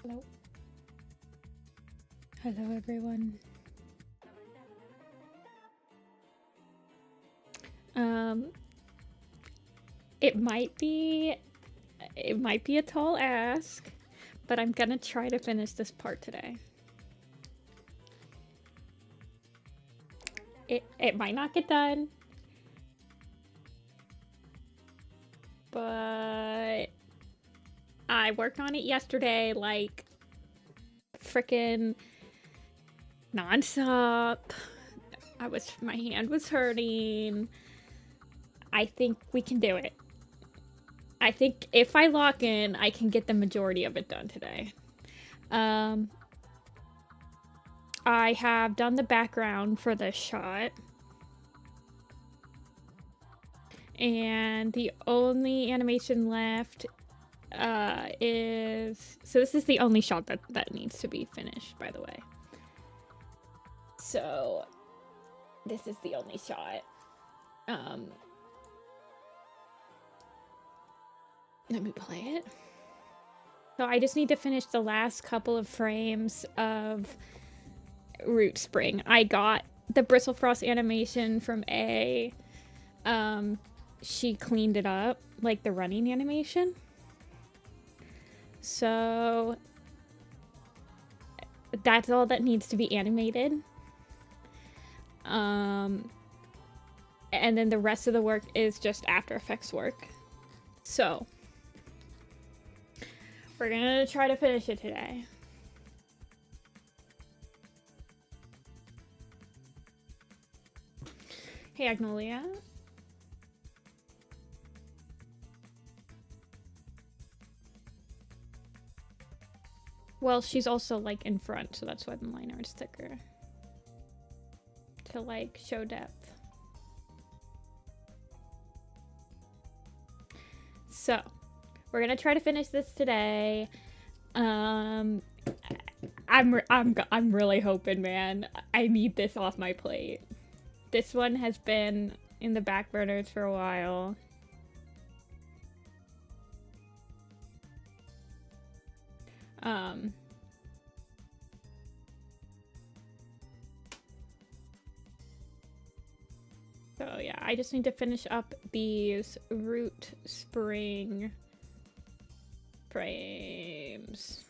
Hello. Hello, everyone. It might be a tall ask, but I'm gonna try to finish this part today. It might not get done, but I worked on it yesterday, like, frickin' nonstop. My hand was hurting. I think we can do it. I think if I lock in, I can get the majority of it done today. I have done the background for this shot. And the only animation left is... So this is the only shot that needs to be finished, by the way. So this is the only shot. Let me play it. So I just need to finish the last couple of frames of Root Spring. I got the Bristle Frost animation from A. She cleaned it up, like the running animation. So that's all that needs to be animated. And then the rest of the work is just After Effects work. So we're gonna try to finish it today. Hey, Agnolia. Well, she's also, like, in front, so that's why the line art's thicker. To, like, show depth. So, we're gonna try to finish this today. I'm really hoping, man. I need this off my plate. This one has been in the back burners for a while. So yeah, I just need to finish up these Root Spring frames.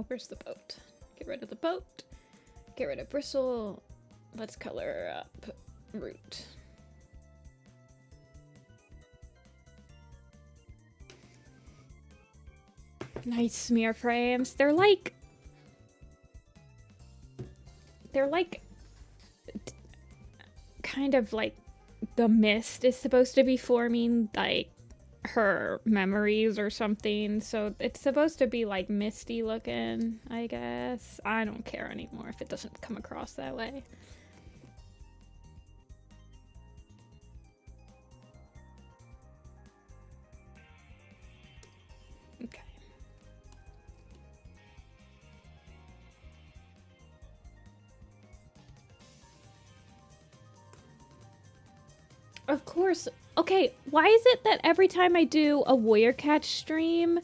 Where's the boat? Get rid of the boat. Get rid of Bristle. Let's color up Root. Nice smear frames. They're like kind of like the mist is supposed to be forming, like her memories or something, so it's supposed to be like misty looking, I guess. I don't care anymore if it doesn't come across that way. Okay. Of course. Okay, why is it that every time I do a Warrior Catch stream,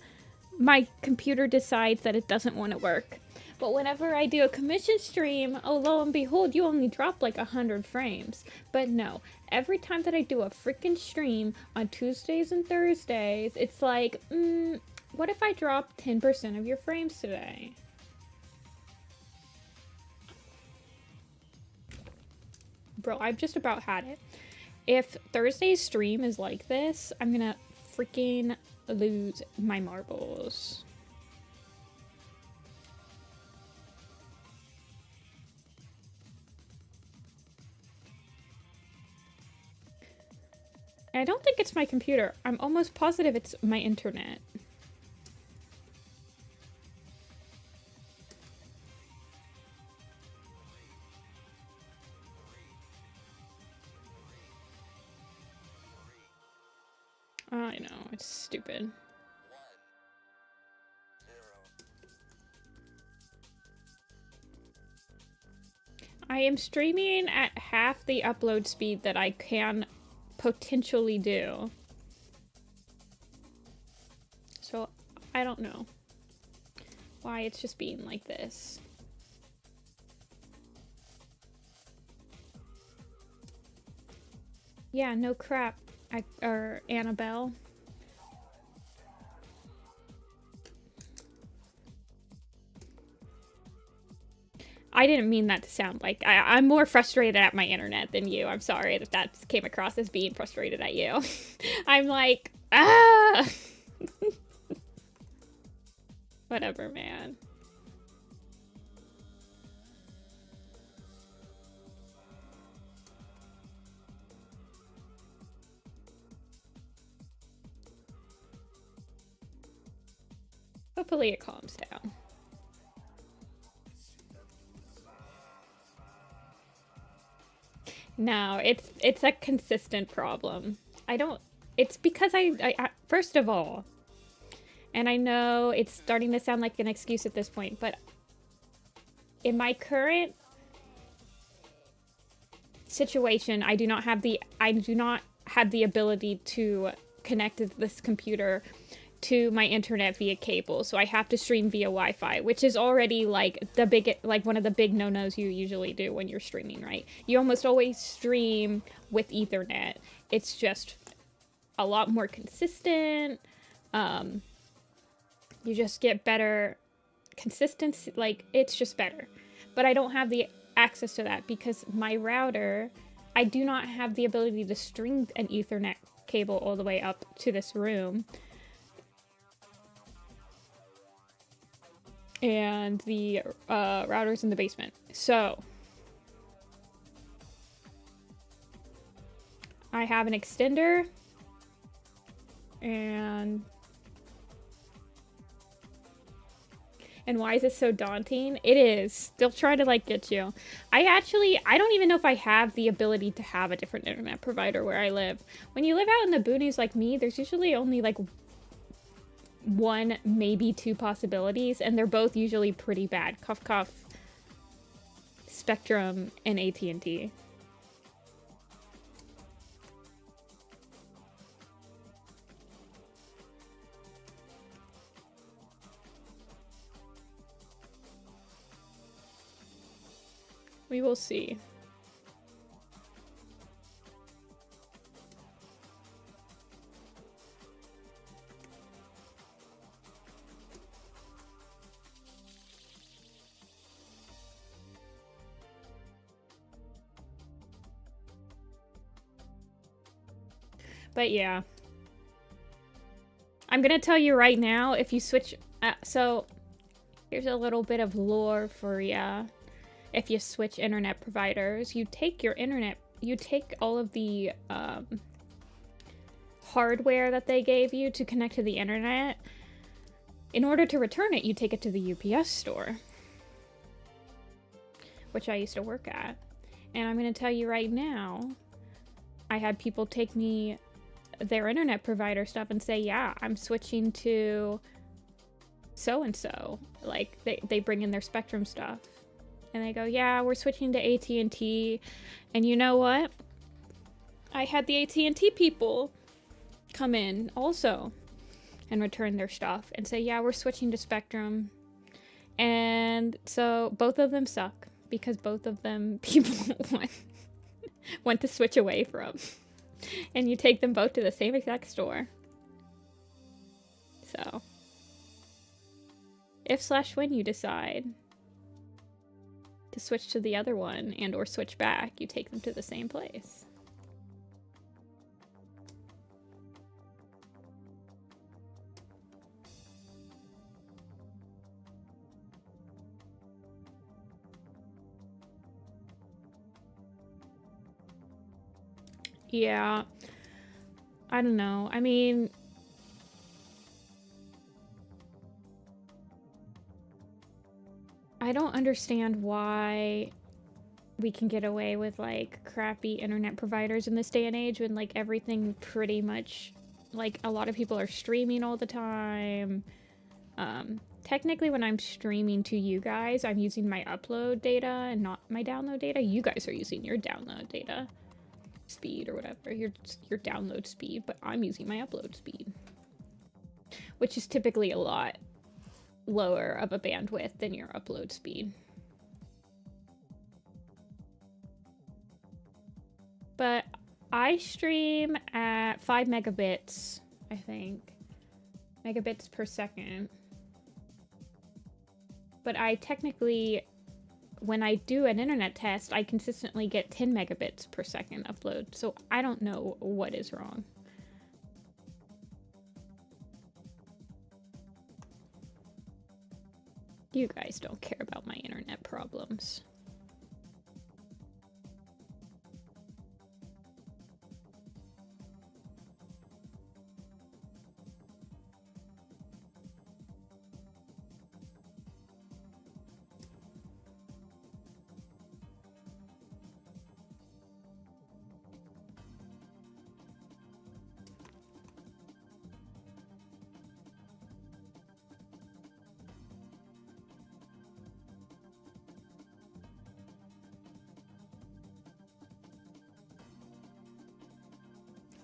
my computer decides that it doesn't want to work? But whenever I do a commission stream, oh, lo and behold, you only drop like 100 frames. But no, every time that I do a freaking stream on Tuesdays and Thursdays, it's like, what if I drop 10% of your frames today? Bro, I've just about had it. If Thursday's stream is like this, I'm gonna freaking lose my marbles. I don't think it's my computer. I'm almost positive it's my internet. I know, it's stupid. I am streaming at half the upload speed that I can potentially do. I don't know why it's just being like this. Yeah, no crap. Or Annabelle. I didn't mean that to sound like I'm more frustrated at my internet than you. I'm sorry that that came across as being frustrated at you. I'm like, ah! Whatever, man. Hopefully it calms down. No, it's a consistent problem. It's because I first of all, and I know it's starting to sound like an excuse at this point, but in my current situation, I do not have the ability to connect this computer to my internet via cable, so I have to stream via Wi-Fi, which is already like one of the big no-nos you usually do when you're streaming, right? You almost always stream with Ethernet. It's just a lot more consistent. You just get better consistency, like it's just better. But I don't have the access to that because my router, I do not have the ability to string an Ethernet cable all the way up to this room. And the router's in the basement. So I have an extender and why is this so daunting? It is. They'll try to like get you. I don't even know if I have the ability to have a different internet provider where I live. When you live out in the boonies like me, there's usually only like one, maybe two possibilities, and they're both usually pretty bad. Cough cough, Spectrum, and AT&T. We will see. But yeah. I'm gonna tell you right now, if you switch... so, here's a little bit of lore for ya. If you switch internet providers, you take all of the hardware that they gave you to connect to the internet. In order to return it, you take it to the UPS store, which I used to work at. And I'm going to tell you right now, I had people take me their internet provider stuff and say, yeah, I'm switching to so-and-so. Like, they bring in their Spectrum stuff. And they go, yeah, we're switching to AT&T. And you know what? I had the AT&T people come in also and return their stuff and say, yeah, we're switching to Spectrum. And so both of them suck because both of them people went to switch away from. And you take them both to the same exact store. So, if/when you decide to switch to the other one and or switch back, you take them to the same place. Yeah, I don't know. I mean, I don't understand why we can get away with like crappy internet providers in this day and age when like everything pretty much, like a lot of people are streaming all the time. Technically when I'm streaming to you guys, I'm using my upload data and not my download data. You guys are using your download data speed or whatever, your download speed, but I'm using my upload speed. which is typically a lot lower of a bandwidth than your upload speed. But I stream at 5 megabits, I think. Megabits per second. But I technically, when I do an internet test, I consistently get 10 megabits per second upload. So I don't know what is wrong. You guys don't care about my internet problems.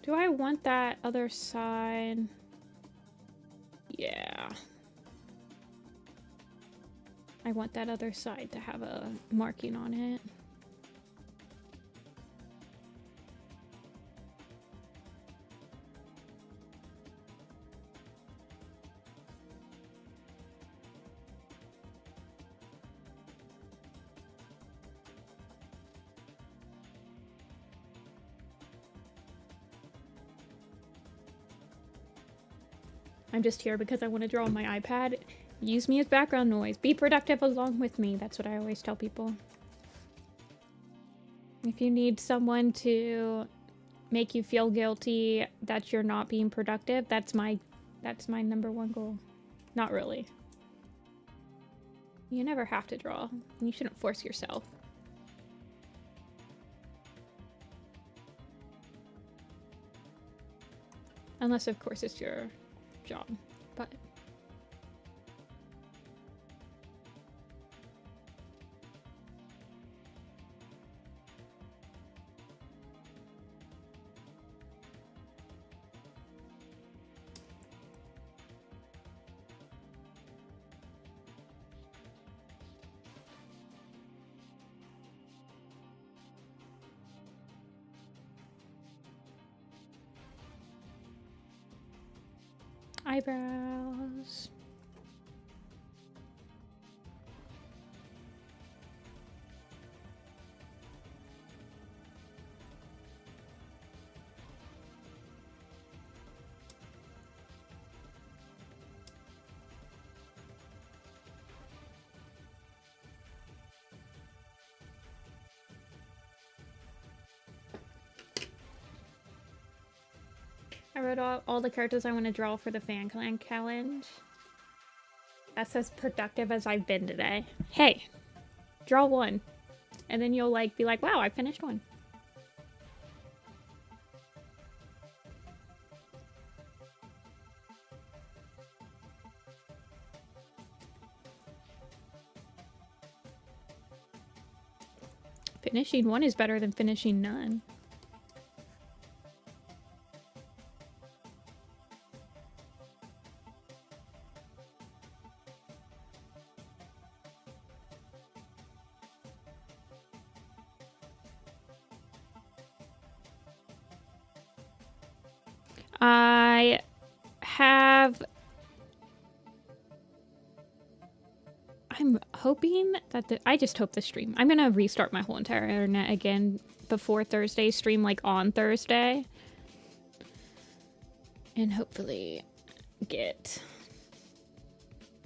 Do I want that other side? Yeah. I want that other side to have a marking on it. I'm just here because I want to draw on my iPad. Use me as background noise. Be productive along with me. That's what I always tell people. If you need someone to make you feel guilty that you're not being productive, that's my number one goal. Not really. You never have to draw. You shouldn't force yourself. Unless, of course, it's your job, but eyebrows. I wrote all the characters I want to draw for the fan clan challenge. That's as productive as I've been today. Hey, draw one. And then you'll like be like, wow, I finished one. Finishing one is better than finishing none. I'm hoping that I just hope the stream. I'm gonna restart my whole entire internet again before Thursday's stream, like on Thursday. And hopefully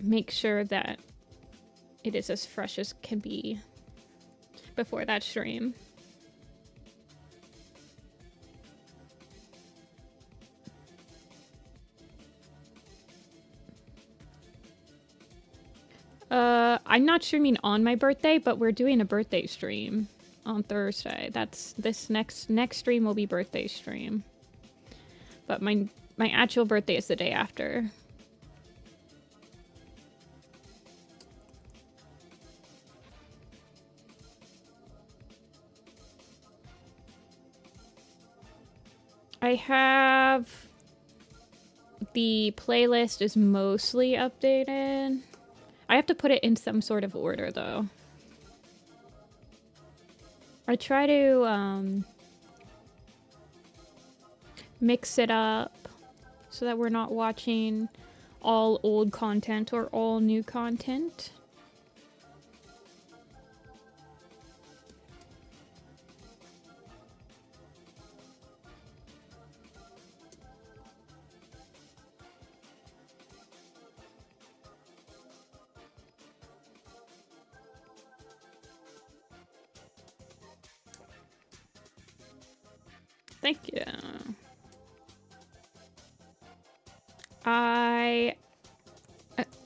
make sure that it is as fresh as can be before that stream. I'm not streaming on my birthday, but we're doing a birthday stream on Thursday. That's this next stream will be birthday stream. But my actual birthday is the day after. I have the playlist is mostly updated. I have to put it in some sort of order, though. I try to mix it up so that we're not watching all old content or all new content. Thank you.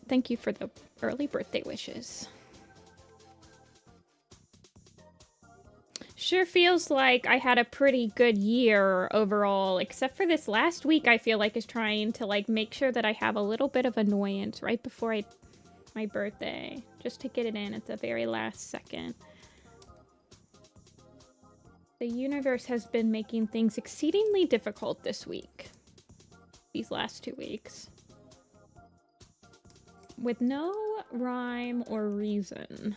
Thank you for the early birthday wishes. Sure feels like I had a pretty good year overall, except for this last week I feel like is trying to like make sure that I have a little bit of annoyance right before my birthday, just to get it in at the very last second. The universe has been making things exceedingly difficult this week. These last 2 weeks. With no rhyme or reason.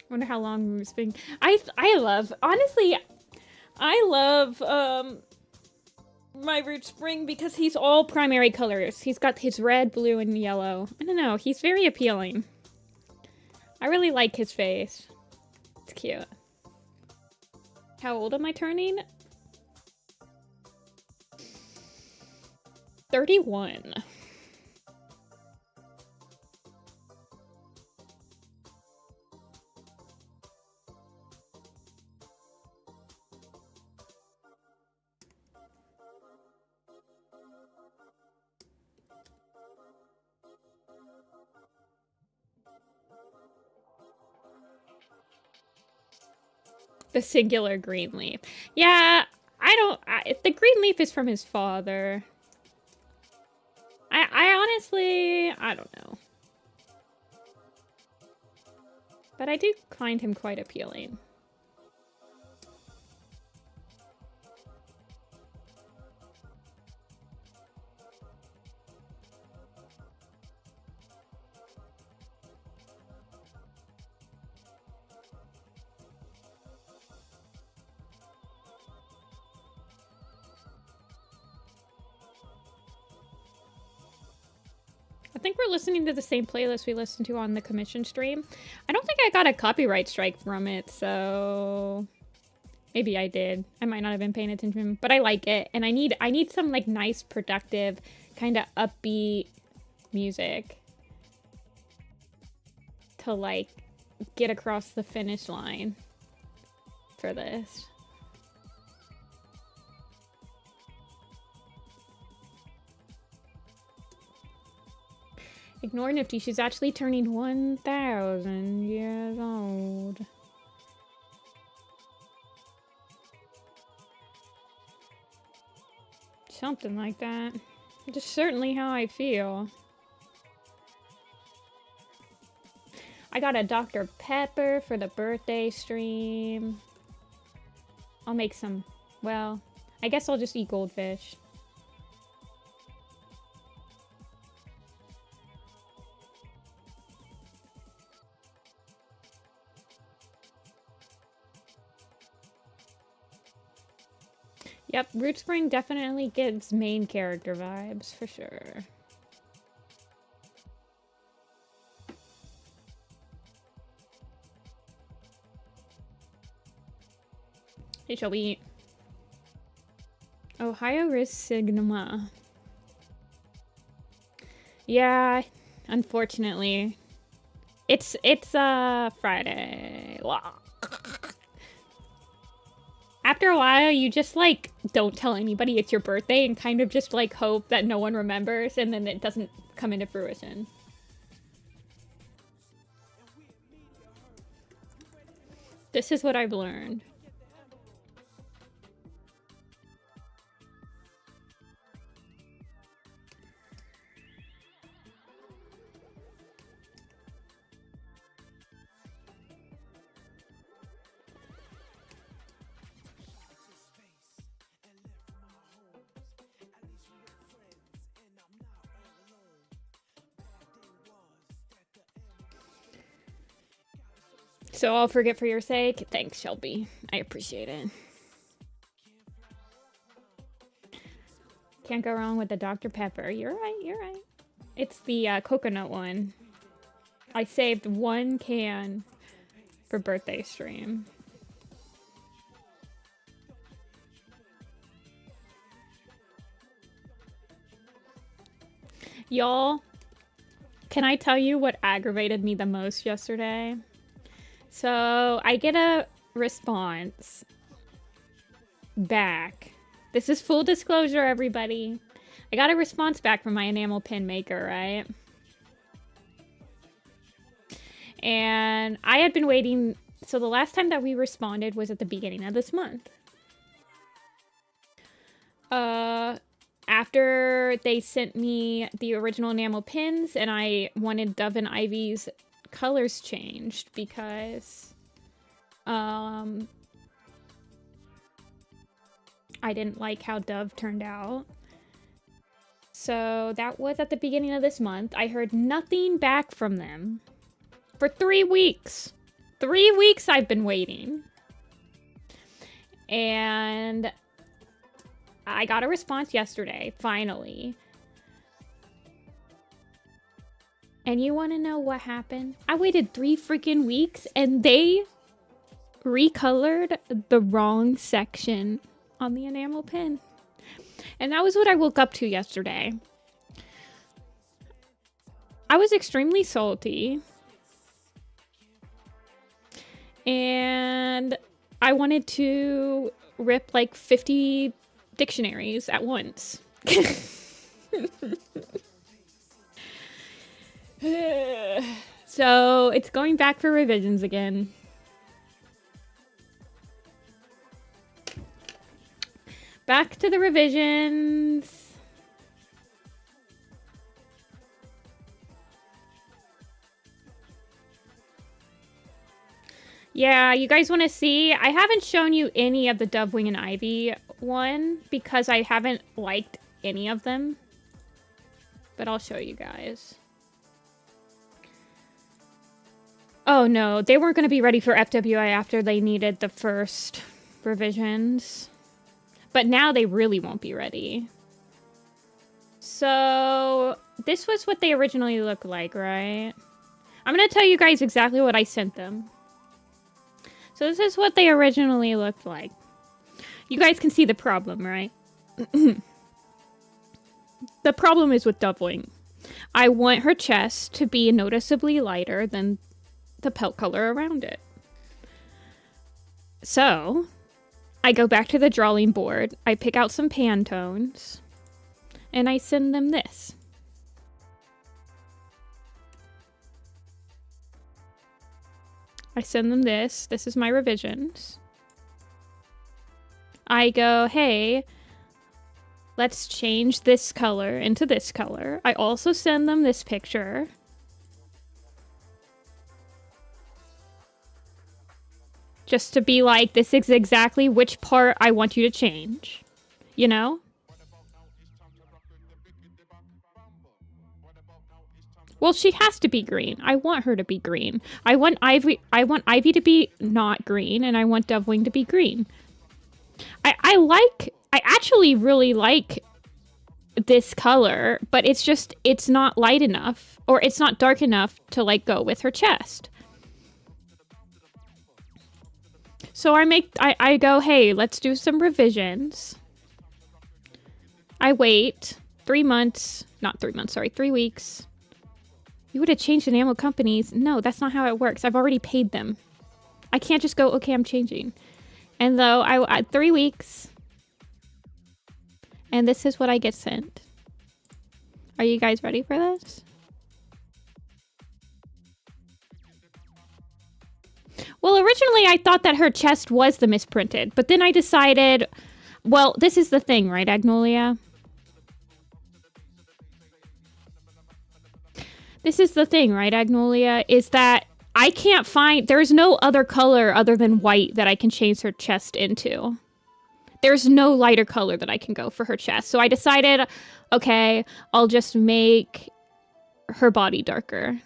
Wonder how long Roo's been. I love, honestly, I love my Root Spring because he's all primary colors. He's got his red, blue, and yellow. I don't know, he's very appealing. I really like his face. It's cute. How old am I turning? 31. The singular green leaf. Yeah, the green leaf is from his father. I honestly, I don't know. But I do find him quite appealing. I think we're listening to the same playlist we listened to on the commission stream. I don't think I got a copyright strike from it, so maybe I did. I might not have been paying attention, but I like it, and I need some like nice, productive, kind of upbeat music to like get across the finish line for this. Ignore Nifty, she's actually turning 1,000 years old. Something like that. Just certainly how I feel. I got a Dr. Pepper for the birthday stream. I'll make some, well, I guess I'll just eat goldfish. Yep, Root Spring definitely gives main character vibes, for sure. Hey, shall we eat? Ohio Risk Sigma. Yeah, unfortunately. It's Friday. After a while, you just, like, don't tell anybody it's your birthday and kind of just, like, hope that no one remembers and then it doesn't come into fruition. This is what I've learned. So I'll forget for your sake. Thanks, Shelby. I appreciate it. Can't go wrong with the Dr. Pepper. You're right, you're right. It's the coconut one. I saved 1 can for birthday stream. Y'all, can I tell you what aggravated me the most yesterday? So I get a response back. This is full disclosure, everybody. I got a response back from my enamel pin maker, right? And I had been waiting. So the last time that we responded was at the beginning of this month. After they sent me the original enamel pins and I wanted Dove and Ivy's colors changed because I didn't like how Dove turned out. So that was at the beginning of this month. I heard nothing back from them for 3 weeks. 3 weeks I've been waiting. And I got a response yesterday, finally. And you want to know what happened? I waited 3 freaking weeks and they recolored the wrong section on the enamel pin. And that was what I woke up to yesterday. I was extremely salty. And I wanted to rip like 50 dictionaries at once. So it's going back for revisions again. Back to the revisions. Yeah, you guys want to see? I haven't shown you any of the Dove, Wing, and Ivy one because I haven't liked any of them. But I'll show you guys. Oh no, they weren't going to be ready for FWI after they needed the first revisions. But now they really won't be ready. So this was what they originally looked like, right? I'm going to tell you guys exactly what I sent them. So this is what they originally looked like. You guys can see the problem, right? The problem is with Dove Wing. I want her chest to be noticeably lighter than the pelt color around it. So I go back to the drawing board, I pick out some Pantones, and I send them this. I send them this. This is my revisions. I go, hey, let's change this color into this color. I also send them this picture. Just to be like, this is exactly which part I want you to change. You know? Well, she has to be green. I want her to be green. I want Ivy to be not green, and I want Dovewing to be green. I actually really like this color, but it's not light enough, or it's not dark enough to like go with her chest. So I go, hey, let's do some revisions. I wait 3 months, not 3 months, sorry, 3 weeks. You would have changed enamel companies. No, that's not how it works. I've already paid them. I can't just go, okay, I'm changing. And though I 3 weeks. And this is what I get sent. Are you guys ready for this? Well, originally I thought that her chest was the misprinted, but then I decided, well, this is the thing, right, Agnolia? This is the thing, right, Agnolia, is that I can't find, there's no other color other than white that I can change her chest into. There's no lighter color that I can go for her chest. So I decided, okay, I'll just make her body darker.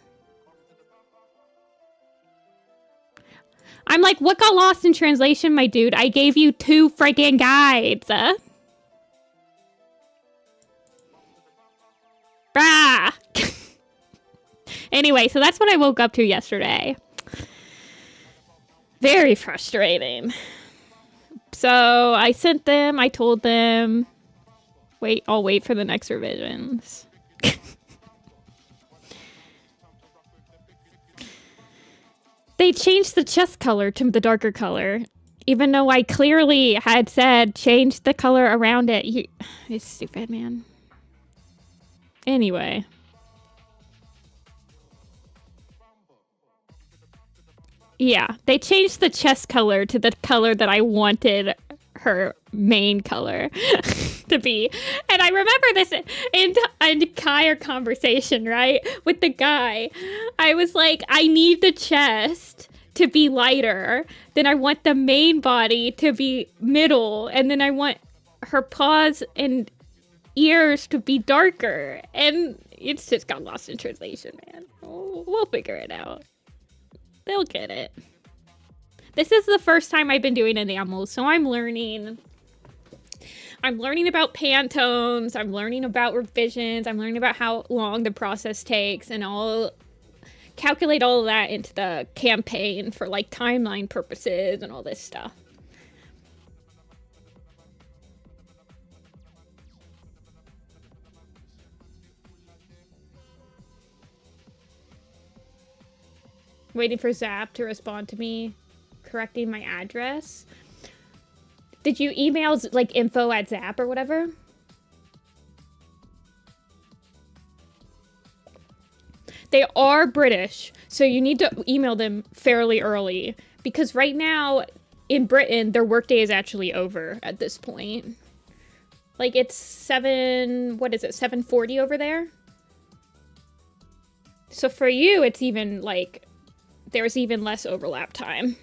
I'm like, what got lost in translation, my dude? I gave you 2 freaking guides. Ah. Anyway, so that's what I woke up to yesterday. Very frustrating. So I sent them, I told them, wait, I'll wait for the next revisions. They changed the chest color to the darker color, even though I clearly had said change the color around it. It's stupid, man. Anyway. Yeah, they changed the chest color to the color that I wanted her main color to be. And I remember this in entire conversation, right? With the guy. I was like, I need the chest to be lighter. Then I want the main body to be middle. And then I want her paws and ears to be darker. And it's just got lost in translation, man. We'll figure it out. They'll get it. This is the first time I've been doing enamels, so I'm learning. I'm learning about Pantones, I'm learning about revisions, I'm learning about how long the process takes, and I'll calculate all of that into the campaign for like timeline purposes and all this stuff. Waiting for Zap to respond to me, correcting my address. Did you email like info@Zap or whatever? They are British, so you need to email them fairly early because right now in Britain their workday is actually over at this point. Like it's 7:40 over there? So for you it's even like there's even less overlap time.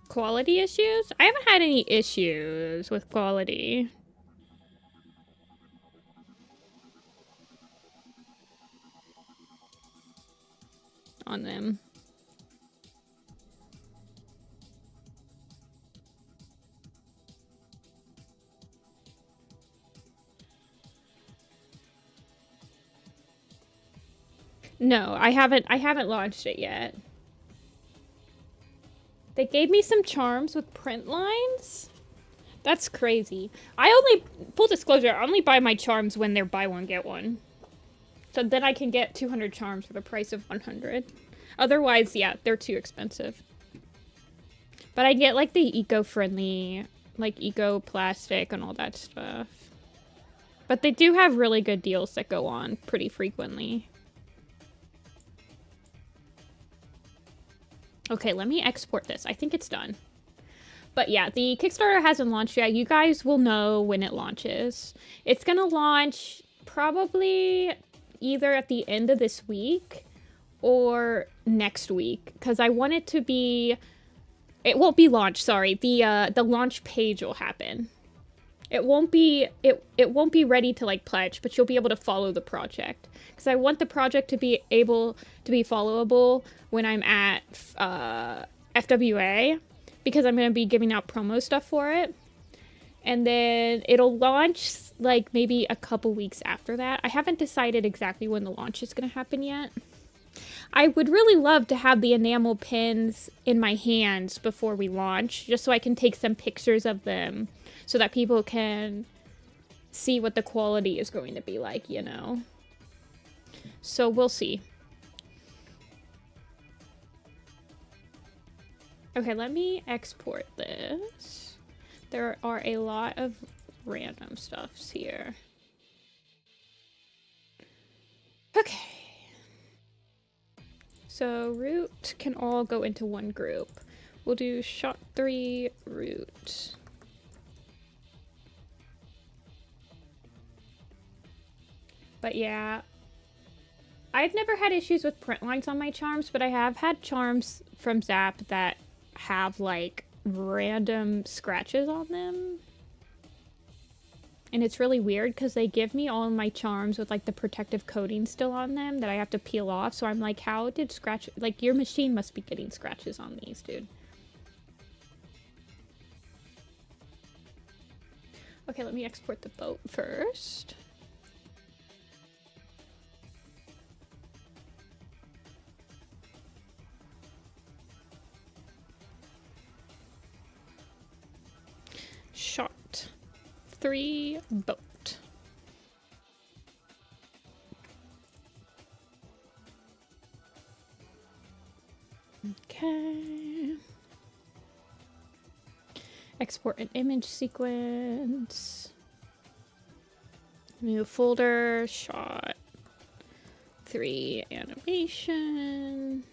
Quality issues? I haven't had any issues with quality. On them. No, I haven't launched it yet. They gave me some charms with print lines? That's crazy. Full disclosure, I only buy my charms when they're buy one, get one. So then I can get 200 charms for the price of 100. Otherwise, yeah, they're too expensive. But I get like the eco-friendly, like eco-plastic and all that stuff. But they do have really good deals that go on pretty frequently. Okay, let me export this. I think it's done. But yeah, the Kickstarter hasn't launched yet. You guys will know when it launches. It's gonna launch probably either at the end of this week or next week. Because I want it to be... It won't be launched, sorry. The launch page will happen. It won't be ready to like pledge, but you'll be able to follow the project. Because I want the project to be able to be followable when I'm at FWA, because I'm going to be giving out promo stuff for it. And then it'll launch like maybe a couple weeks after that. I haven't decided exactly when the launch is going to happen yet. I would really love to have the enamel pins in my hands before we launch, just so I can take some pictures of them so that people can see what the quality is going to be like, you know? So we'll see. Okay, let me export this. There are a lot of random stuffs here. Okay. So root can all go into one group. We'll do shot 3 root. But yeah, I've never had issues with print lines on my charms, but I have had charms from Zap that have like random scratches on them. And it's really weird because they give me all my charms with like the protective coating still on them that I have to peel off. So I'm like, how did scratch, like your machine must be getting scratches on these, dude. Okay, let me export the boat first. Shot 3 boat. Okay. Export an image sequence. New folder, shot 3 animation.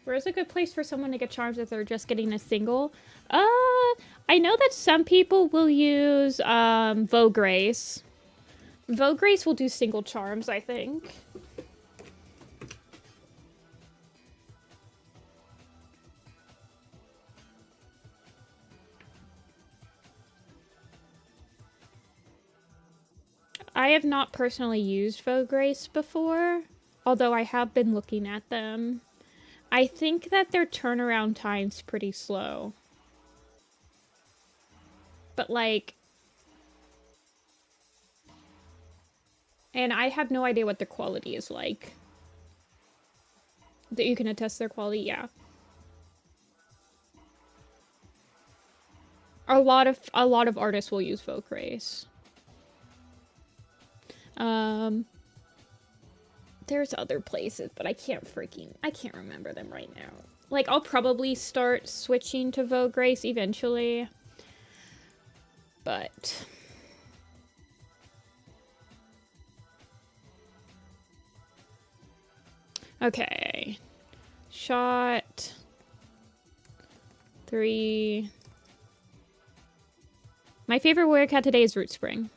Where's a good place for someone to get charms if they're just getting a single? I know that some people will use Vograce. Vograce will do single charms, I think. I have not personally used Vograce before, although I have been looking at them. I think that their turnaround time's pretty slow. But like... And I have no idea what their quality is like. That you can attest their quality, yeah. A lot of artists will use Vograce. There's other places, but I can't remember them right now. Like, I'll probably start switching to Vograce eventually. But... Okay. Shot 3. My favorite warrior cat today is Root Spring.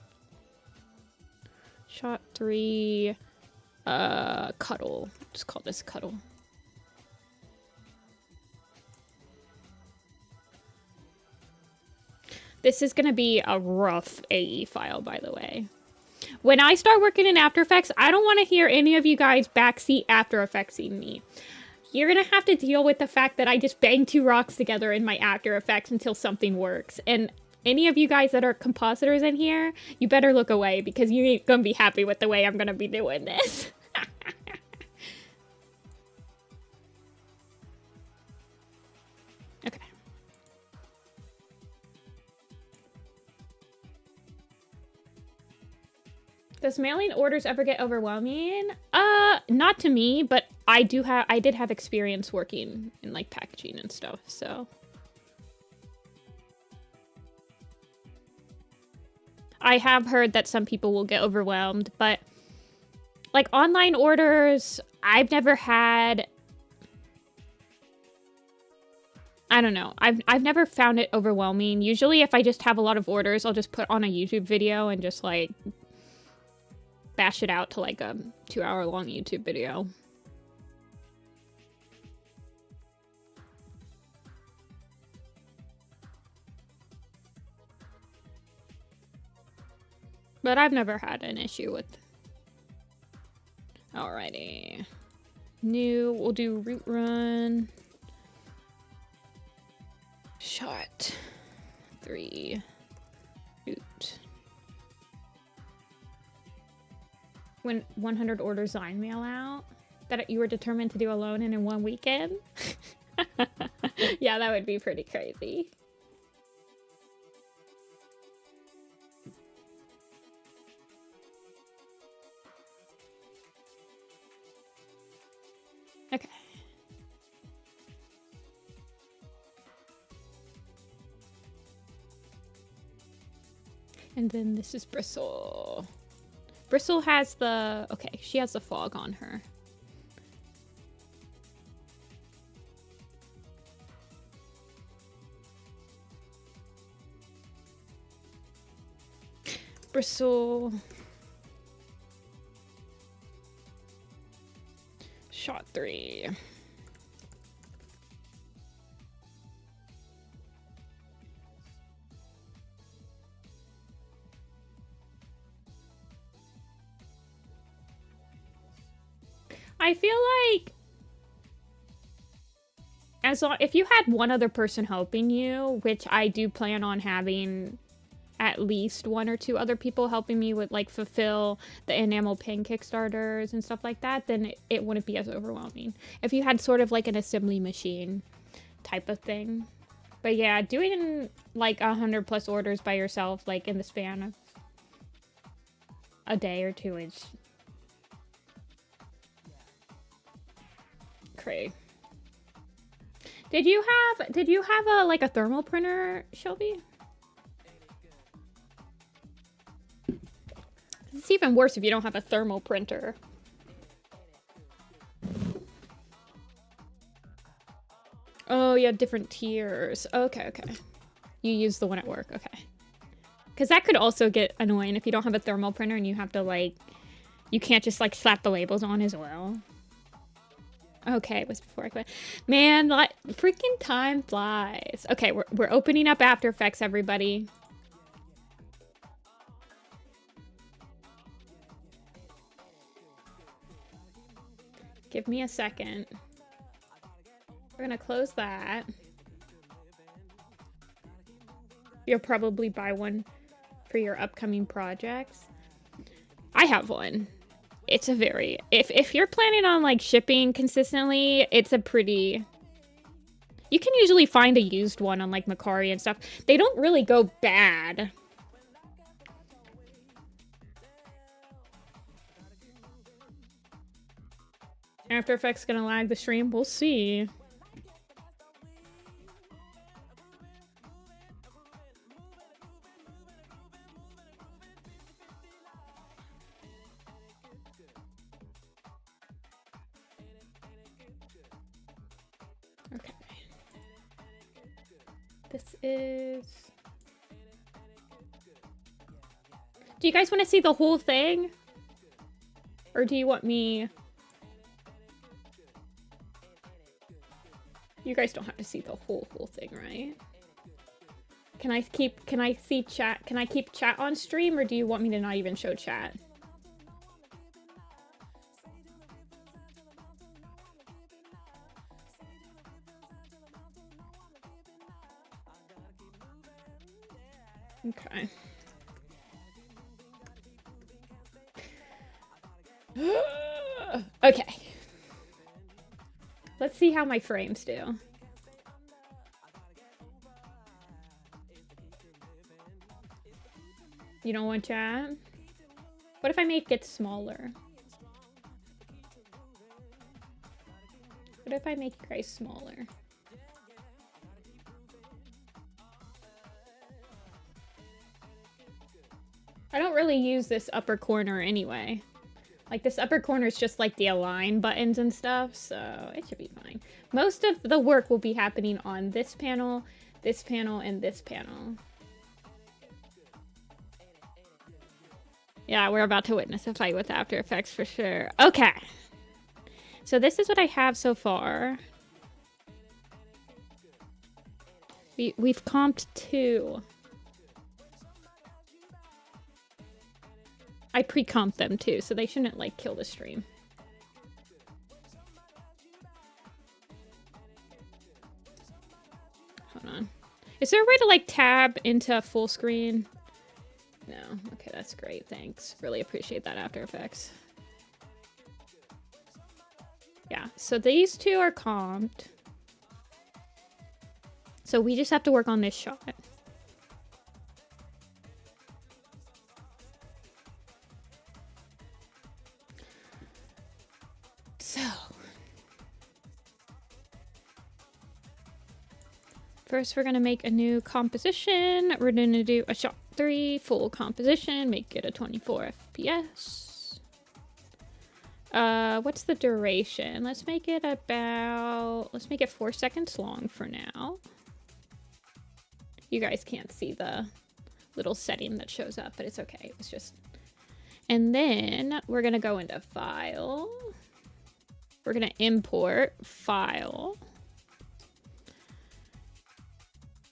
Shot 3. Cuddle. Just call this Cuddle. This is gonna be a rough AE file, by the way. When I start working in After Effects, I don't want to hear any of you guys backseat After Effectsing me. You're gonna have to deal with the fact that I just bang 2 rocks together in my After Effects until something works. And any of you guys that are compositors in here, you better look away because you ain't gonna be happy with the way I'm gonna be doing this. Okay. Does mailing orders ever get overwhelming? Not to me, but I did have experience working in like packaging and stuff, so. I have heard that some people will get overwhelmed, but like online orders, I've never had. I don't know. I've never found it overwhelming. Usually if I just have a lot of orders, I'll just put on a YouTube video and just like bash it out to like a 2-hour-long YouTube video. But I've never had an issue with... Alrighty. New, we'll do root run. Shot 3. Root. When 100 orders Zine mail out that you were determined to do alone and in 1 weekend? Yeah, that would be pretty crazy. Okay. And then this is Bristle. Bristle has the... Okay, she has the fog on her. Bristle. Shot 3. I feel like if you had one other person helping you, which I do plan on having at least 1 or 2 other people helping me with like fulfill the enamel pin Kickstarters and stuff like that, then it wouldn't be as overwhelming. If you had sort of like an assembly machine type of thing. But yeah, doing like 100+ orders by yourself, like in the span of a day or 2 is cray. Did you have a like a thermal printer, Shelby? It's even worse if you don't have a thermal printer. Oh, you have different tiers. Okay, okay. You use the one at work, okay. Because that could also get annoying if you don't have a thermal printer and you have to like, you can't just like slap the labels on as well. Okay, it was before I quit. Man, like, freaking time flies. Okay, we're opening up After Effects, everybody. Give me a second. We're gonna close that. You'll probably buy one for your upcoming projects. I have one. It's a very... If you're planning on, like, shipping consistently, it's a pretty... You can usually find a used one on, like, Macari and stuff. They don't really go bad. After Effects gonna lag the stream? We'll see. Okay. This is... Do you guys want to see the whole thing? Or do you want me... You guys don't have to see the whole thing, right? Can I keep chat on stream, or do you want me to not even show chat? Okay. Okay. Let's see how my frames do. You don't want chat? What if I make it smaller? What if I make you guys smaller? I don't really use this upper corner anyway. Like, this upper corner is just like the align buttons and stuff, so it should be fine. Most of the work will be happening on this panel, and this panel. Yeah, we're about to witness a fight with After Effects for sure. Okay. So this is what I have so far. We've comped 2. I pre-comped them too, so they shouldn't like kill the stream. Hold on. Is there a way to like tab into full screen? No. Okay, that's great. Thanks. Really appreciate that, After Effects. Yeah, so these 2 are comped. So we just have to work on this shot. So, first we're gonna make a new composition. We're gonna do a shot 3 full composition, make it a 24 FPS. What's the duration? Let's make it 4 seconds long for now. You guys can't see the little setting that shows up, but it's okay. It's just... And then we're going to go into File. We're going to import File.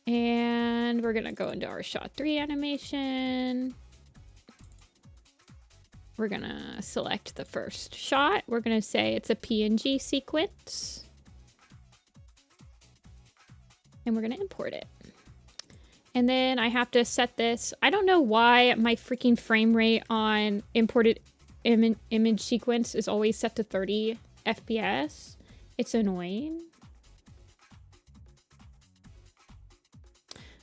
And we're going to go into our shot 3 animation. We're going to select the first shot. We're going to say it's a PNG sequence. And we're going to import it. And then I have to set this. I don't know why my freaking frame rate on imported image sequence is always set to 30 FPS. It's annoying.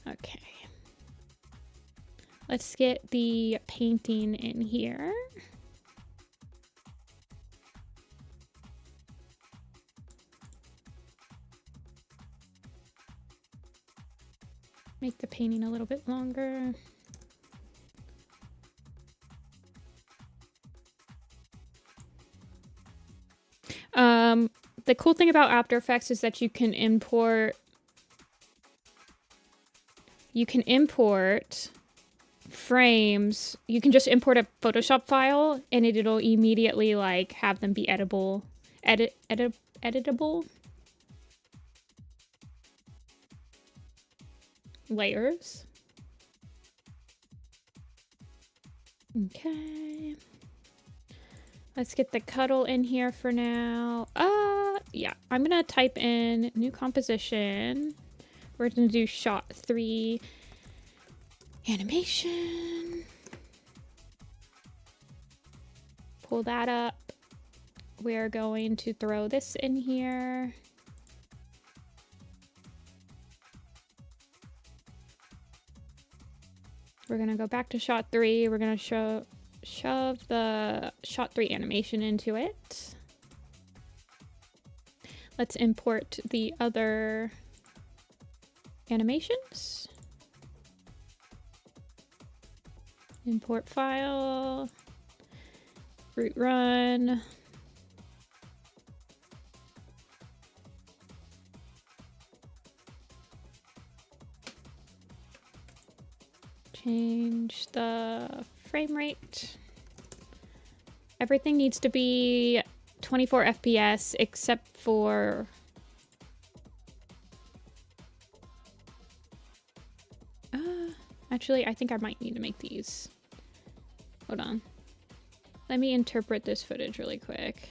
Okay. Let's get the painting in here. Make the painting a little bit longer. The cool thing about After Effects is that you can import frames. You can just import a Photoshop file and it'll immediately like have them be editable. Layers. Okay. Let's get the cuddle in here for now. Yeah, I'm gonna type in new composition. We're gonna do shot 3 animation. Pull that up. We're going to throw this in here. We're gonna go back to shot 3. We're gonna shove the shot 3 animation into it. Let's import the other animations. Import file, root run. Change the frame rate. Everything needs to be 24 FPS except for actually, I think I might need to make these. Hold on. Let me interpret this footage really quick.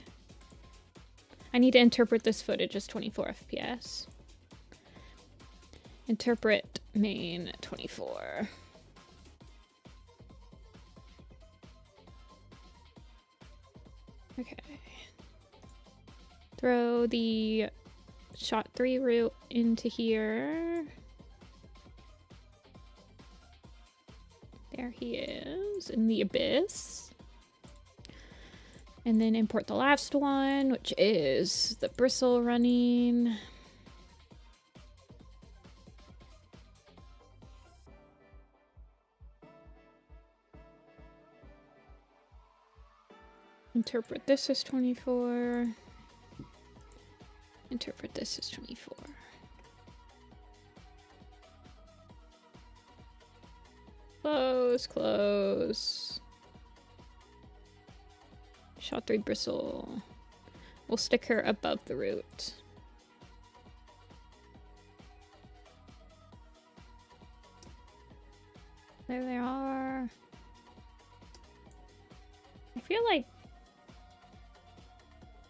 I need to interpret this footage as 24 FPS. Interpret main 24. Okay. Throw the shot 3 root into here. There he is in the abyss. And then import the last one, which is the bristle running. Interpret this as 24. Interpret this as 24. Close, close. Shot 3 bristle. We'll stick her above the root. There they are. I feel like...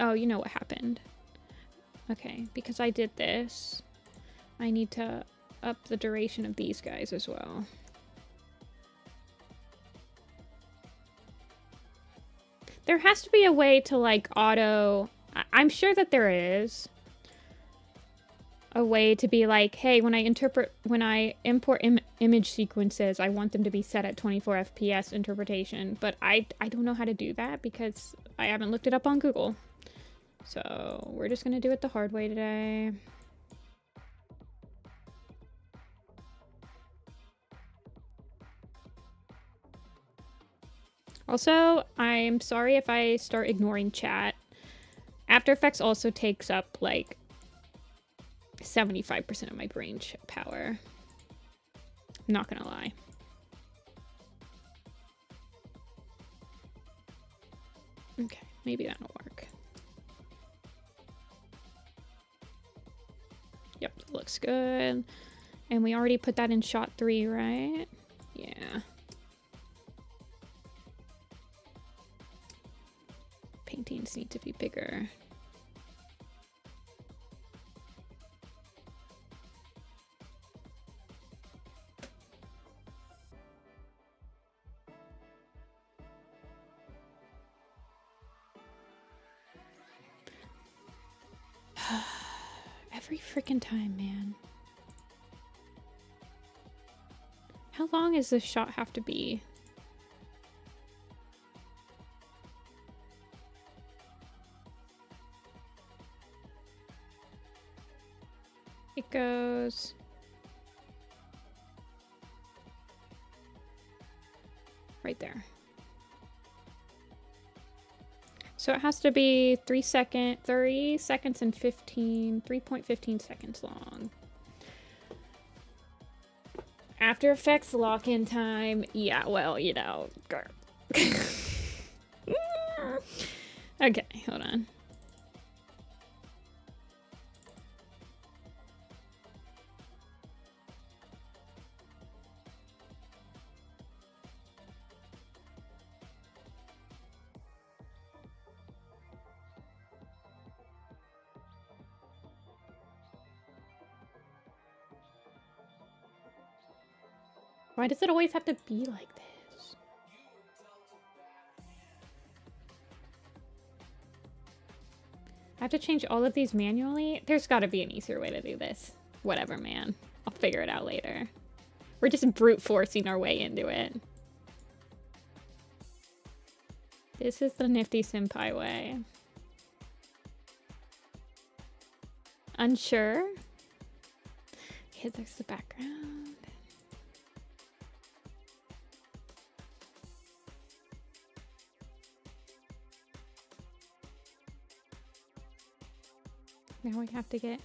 Oh, you know what happened. Okay, because I did this, I need to up the duration of these guys as well. There has to be a way to like auto... I'm sure that there is a way to be like, hey, when I import image sequences, I want them to be set at 24 FPS interpretation, but I don't know how to do that because I haven't looked it up on Google. So we're just gonna do it the hard way today. Also, I'm sorry if I start ignoring chat. After Effects also takes up like 75% of my brain power. I'm not gonna lie. Okay, maybe that'll work. Yep, that looks good. And we already put that in shot 3, right? Yeah. Paintings need to be bigger. Every freaking time, man. How long does this shot have to be? It goes... right there. So it has to be 3 seconds and 3.15 seconds long. After Effects lock-in time. Yeah, well, you know. Okay, hold on. Why does it always have to be like this? I have to change all of these manually? There's got to be an easier way to do this. Whatever, man. I'll figure it out later. We're just brute forcing our way into it. This is the Nifty-Senpai way. Unsure? Okay, there's the background. Now we have to get...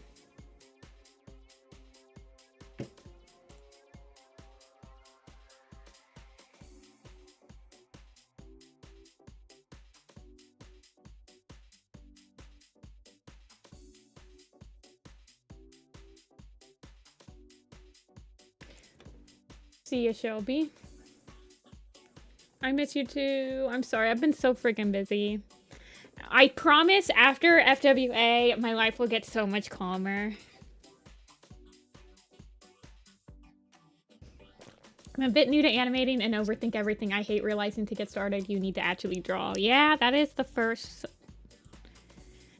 See ya, Shelby. I miss you too. I'm sorry, I've been so freaking busy. I promise after FWA, my life will get so much calmer. I'm a bit new to animating and overthink everything. I hate realizing to get started, you need to actually draw. Yeah, that is the first...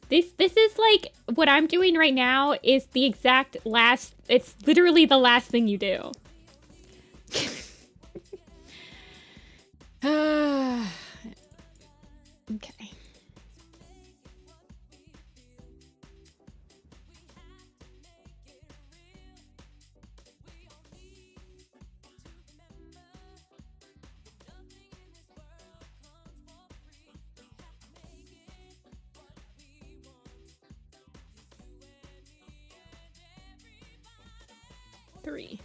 This is like, what I'm doing right now is the exact last... It's literally the last thing you do. Okay. Three.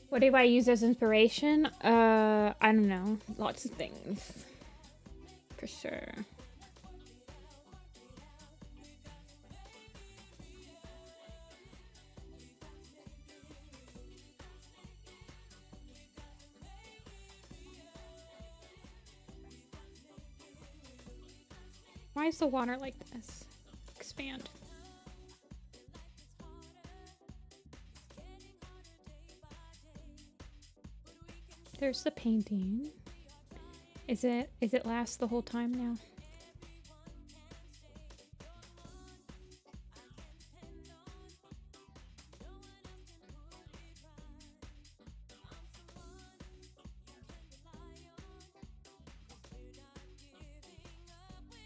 What do I use as inspiration? I don't know. Lots of things. For sure. Why is the water like this? Expand. There's the painting. Is it last the whole time now?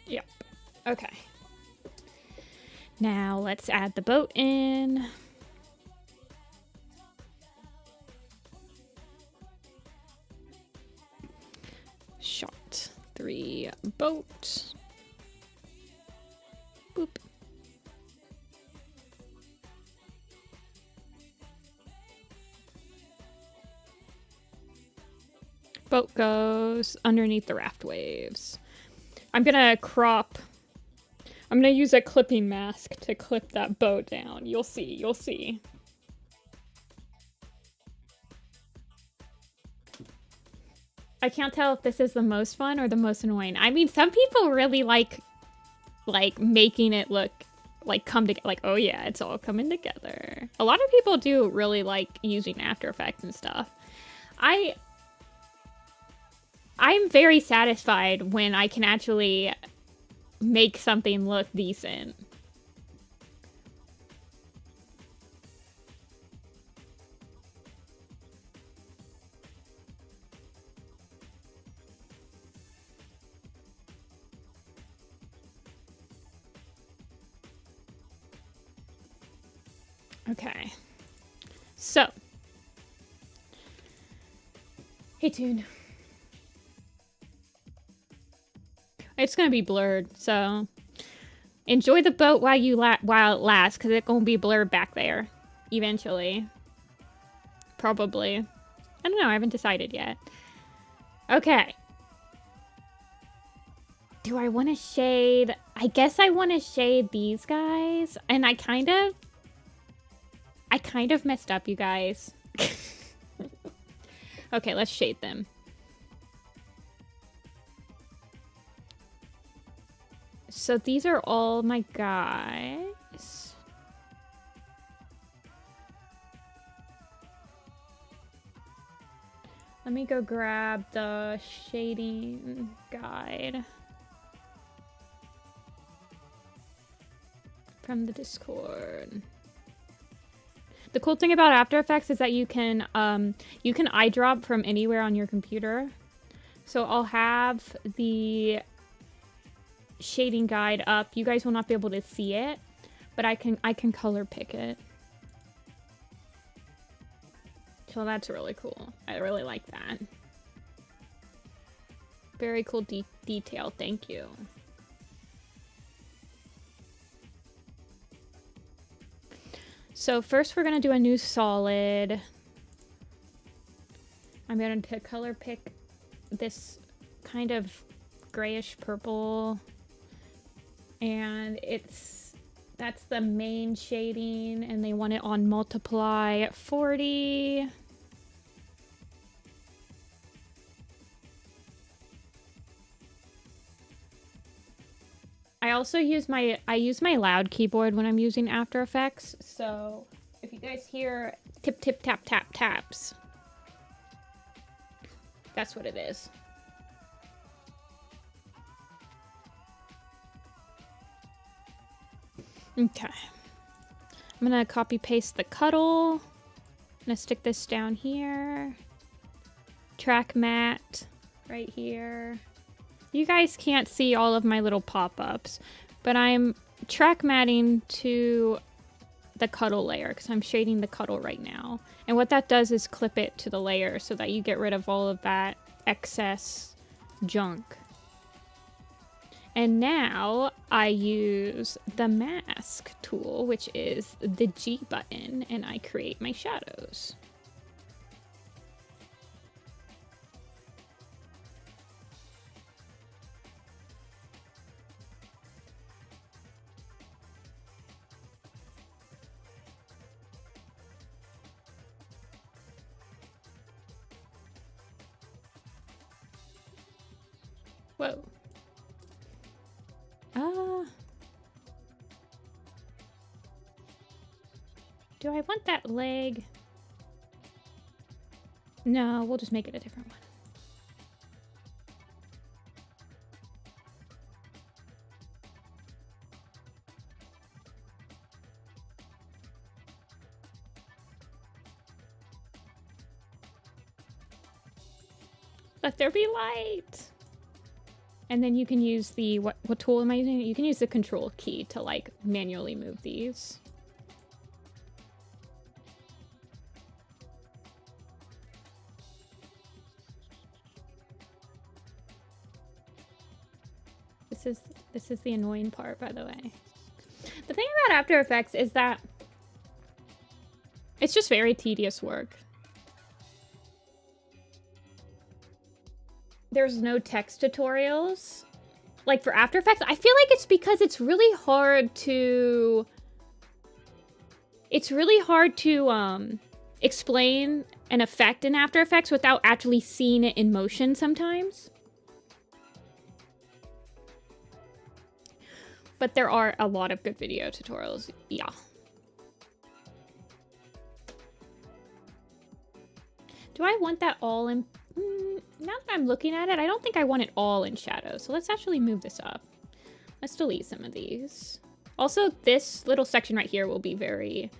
Yep. Okay. Now let's add the boat in. Shot 3 boat. Boop. Boat goes underneath the raft waves. I'm gonna crop. I'm gonna use a clipping mask to clip that boat down. You'll see, you'll see. I can't tell if this is the most fun or the most annoying. I mean, some people really like making it look like come together. Like, oh yeah, it's all coming together. A lot of people do really like using After Effects and stuff. I'm very satisfied when I can actually make something look decent. Okay. So. Hey, Toon. It's gonna be blurred, so enjoy the boat while it lasts, because it's gonna be blurred back there eventually. Probably. I don't know, I haven't decided yet. Okay. Do I want to shade? I guess I want to shade these guys, and I kind of messed up, you guys. Okay, let's shade them. So these are all my guys. Let me go grab the shading guide from the Discord. The cool thing about After Effects is that you can eyedrop from anywhere on your computer. So I'll have the shading guide up. You guys will not be able to see it, but I can color pick it. So that's really cool. I really like that. Very cool detail. Thank you. So first we're going to do a new solid. I'm going to color pick this kind of grayish purple. And that's the main shading, and they want it on multiply at 40. I also use my loud keyboard when I'm using After Effects, so if you guys hear tip tip tap tap taps, that's what it is. Okay. I'm gonna copy paste the cuddle. I'm gonna stick this down here. Track mat right here. You guys can't see all of my little pop-ups, but I'm track matting to the cuddle layer because I'm shading the cuddle right now. And what that does is clip it to the layer so that you get rid of all of that excess junk. And now I use the mask tool, which is the G button, and I create my shadows. Whoa. Do I want that leg? No, we'll just make it a different one. Let there be light. And then you can use the, what tool am I using? You can use the control key to like manually move these. This is the annoying part, by the way. The thing about After Effects is that it's just very tedious work. there's no text tutorials, like for After Effects. I feel like it's because it's really hard to... It's really hard to explain an effect in After Effects without actually seeing it in motion sometimes. But there are a lot of good video tutorials, yeah. Do I want that all in... now that I'm looking at it, I don't think I want it all in shadow. So let's actually move this up. Let's delete some of these. Also, this little section right here will be very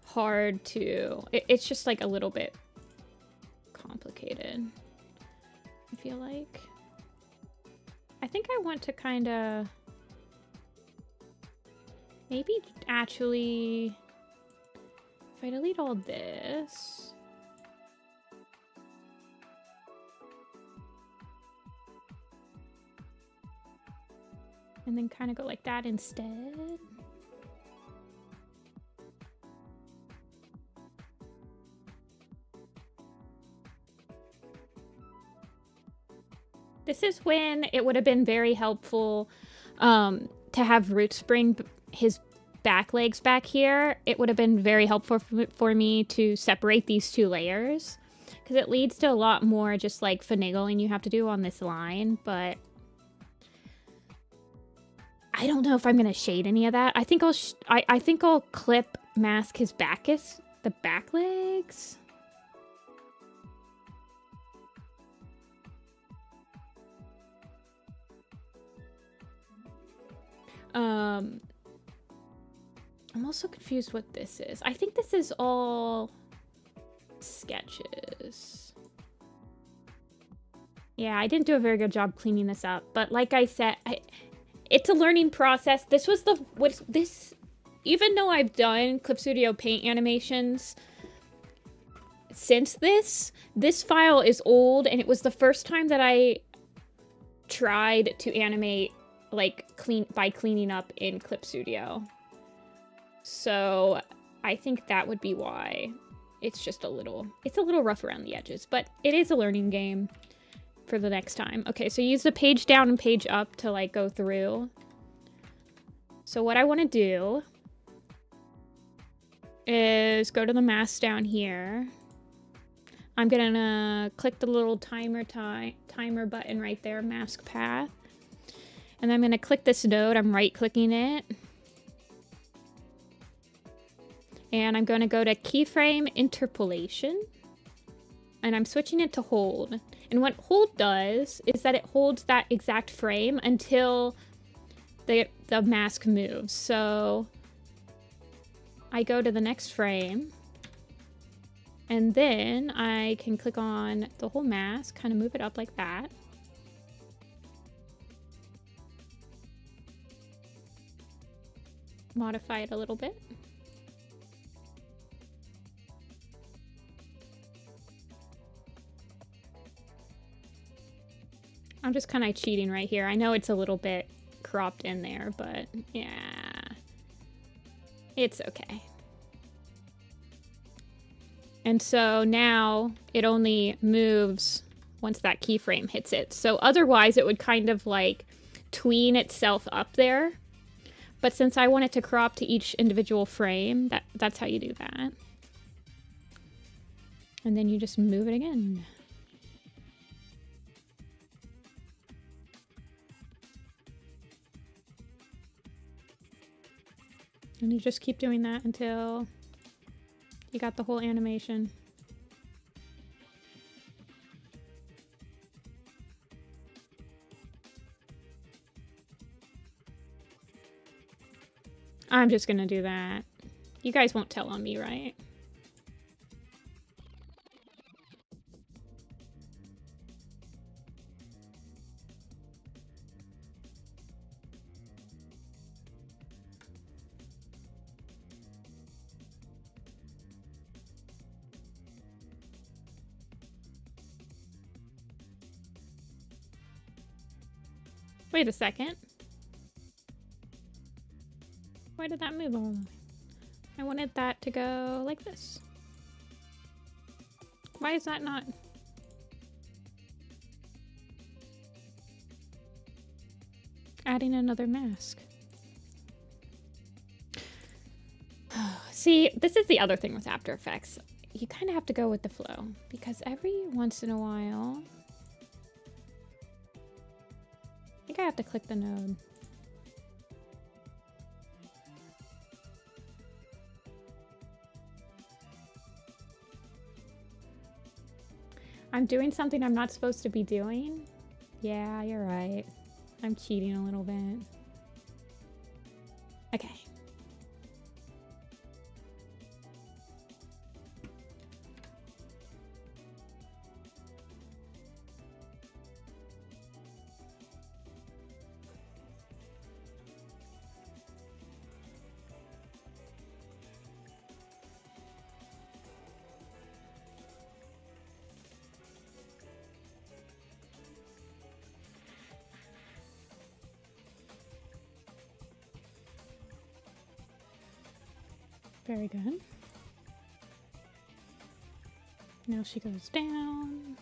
hard to... It's just like a little bit complicated, I feel like. I think I want to kind of... Maybe actually... If I delete all this... And then kind of go like that instead. This is when it would have been very helpful to have Roots bring his back legs back here. It would have been very helpful for me to separate these two layers, because it leads to a lot more just like finagling you have to do on this line, but I don't know if I'm gonna shade any of that. I think I think I'll clip mask his the back legs. I'm also confused what this is. I think this is all sketches. Yeah, I didn't do a very good job cleaning this up, but like I said, it's a learning process. This was even though I've done Clip Studio Paint animations since this file is old, and it was the first time that I tried to animate like by cleaning up in Clip Studio. So I think that would be why it's just a little rough around the edges, but it is a learning game for the next time. Okay, so use the page down and page up to like go through. So what I want to do is go to the mask down here. I'm gonna click the little timer button right there, mask path. And I'm gonna click this node, I'm right clicking it. And I'm gonna go to keyframe interpolation. And I'm switching it to hold. And what hold does is that it holds that exact frame until the mask moves. So I go to the next frame. And then I can click on the whole mask, kind of move it up like that. Modify it a little bit. I'm just kind of cheating right here. I know it's a little bit cropped in there, but yeah, it's okay. And so now it only moves once that keyframe hits it. So otherwise it would kind of like tween itself up there. But since I want it to crop to each individual frame, that's how you do that. And then you just move it again. And you just keep doing that until you got the whole animation. I'm just gonna do that. You guys won't tell on me, right? Wait a second. Why did that move all the way? I wanted that to go like this. Why is that not? adding another mask. See, this is the other thing with After Effects. You kind of have to go with the flow, because every once in a while... I think I have to click the node. I'm doing something I'm not supposed to be doing? Yeah, you're right. I'm cheating a little bit. Okay. Very good. Now she goes down.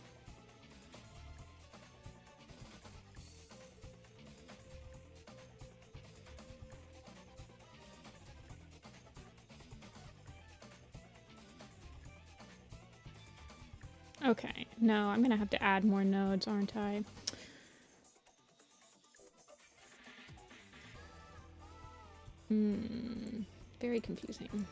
Okay, no, I'm gonna have to add more nodes, aren't I? Very confusing.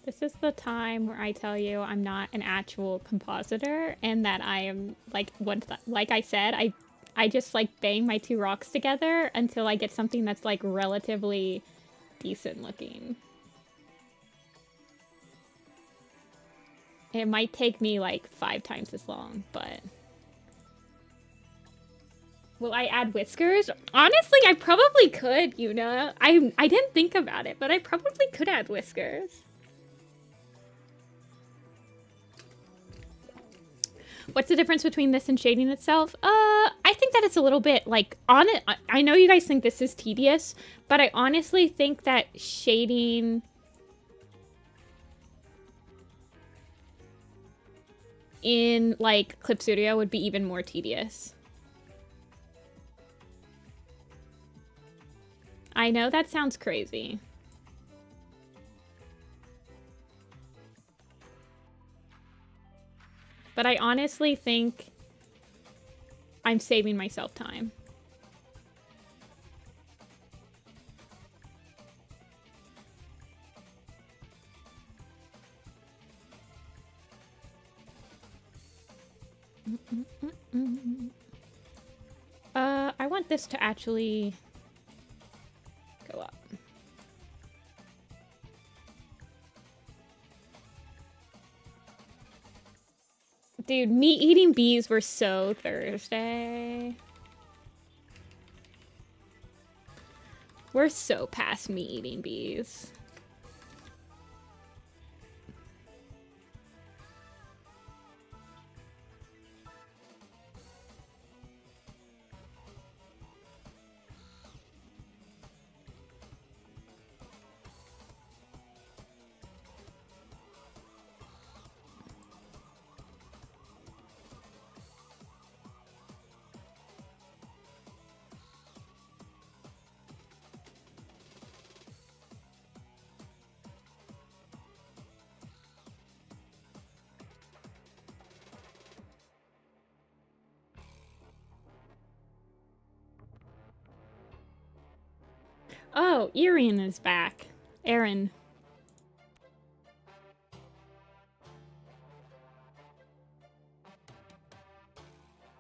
This is the time where I tell you I'm not an actual compositor and that I am like like I said, I just like bang my two rocks together until I get something that's like relatively decent looking. It might take me like 5 times as long, but... Will I add whiskers? Honestly, I probably could, you know? I didn't think about it, but I probably could add whiskers. What's the difference between this and shading itself? I think that it's a little bit, like, on it. I know you guys think this is tedious, but I honestly think that shading... in, like, Clip Studio would be even more tedious. I know that sounds crazy. But I honestly think I'm saving myself time. I want this to actually go up. Dude, meat eating bees were so Thursday. We're so past meat eating bees. Oh, Irian is back. Aaron.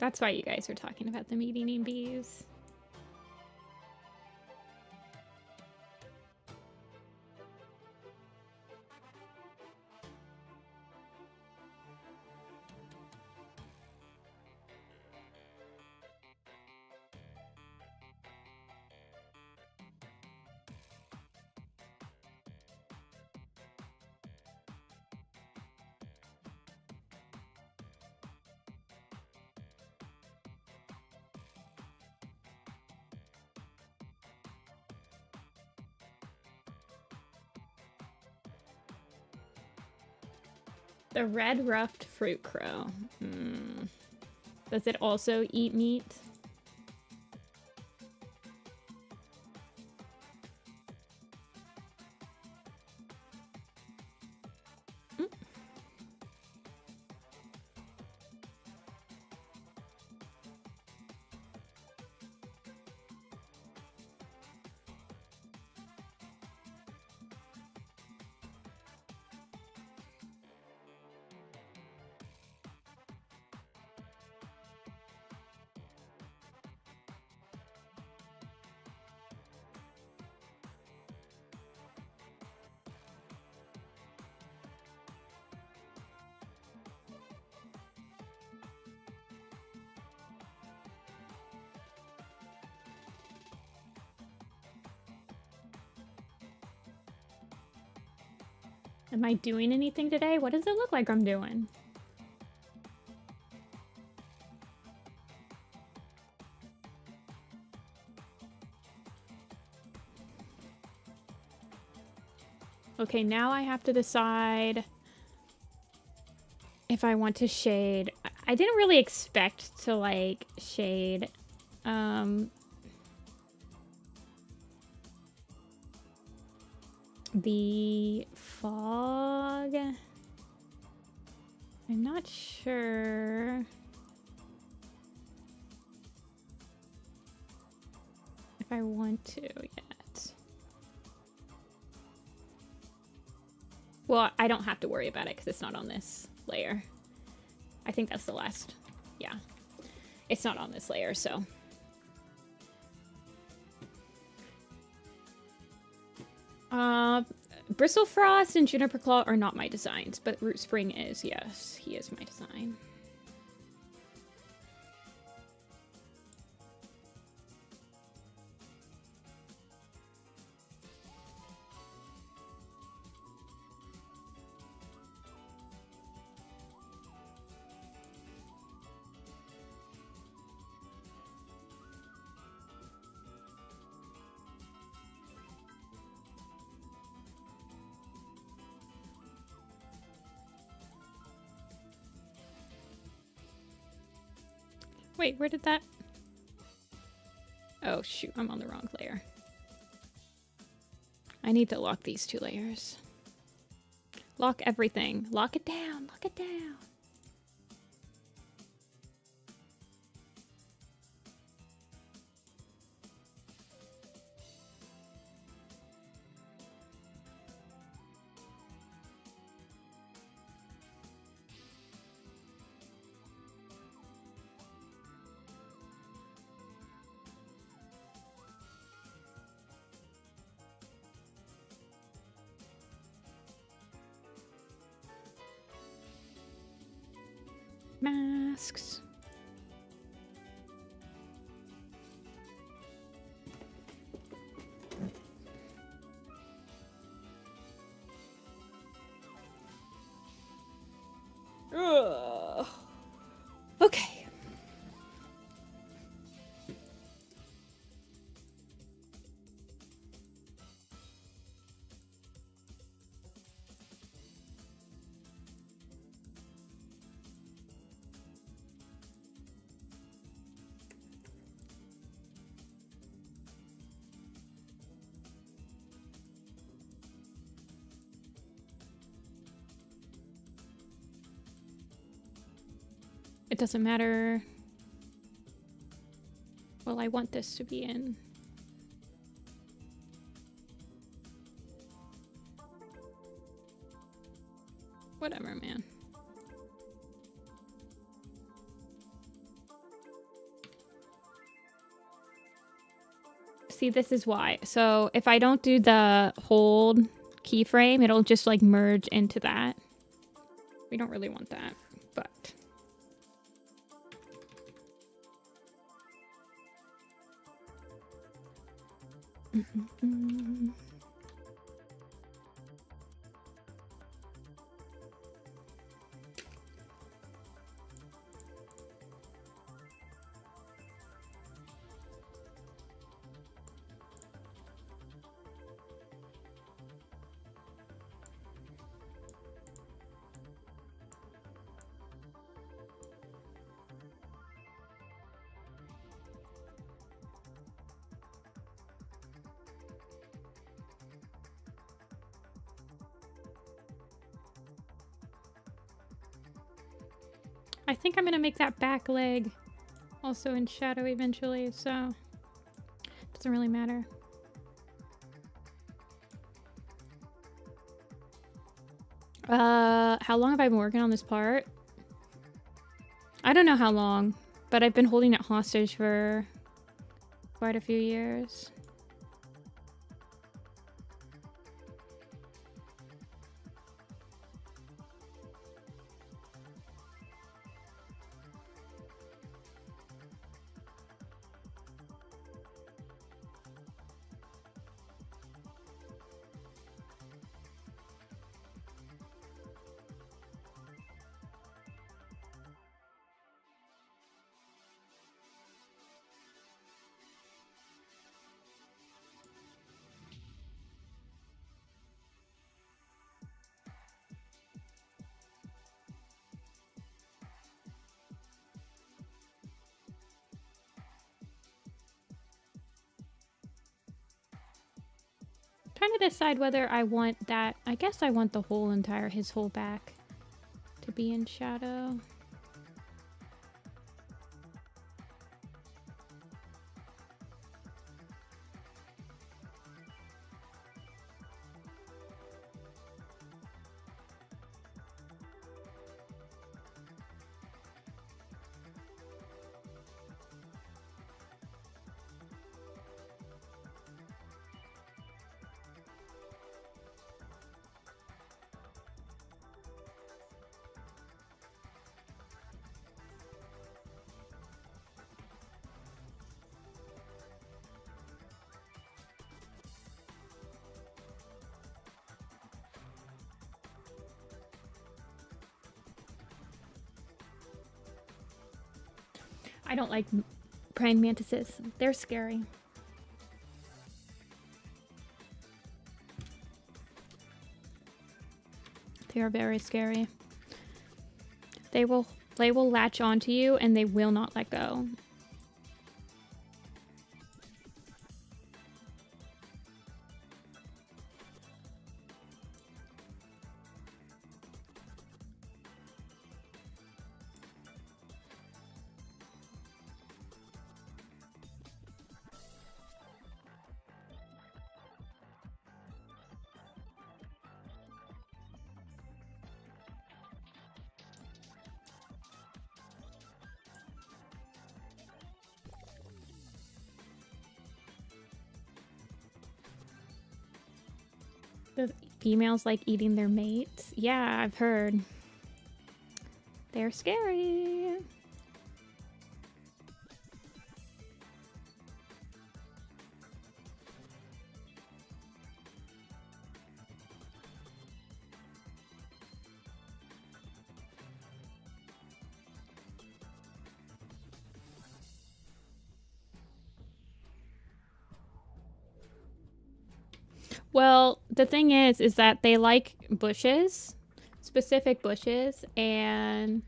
That's why you guys are talking about the meat eating bees. The red ruffed fruit crow. Does it also eat meat? Am I doing anything today? What does it look like I'm doing? Okay, now I have to decide if I want to shade. I didn't really expect to, like, shade. The fog. I'm not sure if I want to yet. Well, I don't have to worry about it because it's not on this layer. I think that's the last. Yeah. It's not on this layer, so. Bristle Frost and Juniper Claw are not my designs, but Root Spring is. Yes, he is my design. Wait, where did that... Oh, shoot, I'm on the wrong layer. I need to lock these two layers. Lock everything. Lock it down. Lock it down. Masks. Ugh. Okay. It doesn't matter. Well, I want this to be in. Whatever, man. See, this is why. So if I don't do the hold keyframe, it'll just like merge into that. We don't really want that, but... I think I'm gonna make that back leg also in shadow eventually, so it doesn't really matter. How long have I been working on this part? I don't know how long, but I've been holding it hostage for quite a few years. Trying to decide whether I want that. I guess I want the whole entire, his whole back to be in shadow. I don't like praying mantises. They're scary. They are very scary. They will latch onto you and they will not let go. The females like eating their mates. Yeah, I've heard. They're scary. Well, the thing is that they like bushes, specific bushes, and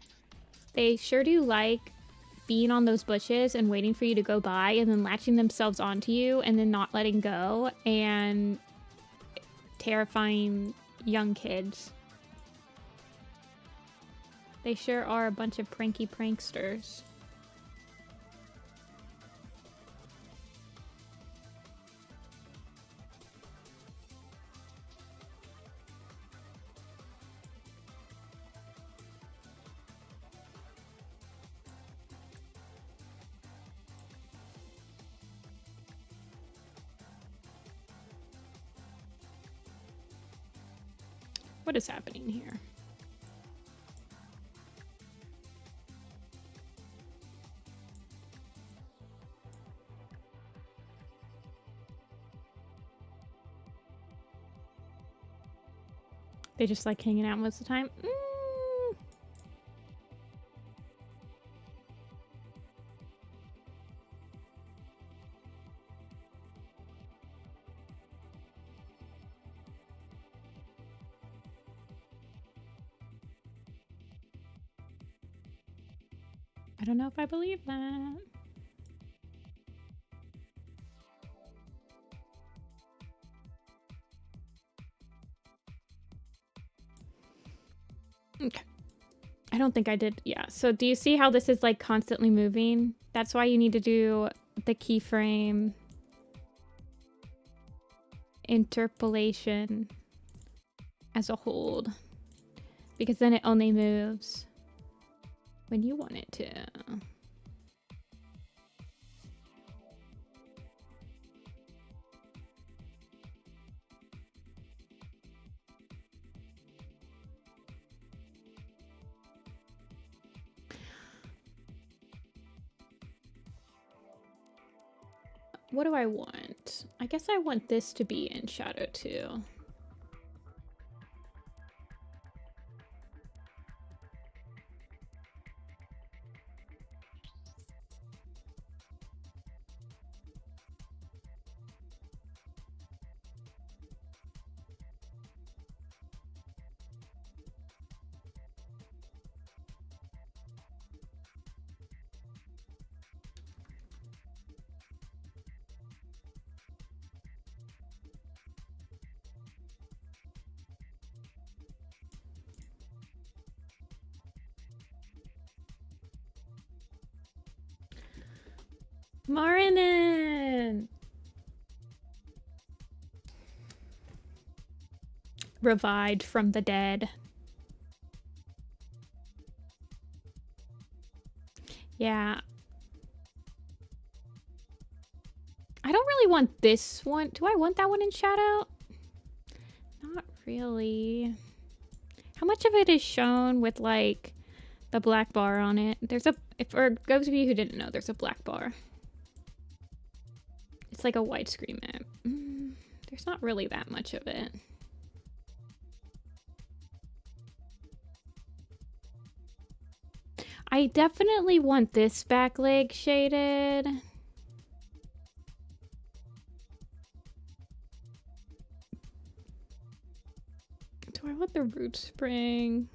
they sure do like being on those bushes and waiting for you to go by and then latching themselves onto you and then not letting go and terrifying young kids. They sure are a bunch of pranky pranksters. What is happening here? They just like hanging out most of the time. I don't know if I believe that. Okay. I don't think I did. Yeah. So do you see how this is like constantly moving? That's why you need to do the keyframe interpolation as a hold, because then it only moves when you want it to. What do I want? I guess I want this to be in shadow too. Marinin! Revived from the dead. Yeah. I don't really want this one. Do I want that one in shadow? Not really. How much of it is shown with like the black bar on it? There's a, for those of you who didn't know, there's a black bar. It's like a widescreen map. There's not really that much of it. I definitely want this back leg shaded. Do I want the root spring?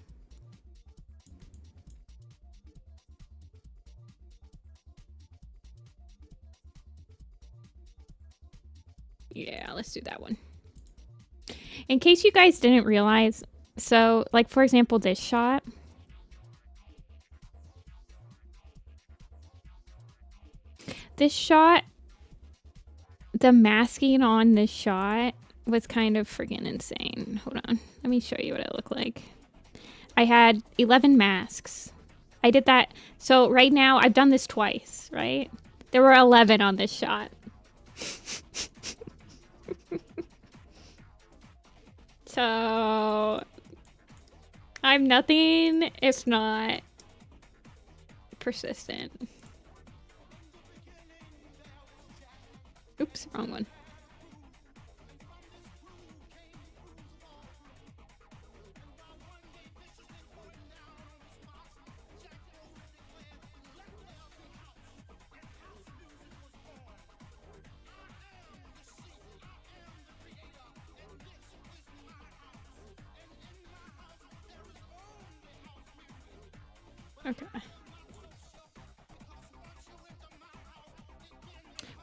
Yeah, let's do that one. In case you guys didn't realize, so like for example, this shot. This shot, the masking on this shot was kind of friggin' insane. Hold on, let me show you what it looked like. I had 11 masks. I did that. So right now, I've done this twice, right? There were 11 on this shot. So I'm nothing if not persistent. Oops, wrong one. Okay.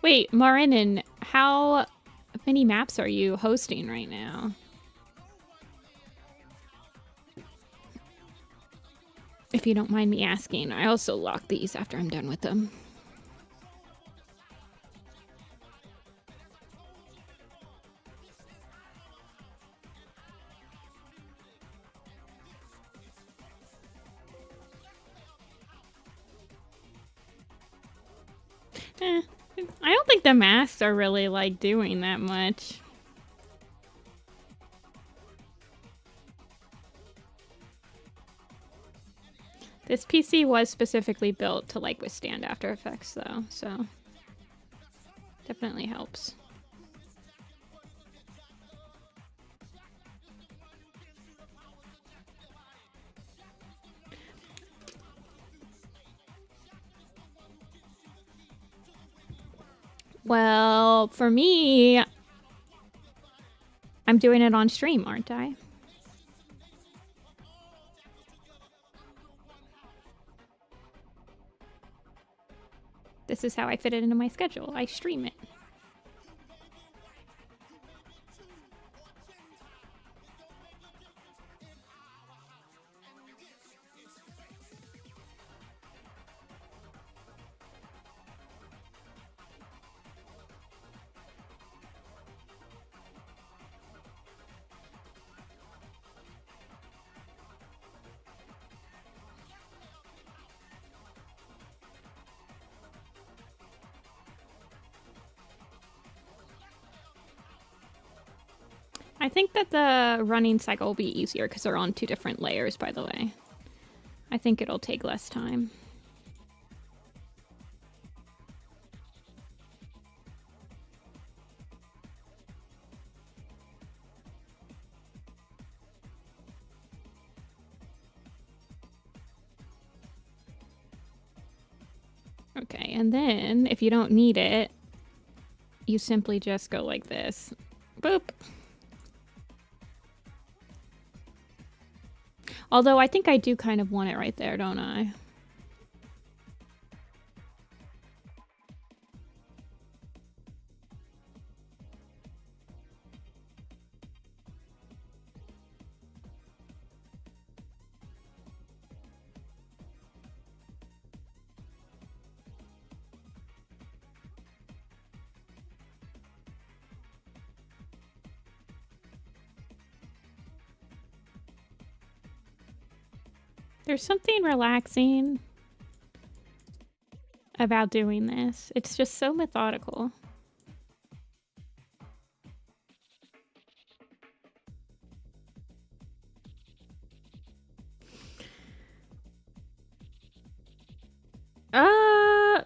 Wait, Marinin, how many maps are you hosting right now? If you don't mind me asking, I also lock these after I'm done with them. I don't think the masks are really like doing that much. This PC was specifically built to like withstand After Effects though, so definitely helps. Well, for me, I'm doing it on stream, aren't I? This is how I fit it into my schedule. I stream it. I think that the running cycle will be easier because they're on 2 different layers, by the way. I think it'll take less time. Okay, and then if you don't need it, you simply just go like this. Boop. Although I think I do kind of want it right there, don't I? There's something relaxing about doing this. It's just so methodical.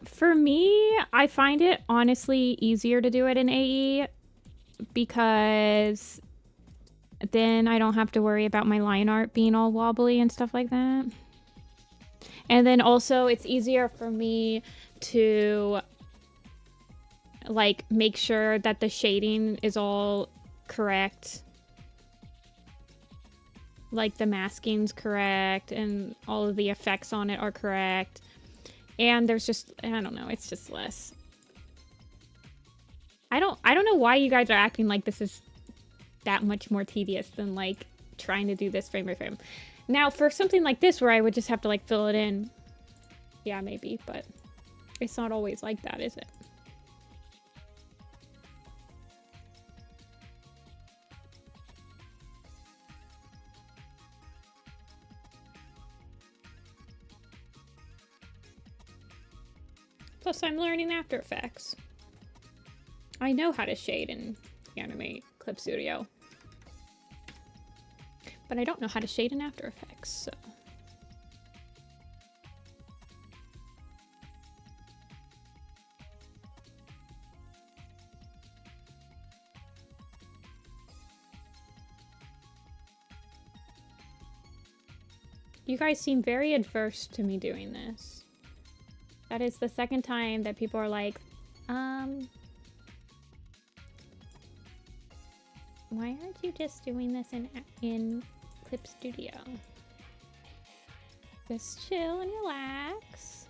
For me, I find it honestly easier to do it in AE because then I don't have to worry about my line art being all wobbly and stuff like that. And then also it's easier for me to like make sure that the shading is all correct. Like the masking's correct and all of the effects on it are correct. And there's just, I don't know, it's just less. I don't know why you guys are acting like this is that much more tedious than like trying to do this frame by frame. Now for something like this where I would just have to like fill it in, yeah, maybe, but it's not always like that, is it? Plus I'm learning After Effects. I know how to shade and animate Clip Studio, but I don't know how to shade in After Effects, so. You guys seem very adverse to me doing this. That is the second time that people are like, why aren't you just doing this in Clip Studio? Just chill and relax.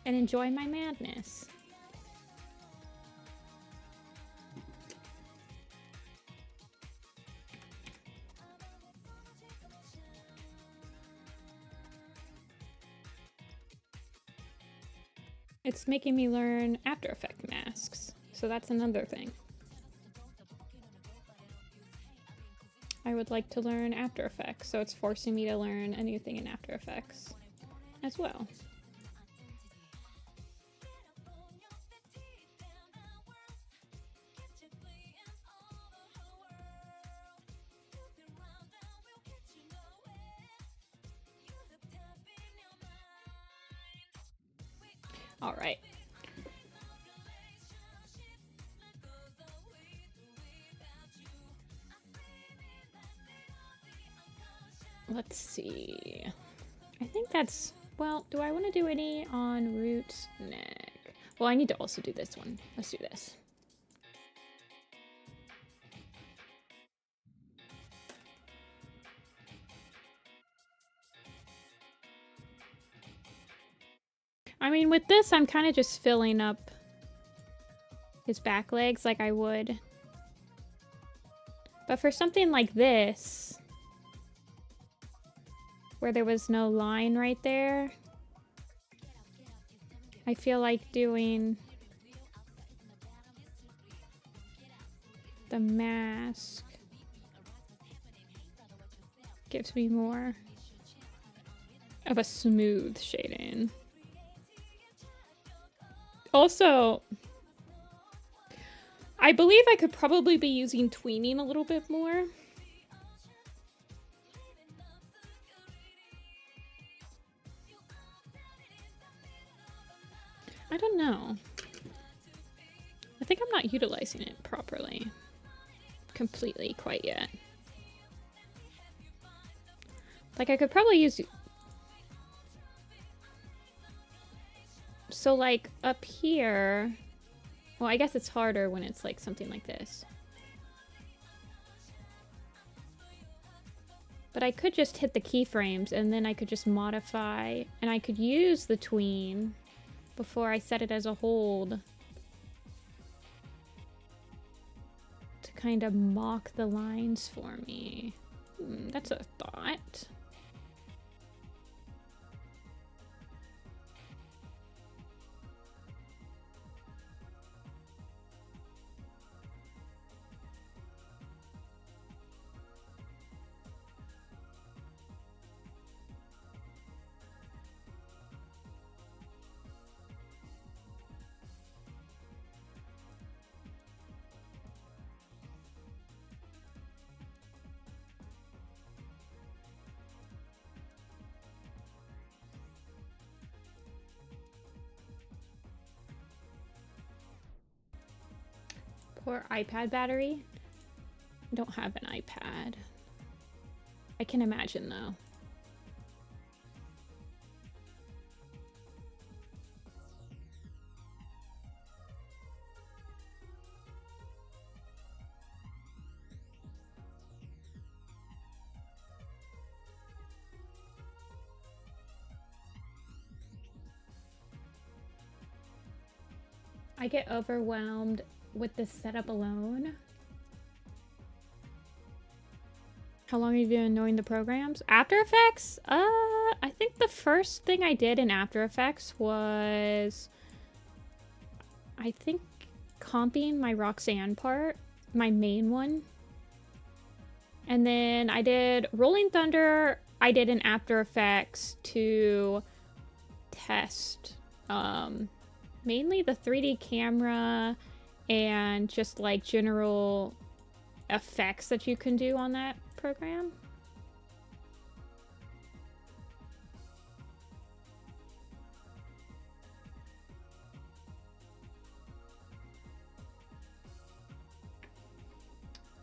And enjoy my madness. It's making me learn After Effects masks, so that's another thing. I would like to learn After Effects, so it's forcing me to learn a new thing in After Effects as well. All right. Let's see. I think that's, well, do I want to do any on Root's neck? Well, I need to also do this one. Let's do this. I mean, with this, I'm kind of just filling up his back legs like I would. But for something like this, where there was no line right there, I feel like doing the mask gives me more of a smooth shading. Also, I believe I could probably be using tweening a little bit more. I don't know. I think I'm not utilizing it properly. Completely quite yet. Like I could probably use... So like up here... Well, I guess it's harder when it's like something like this. But I could just hit the keyframes and then I could just modify and I could use the tween before I set it as a hold to kind of mock the lines for me. That's a thought. Poor iPad battery. I don't have an iPad. I can imagine though. I get overwhelmed with this setup alone. How long have you been knowing the programs? After Effects? I think the first thing I did in After Effects was... I think comping my Roxanne part, my main one. And then I did Rolling Thunder, I did in After Effects to test mainly the 3D camera and just like general effects that you can do on that program.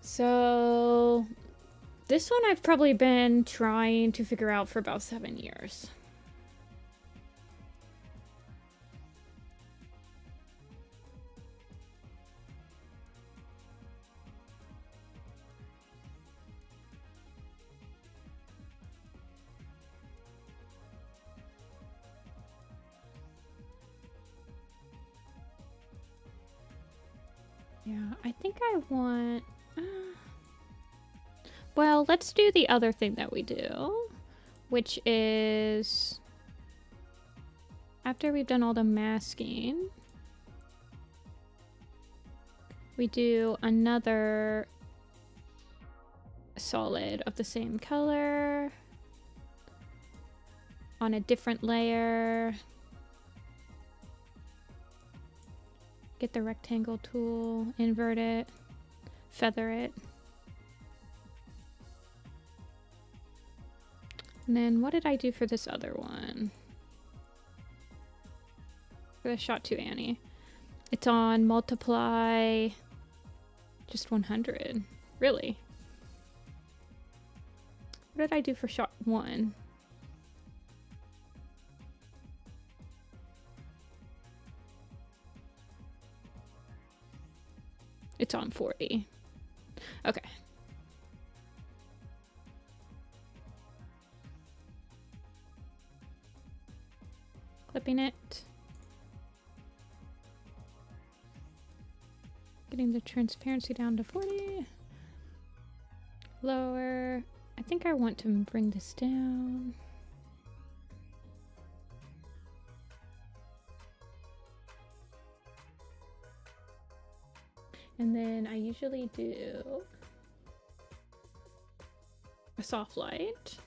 So this one I've probably been trying to figure out for about 7 years. Yeah, I think I want... Well, let's do the other thing that we do, which is... After we've done all the masking, we do another solid of the same color on a different layer. Get the rectangle tool, invert it, feather it. And then what did I do for this other one? For the shot to Annie. It's on multiply just 100. Really? What did I do for shot 1? It's on 40. Okay. Clipping it. Getting the transparency down to 40. Lower. I think I want to bring this down. And then I usually do a soft light.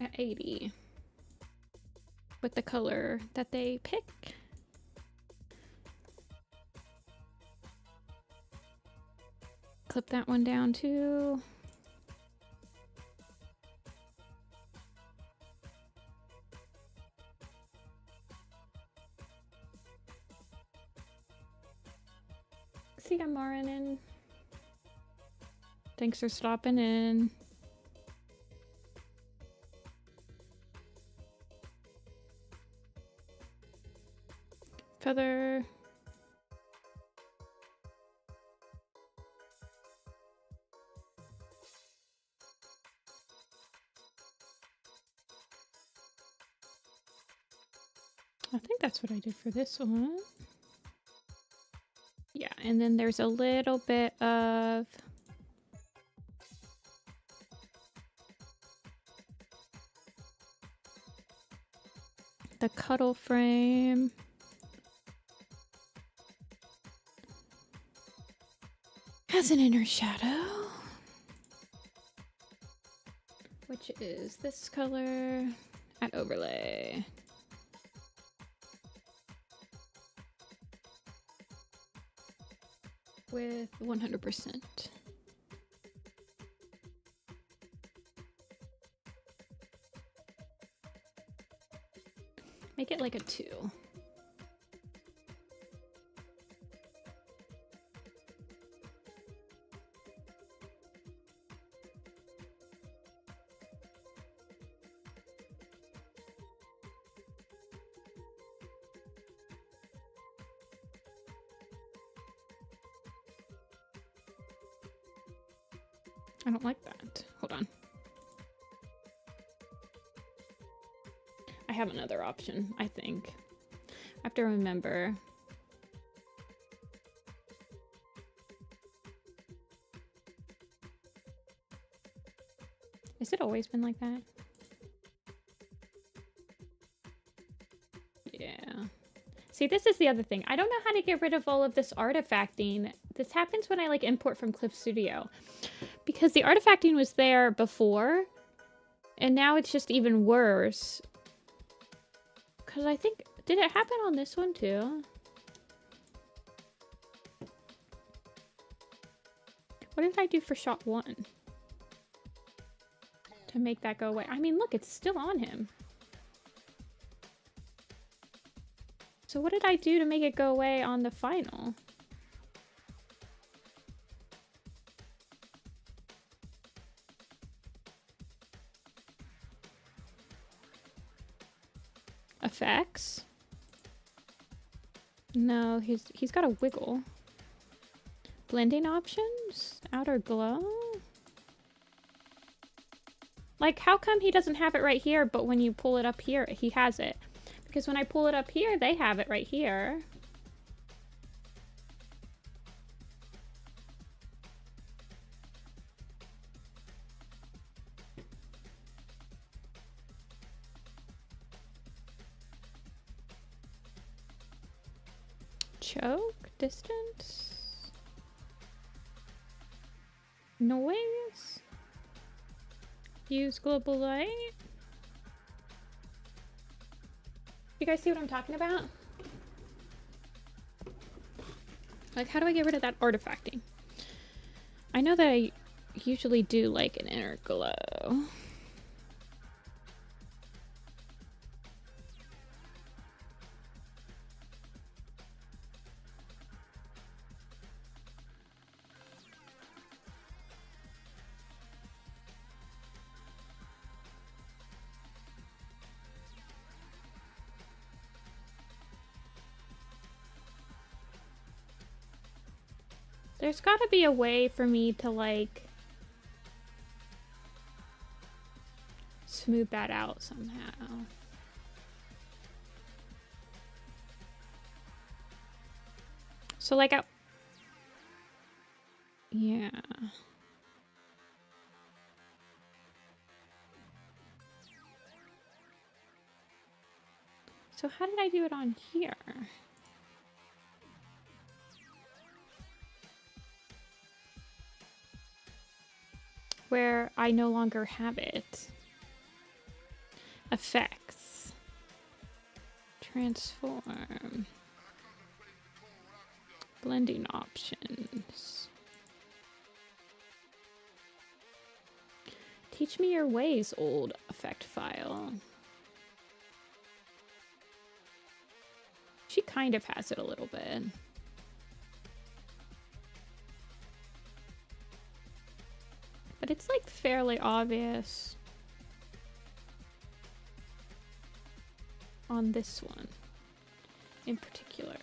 at 80 with the color that they pick. Clip that one down too. See ya, Marinin. Thanks for stopping in. Feather. I think that's what I did for this one. Yeah, and then there's a little bit of the cuddle frame. Has an inner shadow, which is this color at overlay. With 100%. Make it like a 2. I don't like that. Hold on. I have another option, I think. I have to remember. Has it always been like that? Yeah. See, this is the other thing. I don't know how to get rid of all of this artifacting. This happens when I like import from Clip Studio. Because the artifacting was there before, and now it's just even worse. Because I think, did it happen on this one too? What did I do for shot 1? To make that go away? I mean, look, it's still on him. So what did I do to make it go away on the final? Effects? No, he's got a wiggle. Blending options? Outer glow? Like, how come he doesn't have it right here, but when you pull it up here, he has it? Because when I pull it up here, they have it right here. Choke? Distance? Noise? Use global light? You guys see what I'm talking about? Like, how do I get rid of that artifacting? I know that I usually do like an inner glow. There's gotta be a way for me to, like, smooth that out somehow. So, like, yeah. So how did I do it on here? Where I no longer have it. Effects. Transform. Blending options. Teach me your ways, old effect file. She kind of has it a little bit. But it's like fairly obvious on this one in particular.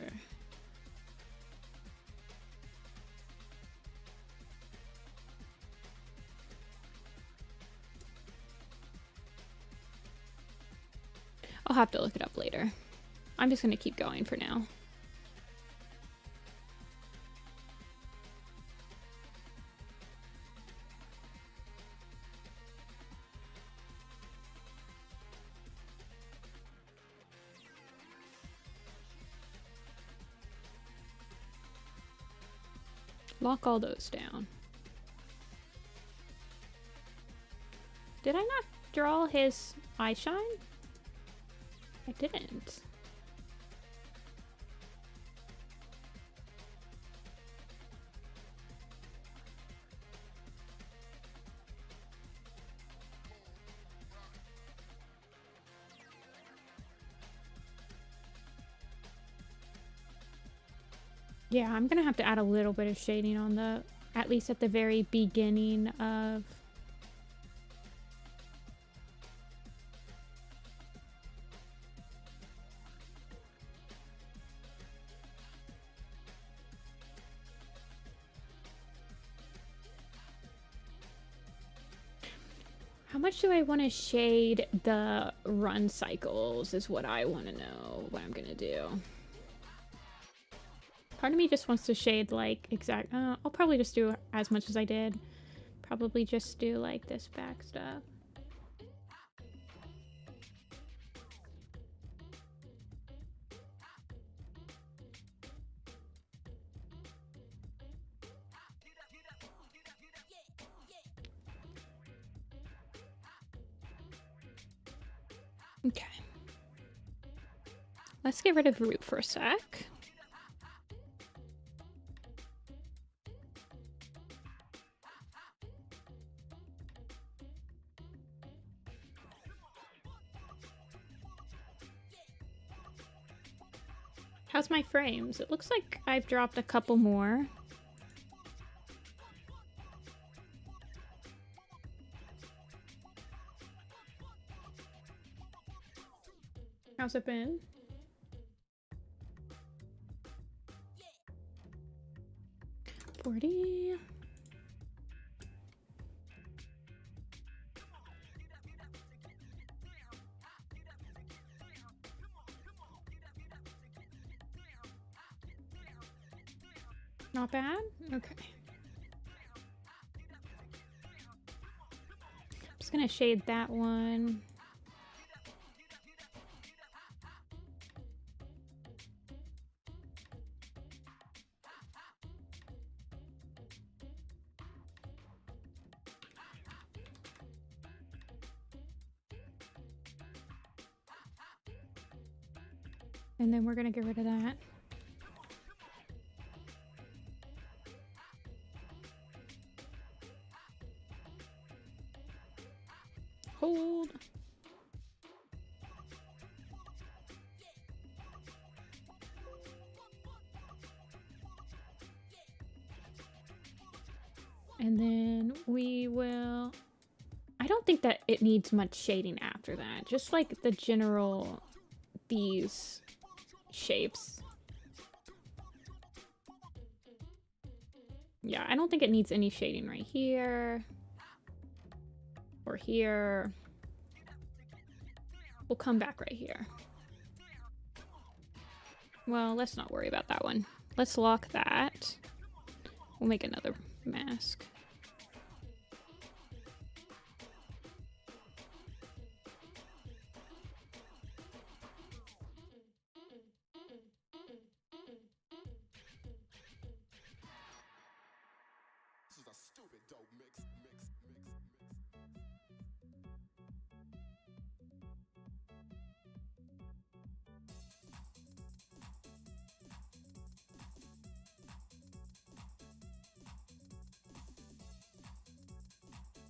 I'll have to look it up later. I'm just gonna keep going for now. Lock all those down. Did I not draw his eye shine? I didn't. Yeah, I'm gonna have to add a little bit of shading on the, at least at the very beginning of how much do I want to shade the run cycles is what I want to know what I'm gonna do. Part of me just wants to shade like exact, I'll probably just do as much as I did. Probably just do like this back stuff. Okay. Let's get rid of root for a sec. How's my frames? It looks like I've dropped a couple more. How's it been? $40. Not bad? Okay. I'm just gonna shade that one. And then we're gonna get rid of that. Hold. And then we will... I don't think that it needs much shading after that. Just like the general... these shapes. Yeah, I don't think it needs any shading right here. Or here. We'll come back right here. Well, let's not worry about that one. Let's lock that. We'll make another mask.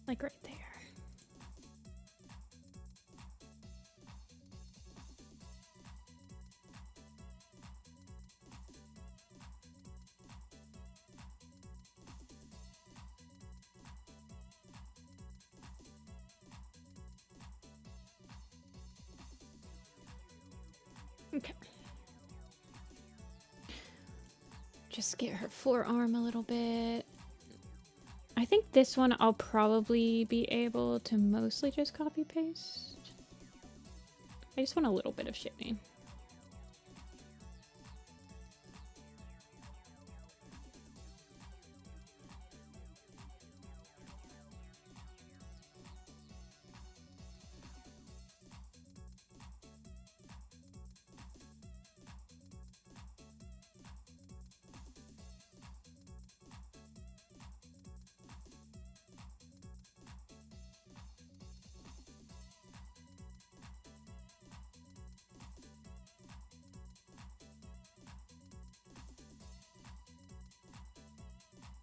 Like right there. Okay. Just get her forearm a little bit. I think this one I'll probably be able to mostly just copy paste. I just want a little bit of shading.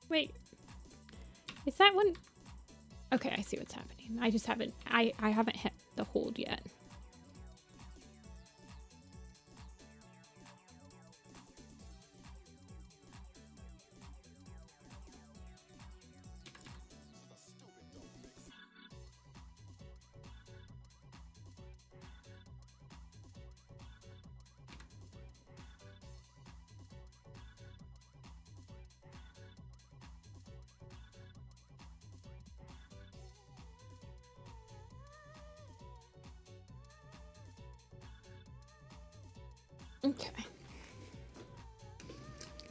Wait, is that one? Okay, I see what's happening. I just haven't, I haven't hit the hold yet. Okay.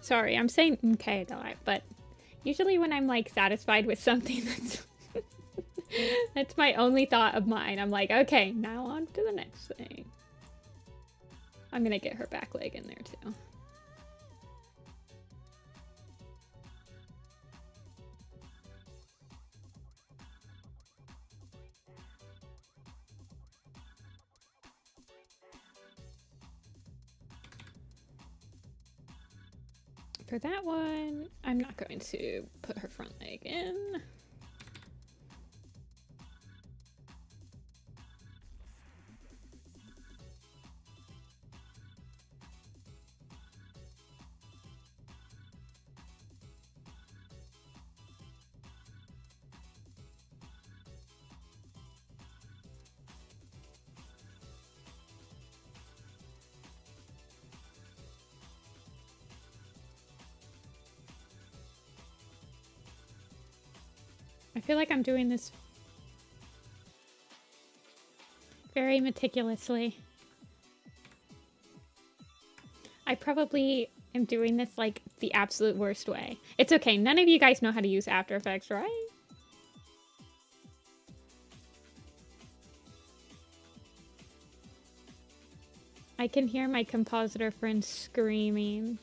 Sorry, I'm saying okay a lot, but usually when I'm like satisfied with something that's my only thought of mine, I'm like, okay, now on to the next thing. I'm gonna get her back leg in there too. For that one, I'm not going to put her front leg in. I feel like I'm doing this very meticulously. I probably am doing this like the absolute worst way. It's okay, none of you guys know how to use After Effects, right? I can hear my compositor friends screaming.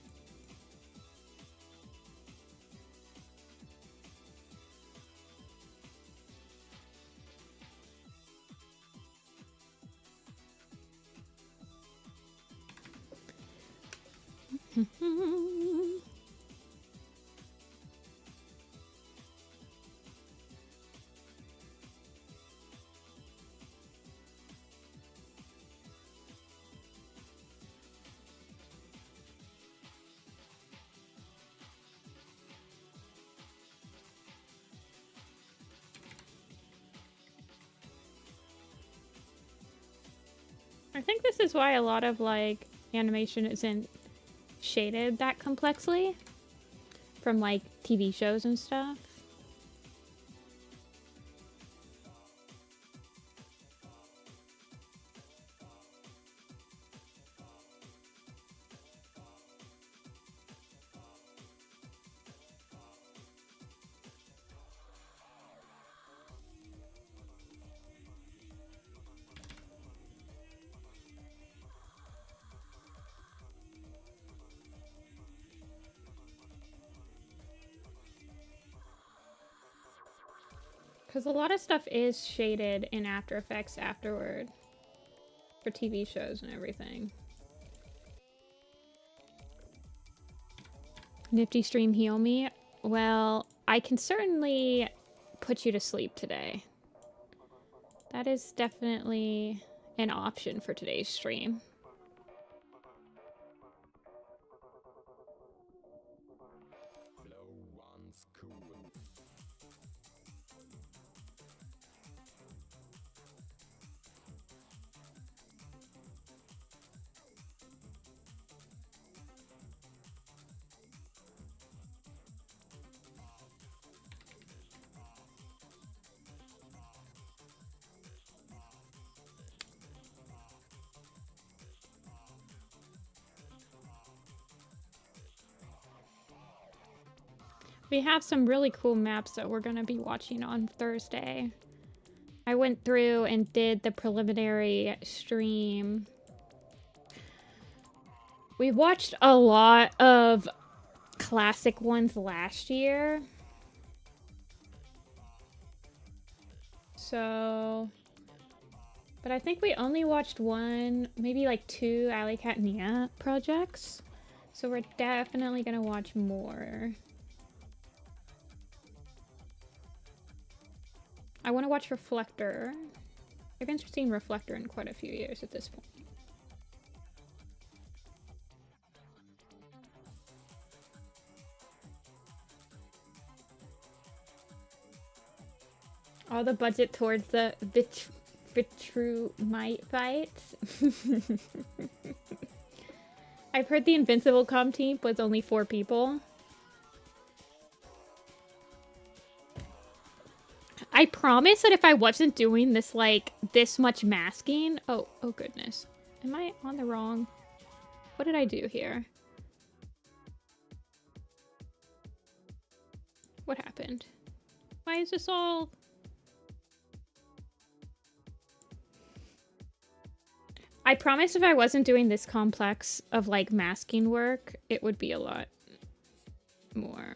I think this is why a lot of like animation isn't shaded that complexly from like TV shows and stuff. Because a lot of stuff is shaded in After Effects afterward for TV shows and everything. Nifty stream heal me? Well, I can certainly put you to sleep today. That is definitely an option for today's stream. We have some really cool maps that we're going to be watching on Thursday. I went through and did the preliminary stream. We watched a lot of classic ones last year. So... But I think we only watched one, maybe like 2 Alley Cat Nia projects. So we're definitely going to watch more. I want to watch Reflector. I haven't seen Reflector in quite a few years at this point. All the budget towards the Vitrumite fights. I've heard the Invincible Com team was only 4 people. I promise that if I wasn't doing this, like, this much masking... Oh goodness. Am I on the wrong... What did I do here? What happened? Why is this all... I promise if I wasn't doing this complex of, like, masking work, it would be a lot more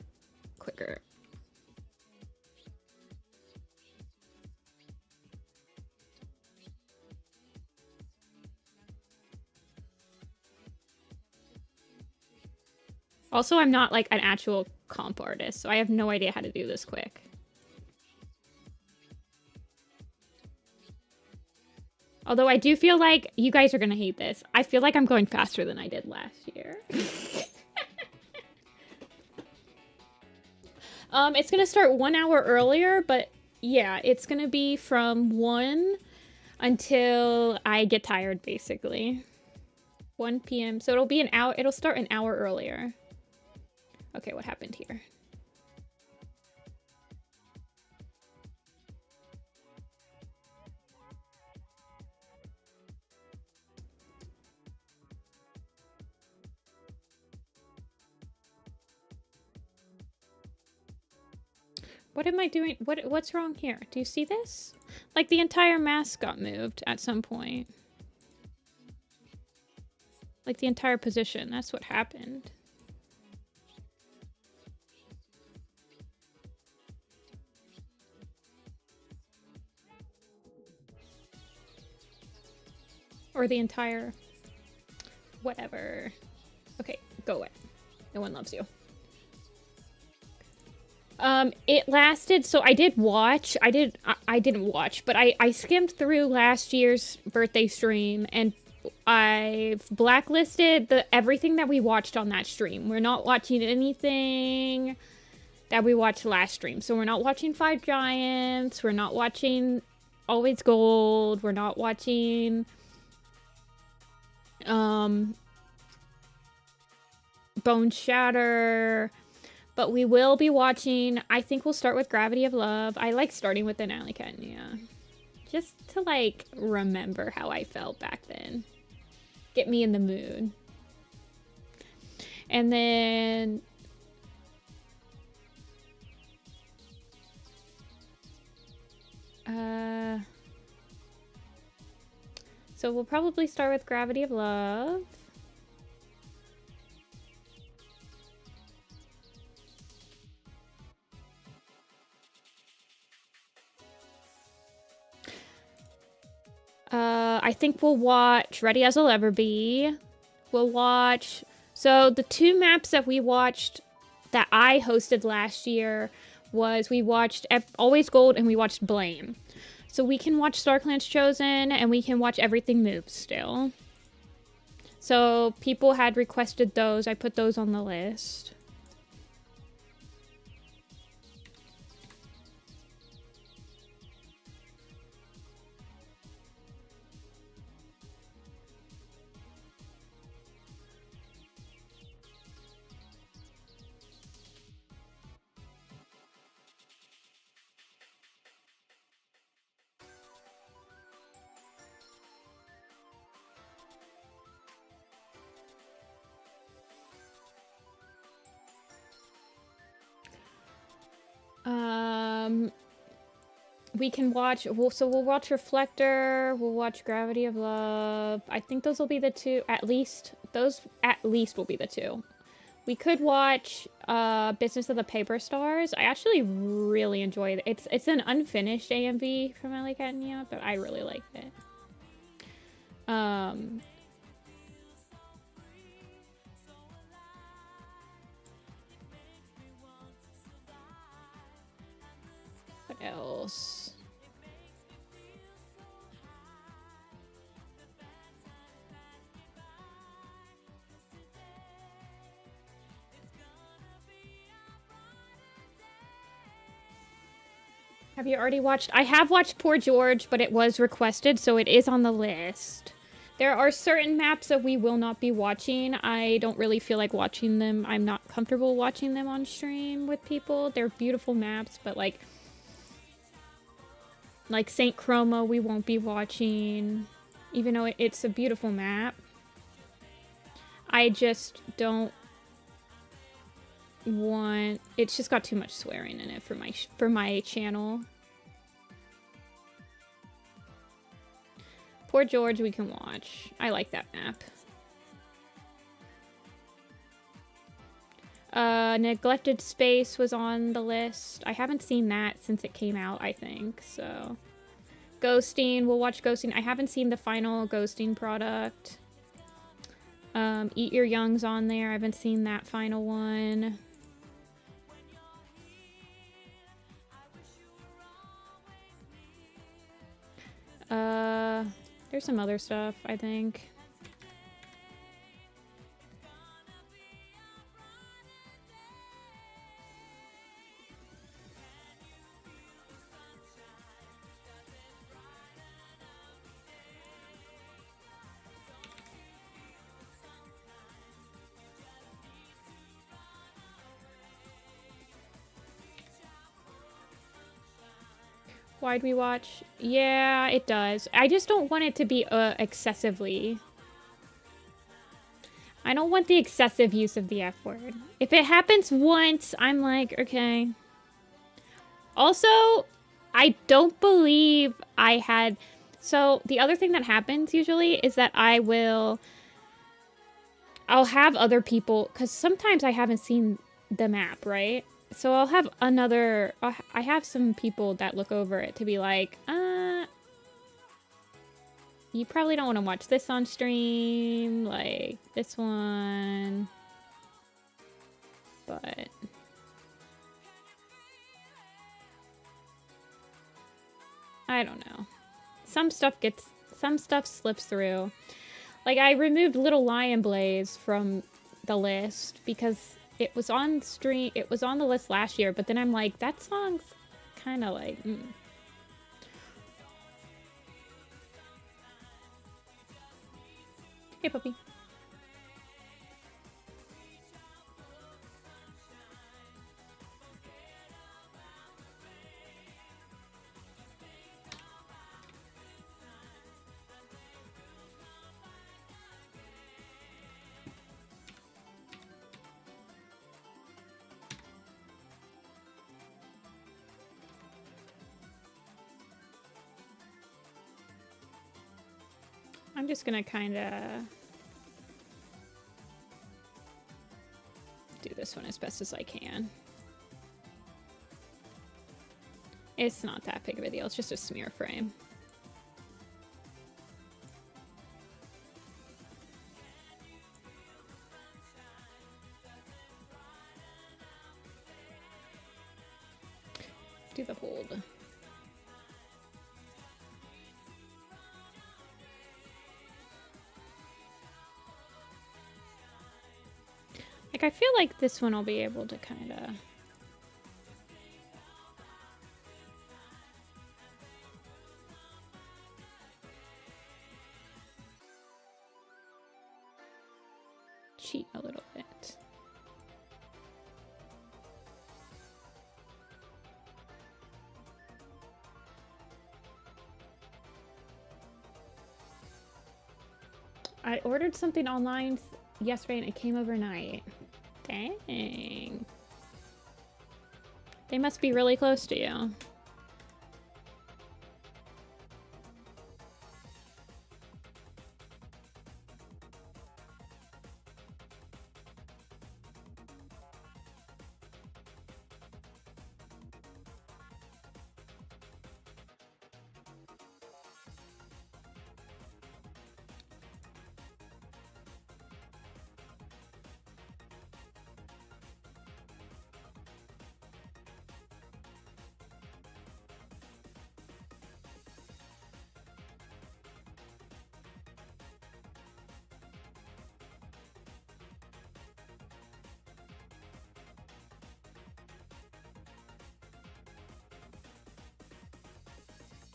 quicker. Also, I'm not, like, an actual comp artist, so I have no idea how to do this quick. Although I do feel like you guys are gonna hate this. I feel like I'm going faster than I did last year. It's gonna start 1 hour earlier, but yeah, it's gonna be from 1 until I get tired, basically. 1 p.m. So it'll be an hour. It'll start an hour earlier. Okay, what happened here? What am I doing? What's wrong here? Do you see this? Like, the entire mask got moved at some point. Like, the entire position. That's what happened. Or the entire... Whatever. Okay, go away. No one loves you. It lasted, so I did watch, I didn't watch, but I skimmed through last year's birthday stream, and I've blacklisted everything that we watched on that stream. We're not watching anything that we watched last stream. So we're not watching Five Giants, we're not watching Always Gold, we're not watching, Bone Shatter... But we will be watching, I think we'll start with Gravity of Love. I like starting with an Alley Cat Nia. Just to, like, remember how I felt back then. Get me in the mood. And then... So we'll probably start with Gravity of Love. I think we'll watch Ready As I'll Ever Be. We'll watch... So the 2 maps that we watched that I hosted last year was we watched Always Gold and we watched Blame. So we can watch StarClan's Chosen and we can watch Everything Moves still. So people had requested those. I put those on the list. We can watch, we'll watch Reflector, we'll watch Gravity of Love. I think those will be the two, at least, those at least will be the two. We could watch Business of the Paper Stars. I actually really enjoyed it. It's an unfinished AMV from LA Cat and Nia, but I really liked it. What else? Have you already watched? I have watched Poor George, but it was requested, so it is on the list. There are certain maps that we will not be watching. I don't really feel like watching them. I'm not comfortable watching them on stream with people. They're beautiful maps, but like Saint Chroma we won't be watching, even though it's a beautiful map. I just don't want, it's just got too much swearing in it for my channel. Poor George we can watch. I like that map. Neglected Space was on the list. I haven't seen that since it came out, I think, so. Ghosting, we'll watch Ghosting. I haven't seen the final Ghosting product. Eat Your Young's on there. I haven't seen that final one. There's some other stuff, I think. Why'd we watch? Yeah, it does. I just don't want it to be excessively. I don't want the excessive use of the F word. If it happens once, I'm like, okay. Also, I don't believe I had... So, the other thing that happens usually is that I'll have other people... Because sometimes I haven't seen the map, right? So I'll have I have some people that look over it to be like, you probably don't want to watch this on stream, like this one, but I don't know. Some stuff slips through. Like I removed Little Lion Blaze from the list because it was on the list last year, but then I'm like, that song's kind of like, Hey, puppy. I'm just gonna kind of do this one as best as I can. It's not that big of a deal. It's just a smear frame. Do the hold. Like, I feel like this one will be able to kind of... cheat a little bit. I ordered something online yesterday and it came overnight. Dang. They must be really close to you.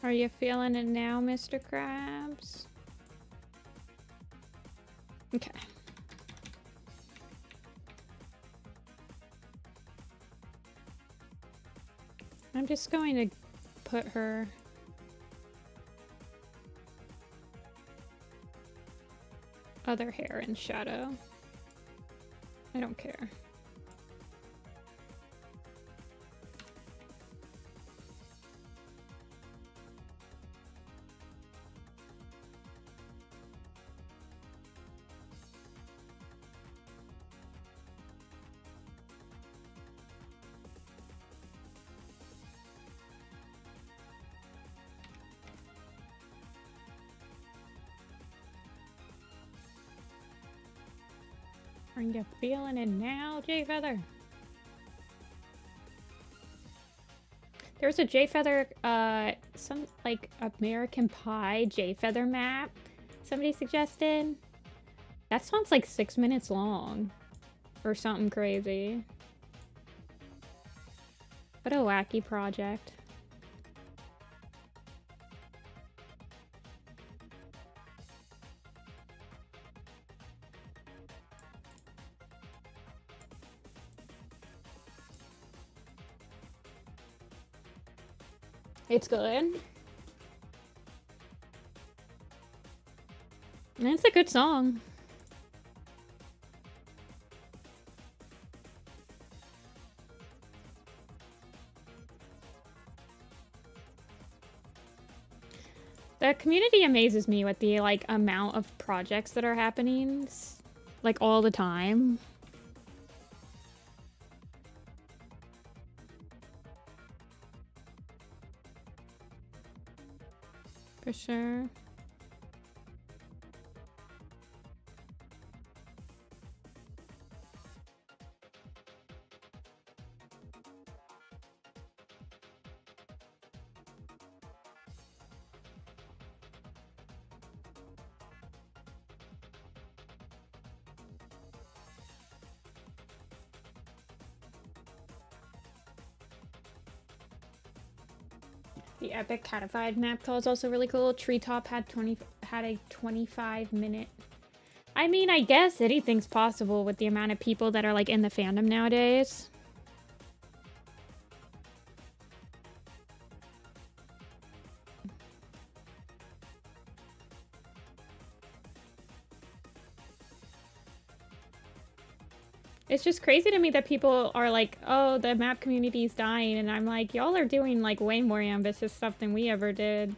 Are you feeling it now, Mr. Krabs? Okay. I'm just going to put her other hair in shadow. I don't care. Are you feeling it now, J Feather? There's a J Feather, some like American Pie J Feather map somebody suggested. That sounds like 6 minutes long or something crazy. What a wacky project. It's good. And it's a good song. The community amazes me with the like amount of projects that are happening like all the time. For sure. The epic catified map call is also really cool. Treetop had a 25-minute. I mean, I guess anything's possible with the amount of people that are like in the fandom nowadays. It's just crazy to me that people are like, oh, the map community is dying. And I'm like, y'all are doing like way more ambitious stuff than we ever did.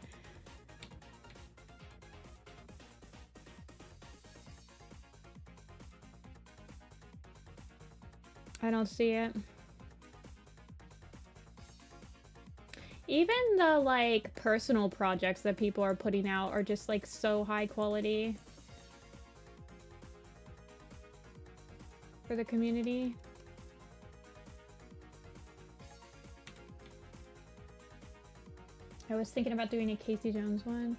I don't see it. Even the like personal projects that people are putting out are just like so high quality. For the community. I was thinking about doing a Casey Jones one.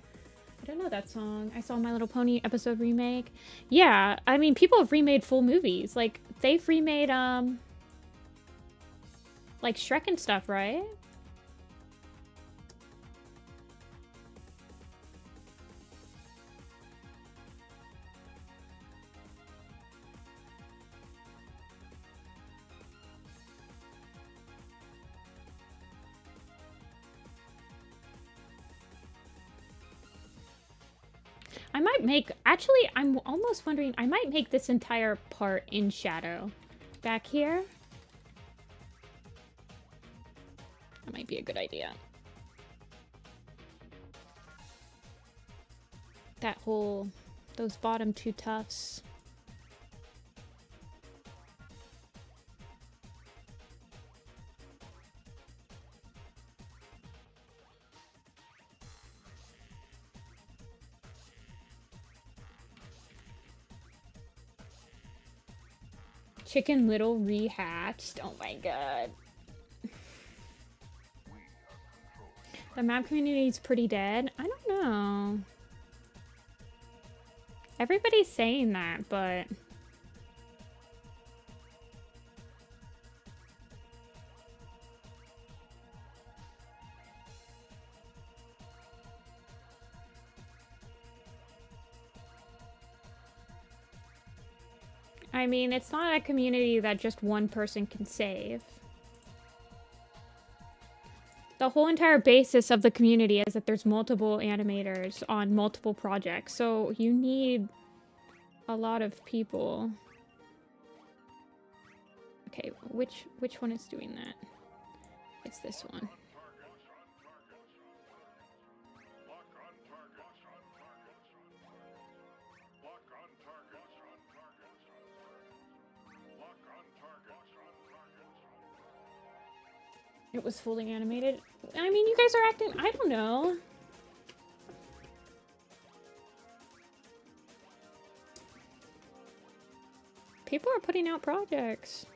I don't know that song. I saw My Little Pony episode remake. Yeah, I mean, people have remade full movies. Like, they've remade, like Shrek and stuff, right? I might make, actually, I'm almost wondering, I might make this entire part in shadow. Back here. That might be a good idea. That whole, those bottom two tufts. Chicken Little rehatched. Oh my god. The map community is pretty dead. I don't know. Everybody's saying that, but... I mean, it's not a community that just one person can save. The whole entire basis of the community is that there's multiple animators on multiple projects, so you need a lot of people. Okay, which one is doing that? It's this one. It was fully animated. I mean, you guys are acting... I don't know. People are putting out projects.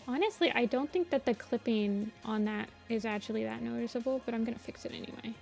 Honestly, I don't think that the clipping on that is actually that noticeable, but I'm gonna fix it anyway.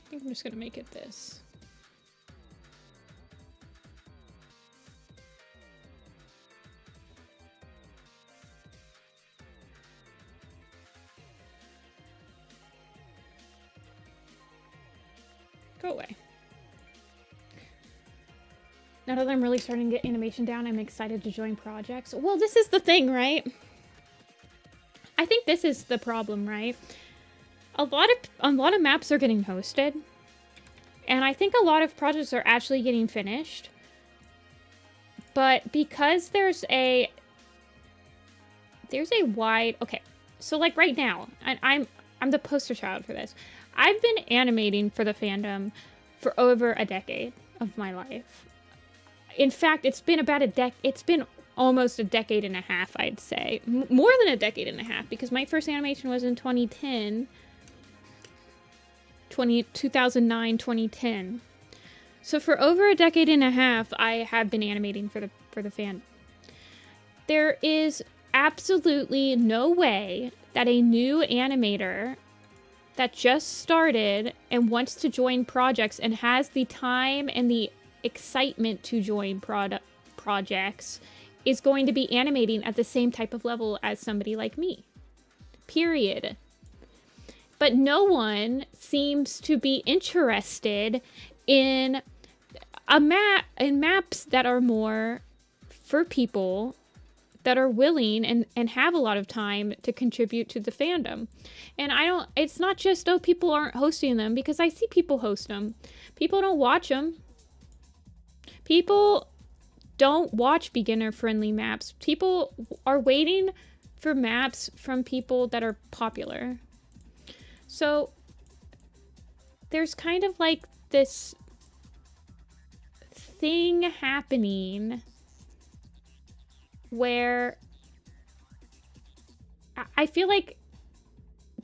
I think I'm just gonna make it this. Go away. Now that I'm really starting to get animation down, I'm excited to join projects. Well, this is the thing, right? I think this is the problem, right? A lot of maps are getting hosted, and I think a lot of projects are actually getting finished. But because there's a wide... Okay, so like right now, I'm the poster child for this. I've been animating for the fandom for over a decade of my life. In fact, it's been about it's been almost a decade and a half, I'd say. More than a decade and a half, because my first animation was in 2010. 2009, 2010. So for over a decade and a half, I have been animating for the fan. There is absolutely no way that a new animator that just started and wants to join projects and has the time and the excitement to join projects is going to be animating at the same type of level as somebody like me. Period. But no one seems to be interested in maps that are more for people that are willing and have a lot of time to contribute to the fandom. And it's not just, oh, people aren't hosting them, because I see people host them. People don't watch them. People don't watch beginner-friendly maps. People are waiting for maps from people that are popular. So there's kind of like this thing happening where I feel like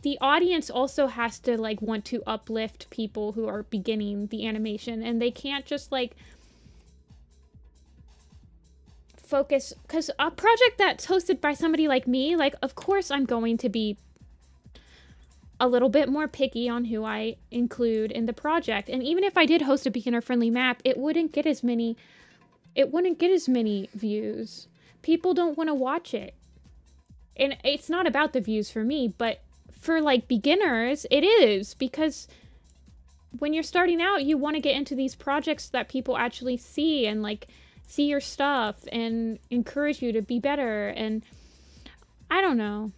the audience also has to like want to uplift people who are beginning the animation, and they can't just like focus, because a project that's hosted by somebody like me, like, of course I'm going to be a little bit more picky on who I include in the project. And even if I did host a beginner-friendly map, it wouldn't get as many views. People don't want to watch it. And it's not about the views for me, but for like beginners, it is, because when you're starting out, you want to get into these projects that people actually see and like see your stuff and encourage you to be better. And I don't know.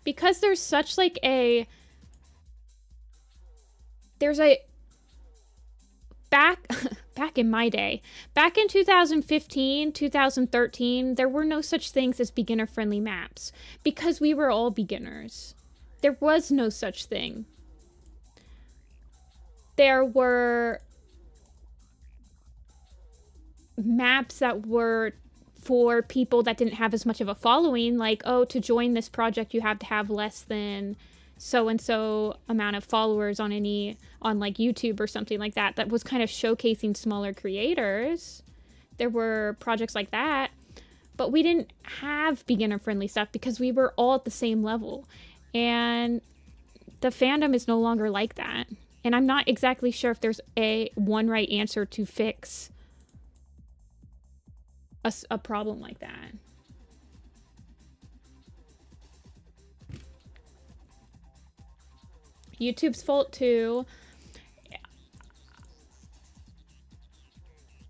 Because there's such like back in my day, back in 2015, 2013, there were no such things as beginner-friendly maps because we were all beginners. There was no such thing. There were maps that were for people that didn't have as much of a following, like, oh, to join this project you have to have less than so-and-so amount of followers on like YouTube or something like that. That was kind of showcasing smaller creators. There were projects like that, but we didn't have beginner-friendly stuff because we were all at the same level. And the fandom is no longer like that. And I'm not exactly sure if there's one right answer to fix a problem like that. YouTube's fault too.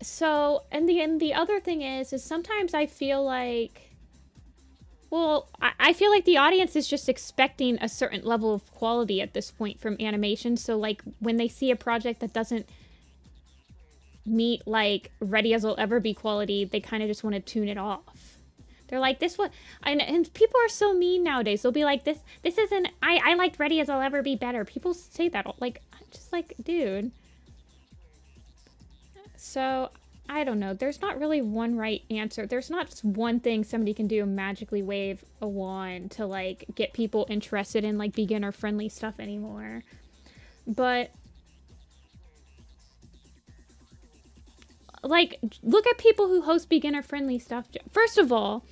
So, and the other thing is sometimes I feel like, well, I feel like the audience is just expecting a certain level of quality at this point from animation. So like when they see a project that doesn't meet like Ready As I'll Ever Be quality, they kind of just want to tune it off. They're like, this one, and people are so mean nowadays. They'll be like, this isn't, I liked Ready As I'll Ever Be better. People say that, like, just like, dude. So I don't know. There's not really one right answer. There's not just one thing somebody can do, magically wave a wand to like get people interested in like beginner friendly stuff anymore. But like, look at people who host beginner-friendly stuff. First of all,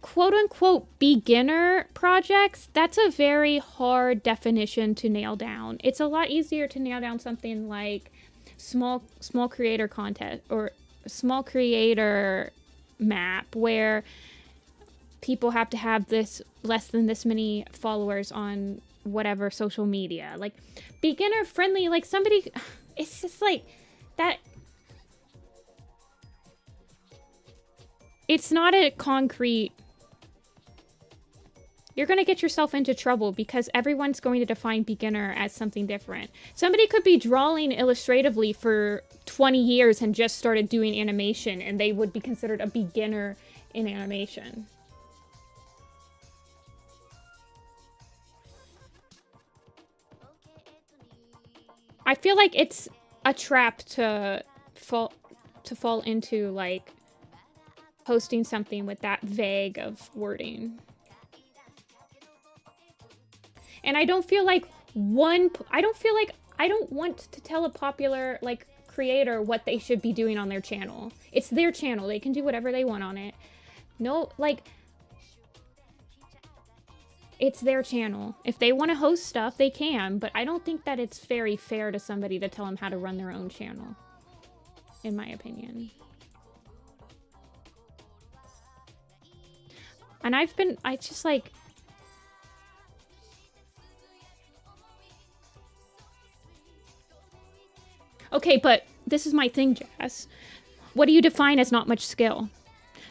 quote-unquote beginner projects, that's a very hard definition to nail down. It's a lot easier to nail down something like small creator content or small creator map where people have to have less than this many followers on whatever social media. Like beginner friendly, like somebody, it's just like that. It's not a concrete. You're going to get yourself into trouble because everyone's going to define beginner as something different. Somebody could be drawing illustratively for 20 years and just started doing animation, and they would be considered a beginner in animation. I feel like it's a trap to fall into, like, posting something with that vague of wording. And I don't feel like I don't want to tell a popular, like, creator what they should be doing on their channel. It's their channel. They can do whatever they want on it. No, like, it's their channel. If they want to host stuff, they can, but I don't think that it's very fair to somebody to tell them how to run their own channel, in my opinion. And I just like, Okay, but this is my thing, Jazz. What do you define as not much skill?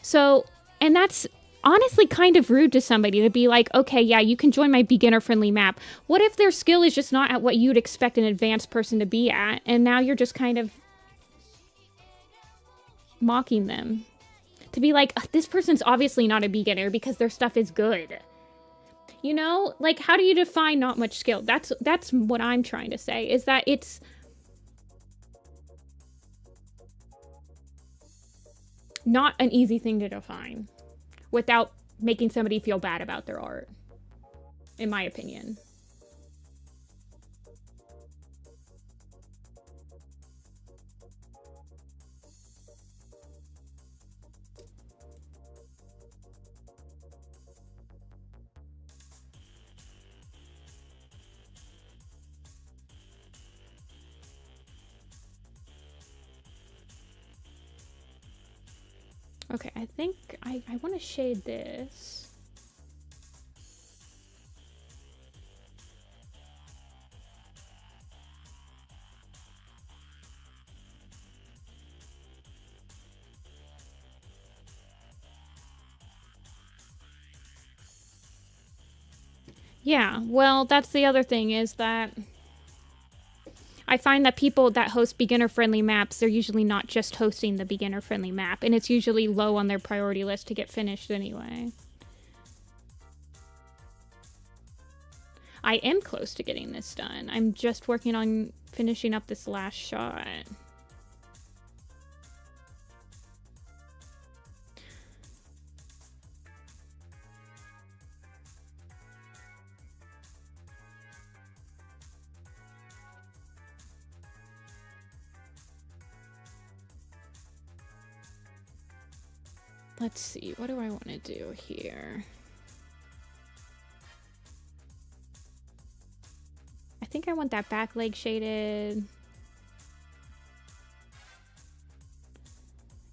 So, and that's honestly kind of rude to somebody to be like, okay, yeah, you can join my beginner-friendly map. What if their skill is just not at what you'd expect an advanced person to be at, and now you're just kind of mocking them? To be like, this person's obviously not a beginner because their stuff is good. You know? Like, how do you define not much skill? That's what I'm trying to say, is that it's not an easy thing to define without making somebody feel bad about their art, in my opinion. Okay, I think I want to shade this. Yeah, well, that's the other thing, is that I find that people that host beginner-friendly maps, they're usually not just hosting the beginner-friendly map, and it's usually low on their priority list to get finished anyway. I am close to getting this done. I'm just working on finishing up this last shot. Let's see, what do I want to do here? I think I want that back leg shaded.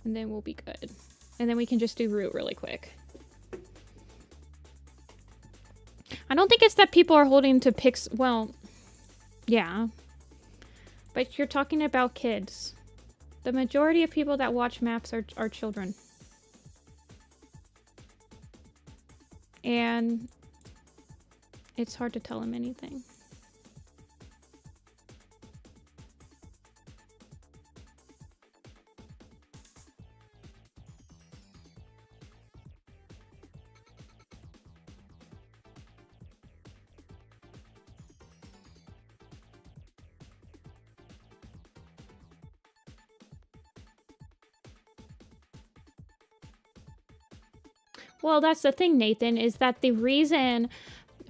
And then we'll be good. And then we can just do root really quick. I don't think it's that people are holding to pics. Well, yeah. But you're talking about kids. The majority of people that watch maps are children. And it's hard to tell them anything. Well, that's the thing, Nathan, is that the reason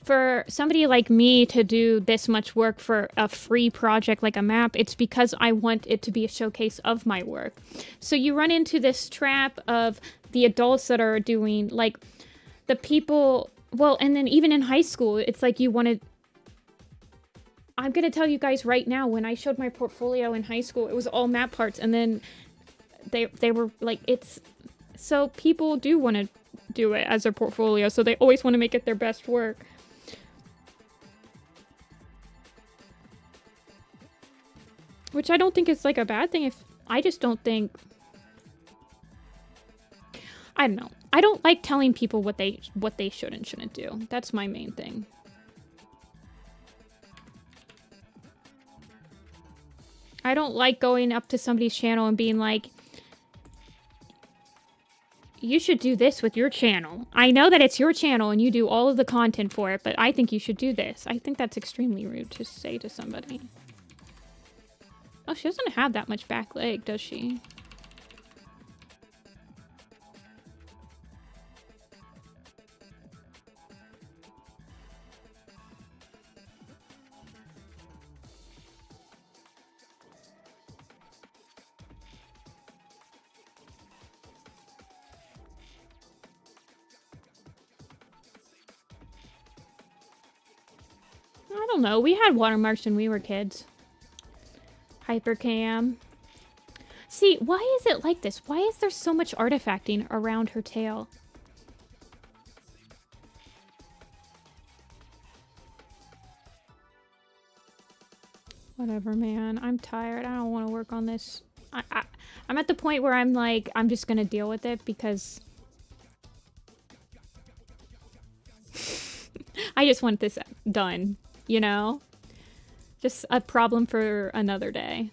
for somebody like me to do this much work for a free project like a map, it's because I want it to be a showcase of my work. So you run into this trap of the adults that are doing, like, the people, well, and then even in high school, it's like you want to... I'm going to tell you guys right now, when I showed my portfolio in high school, it was all map parts, and then they were like, it's... So people do want to do it as their portfolio, so they always want to make it their best work. Which I don't think is like a bad thing. If I just don't think... I don't know. I don't like telling people what they should and shouldn't do. That's my main thing. I don't like going up to somebody's channel and being like, you should do this with your channel. I know that it's your channel and you do all of the content for it, but I think you should do this. I think that's extremely rude to say to somebody. Oh, she doesn't have that much back leg, does she? I don't know. We had watermarks when we were kids. Hypercam. See, why is it like this? Why is there so much artifacting around her tail? Whatever, man. I'm tired. I don't want to work on this. I'm at the point where I'm like, I'm just gonna deal with it because I just want this done, you know? Just a problem for another day.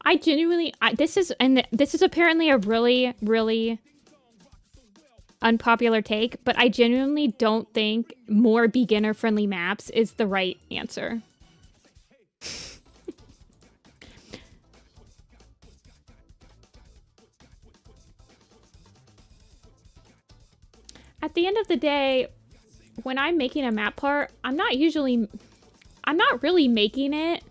I genuinely, this is apparently a really, really unpopular take, but I genuinely don't think more beginner-friendly maps is the right answer. At the end of the day, when I'm making a map part, I'm not really making it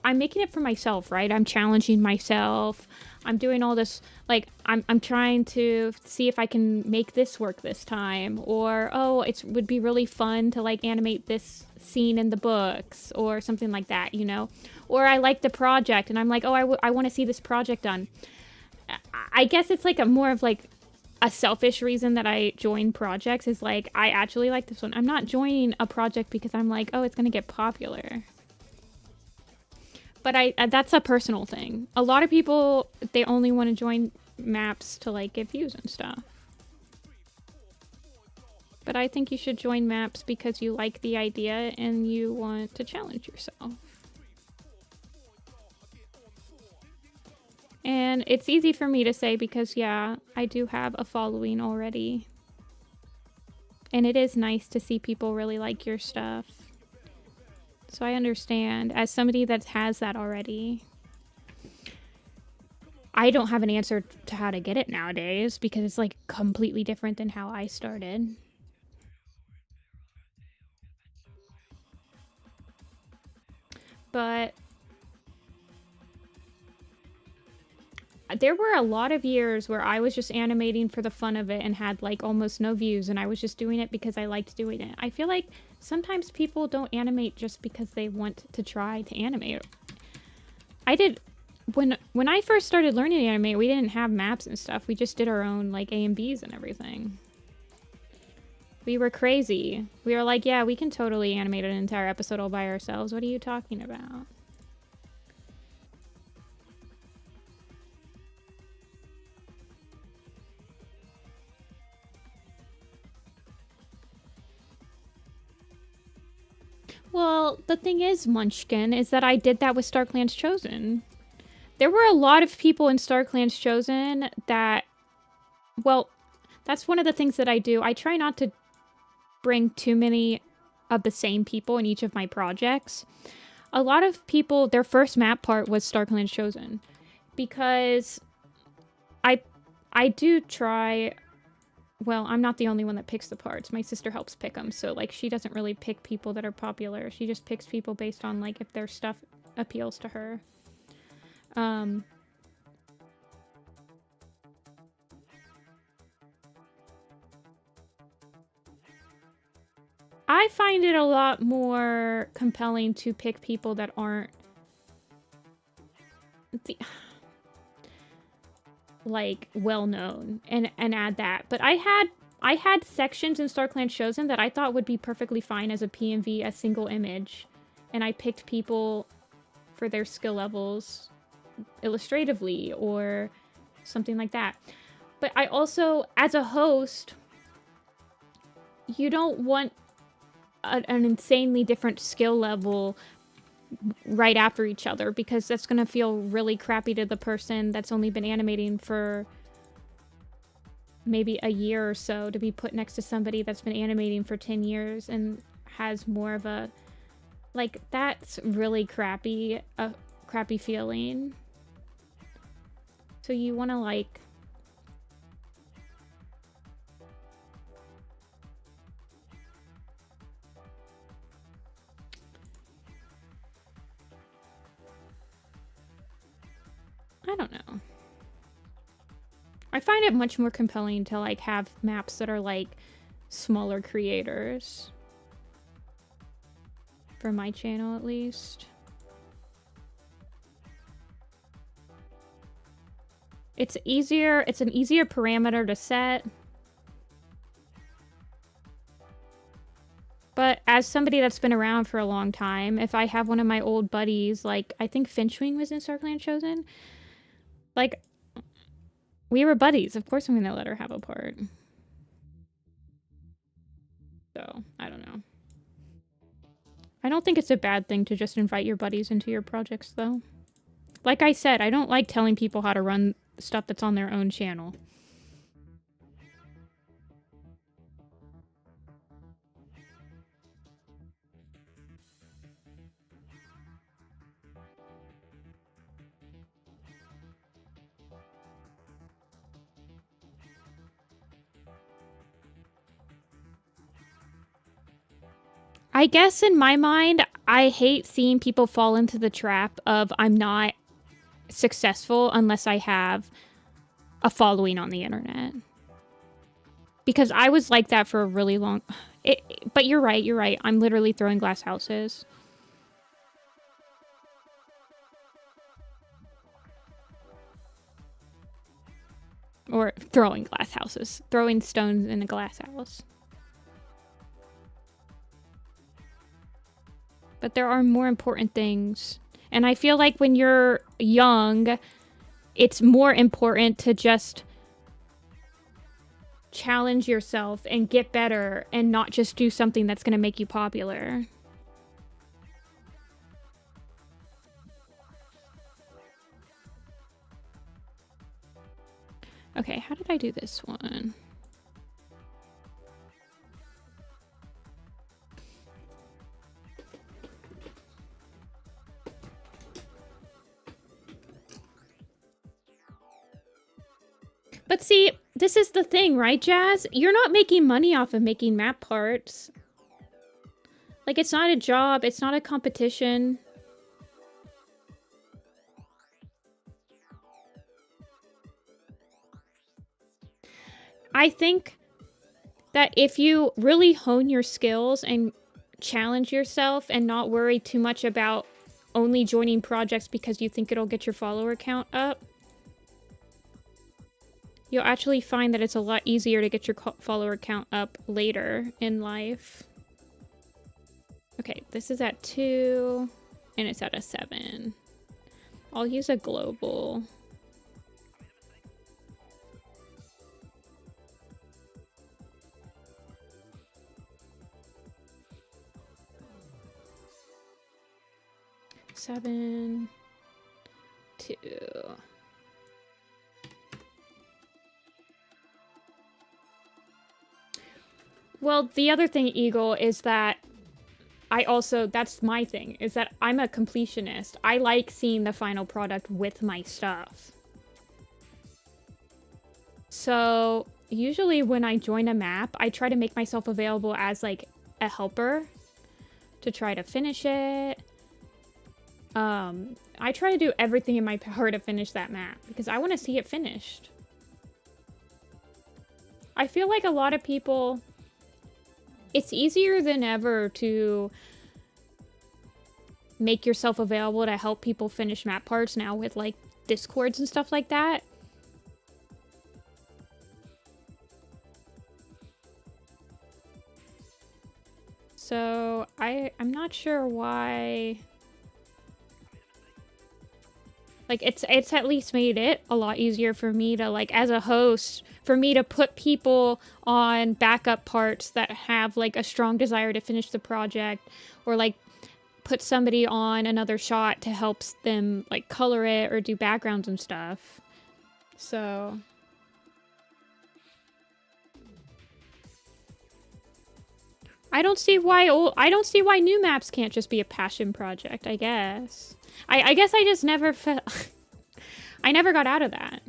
I'm making it for myself, right? I'm challenging myself. I'm doing all this, like, I'm trying to see if I can make this work this time. Or, oh, it would be really fun to, like, animate this scene in the books. Or something like that, you know? Or I like the project, and I'm like, oh, I want to see this project done. I guess it's, like, more of, like, a selfish reason that I join projects is, like, I actually like this one. I'm not joining a project because I'm like, oh, it's going to get popular. But that's a personal thing. A lot of people, they only want to join maps to, like, get views and stuff. But I think you should join maps because you like the idea and you want to challenge yourself. And it's easy for me to say because, yeah, I do have a following already. And it is nice to see people really like your stuff. So I understand. As somebody that has that already, I don't have an answer to how to get it nowadays because it's, like, completely different than how I started. But there were a lot of years where I was just animating for the fun of it and had, like, almost no views, and I was just doing it because I liked doing it. I feel like sometimes people don't animate just because they want to try to animate. I did... When I first started learning to animate, we didn't have maps and stuff. We just did our own, like, A and Bs and everything. We were crazy. We were like, yeah, we can totally animate an entire episode all by ourselves. What are you talking about? Well, the thing is, Munchkin, is that I did that with StarClan's Chosen. There were a lot of people in StarClan's Chosen that... Well, that's one of the things that I do. I try not to bring too many of the same people in each of my projects. A lot of people, their first map part was StarClan's Chosen. Because I do try... Well, I'm not the only one that picks the parts. My sister helps pick them, so, like, she doesn't really pick people that are popular. She just picks people based on, like, if their stuff appeals to her. I find it a lot more compelling to pick people that aren't... like, well-known and add that. But I had sections in StarClan Chosen that I thought would be perfectly fine as a PMV, a single image. And I picked people for their skill levels illustratively or something like that. But I also, as a host, you don't want an insanely different skill level right after each other because that's going to feel really crappy to the person that's only been animating for maybe a year or so to be put next to somebody that's been animating for 10 years and has more of a... Like, that's really crappy, a crappy feeling. So you want to, like... I don't know. I find it much more compelling to, like, have maps that are, like, smaller creators. for my channel at least. It's an easier parameter to set. But as somebody that's been around for a long time, if I have one of my old buddies, like, I think Finchwing was in Starkland Chosen, like, we were buddies. Of course I'm gonna let her have a part. So, I don't know. I don't think it's a bad thing to just invite your buddies into your projects, though. Like I said, I don't like telling people how to run stuff that's on their own channel. I guess in my mind, I hate seeing people fall into the trap of I'm not successful unless I have a following on the internet. Because I was like that for a really long... But you're right. I'm literally throwing glass houses. Or throwing glass houses. Throwing stones in a glass house. But there are more important things. And I feel like when you're young, it's more important to just challenge yourself and get better and not just do something that's going to make you popular. Okay, how did I do this one? But see, this is the thing, right, Jazz? You're not making money off of making map parts. Like, it's not a job. It's not a competition. I think that if you really hone your skills and challenge yourself and not worry too much about only joining projects because you think it'll get your follower count up, you'll actually find that it's a lot easier to get your follower count up later in life. Okay, this is at 2, and it's at a 7. I'll use a global. Seven, 2. Well, the other thing, Eagle, is that that's my thing, is that I'm a completionist. I like seeing the final product with my stuff. So, usually when I join a map, I try to make myself available as, like, a helper to try to finish it. I try to do everything in my power to finish that map, because I want to see it finished. I feel like a lot of people... It's easier than ever to make yourself available to help people finish map parts now with, like, Discords and stuff like that. So, I'm not sure why... Like, it's at least made it a lot easier for me to, like, as a host, for me to put people on backup parts that have, like, a strong desire to finish the project, or, like, put somebody on another shot to help them, like, color it or do backgrounds and stuff. So... I don't see why new maps can't just be a passion project, I guess. I guess I just never felt... I never got out of that.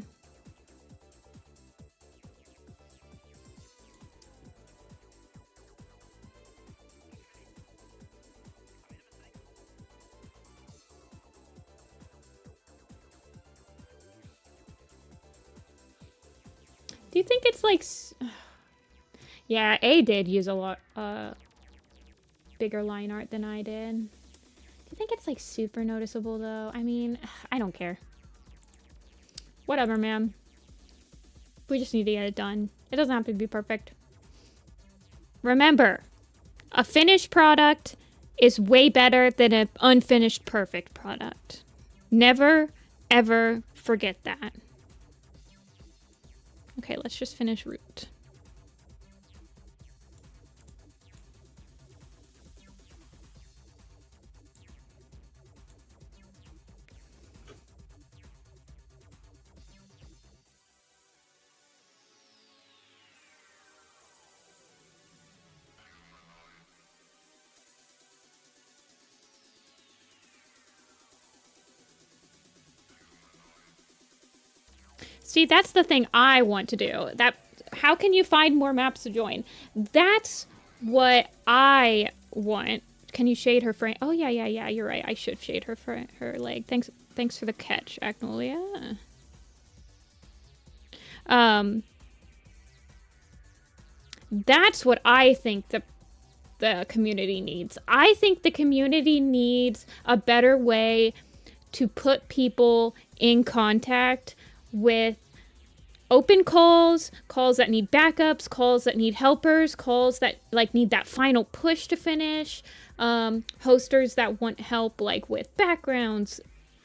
Do you think it's like... Yeah, A did use a lot, bigger line art than I did. Do you think it's like super noticeable though? I mean, I don't care. Whatever, man. We just need to get it done. It doesn't have to be perfect. Remember, a finished product is way better than an unfinished perfect product. Never, ever forget that. Okay, let's just finish root. See, that's the thing I want to do. How can you find more maps to join? That's what I want. Can you shade her frame? Oh, yeah, you're right. I should shade her leg. Thanks for the catch, Agnolia. That's what I think the community needs. I think the community needs a better way to put people in contact with open calls that need backups, calls that need helpers, calls that like need that final push to finish, hosters that want help like with backgrounds.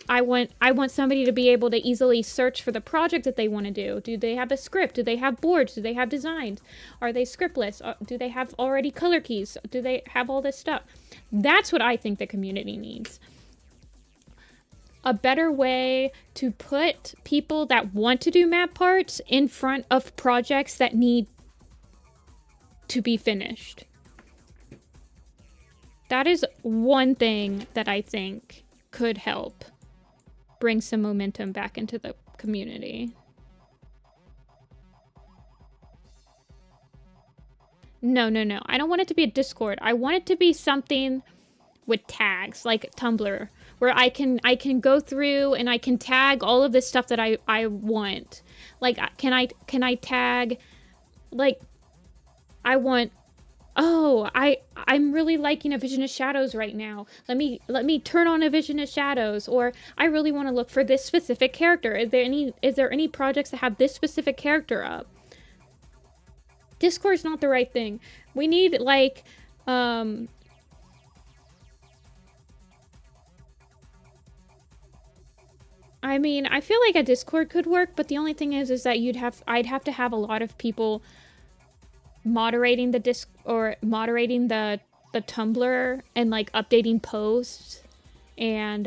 I want somebody to be able to easily search for the project that they want to do. Do they have a script? Do they have boards? Do they have designs? Are they scriptless? Do they have already color keys? Do they have all this stuff? That's what I think the community needs. A better way to put people that want to do map parts in front of projects that need to be finished. That is one thing that I think could help bring some momentum back into the community. No. I don't want it to be a Discord. I want it to be something with tags, like Tumblr, where I can go through and I can tag all of this stuff that I want. Like, can I tag, like, I want, oh, I'm really liking A Vision of Shadows right now. Let me turn on A Vision of Shadows. Or I really want to look for this specific character. Is there any projects that have this specific character up? Discord's not the right thing. We need like I mean, I feel like a Discord could work, but the only thing is that I'd have to have a lot of people moderating the the Tumblr and like updating posts. And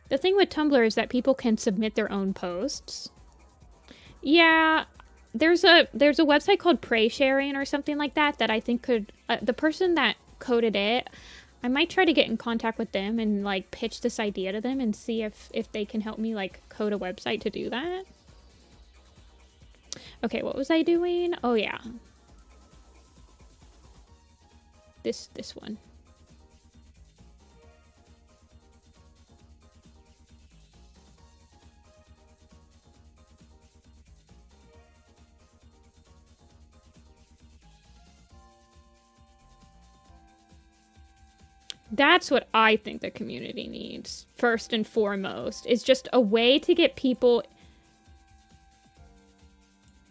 the thing with Tumblr is that people can submit their own posts. Yeah, there's a website called Prey Sharing or something like that I think could the person that coded it, I might try to get in contact with them and like pitch this idea to them and see if they can help me like code a website to do that. Okay, what was I doing? Oh yeah. This one. That's what I think the community needs, first and foremost, is just a way to get people...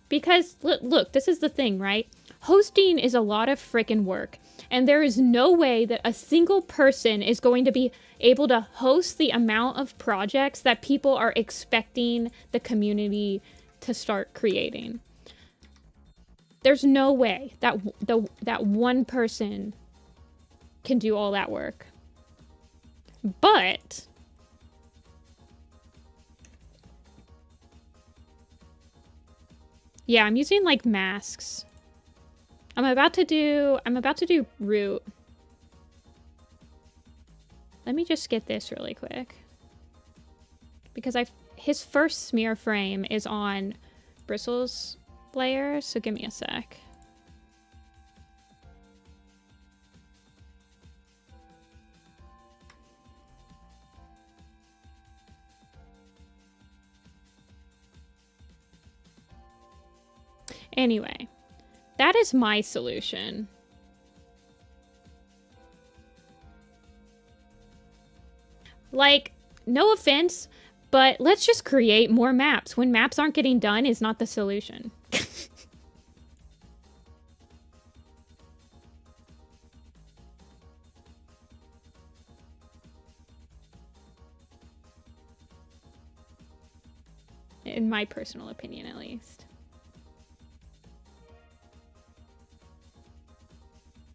Because, look, this is the thing, right? Hosting is a lot of frickin' work, and there is no way that a single person is going to be able to host the amount of projects that people are expecting the community to start creating. There's no way that that one person can do all that work. But yeah, I'm using like masks. I'm about to do root. Let me just get this really quick. Because his first smear frame is on Bristles layer, so give me a sec. Anyway, that is my solution. Like, no offense, but let's just create more maps. When maps aren't getting done is not the solution. In my personal opinion, at least.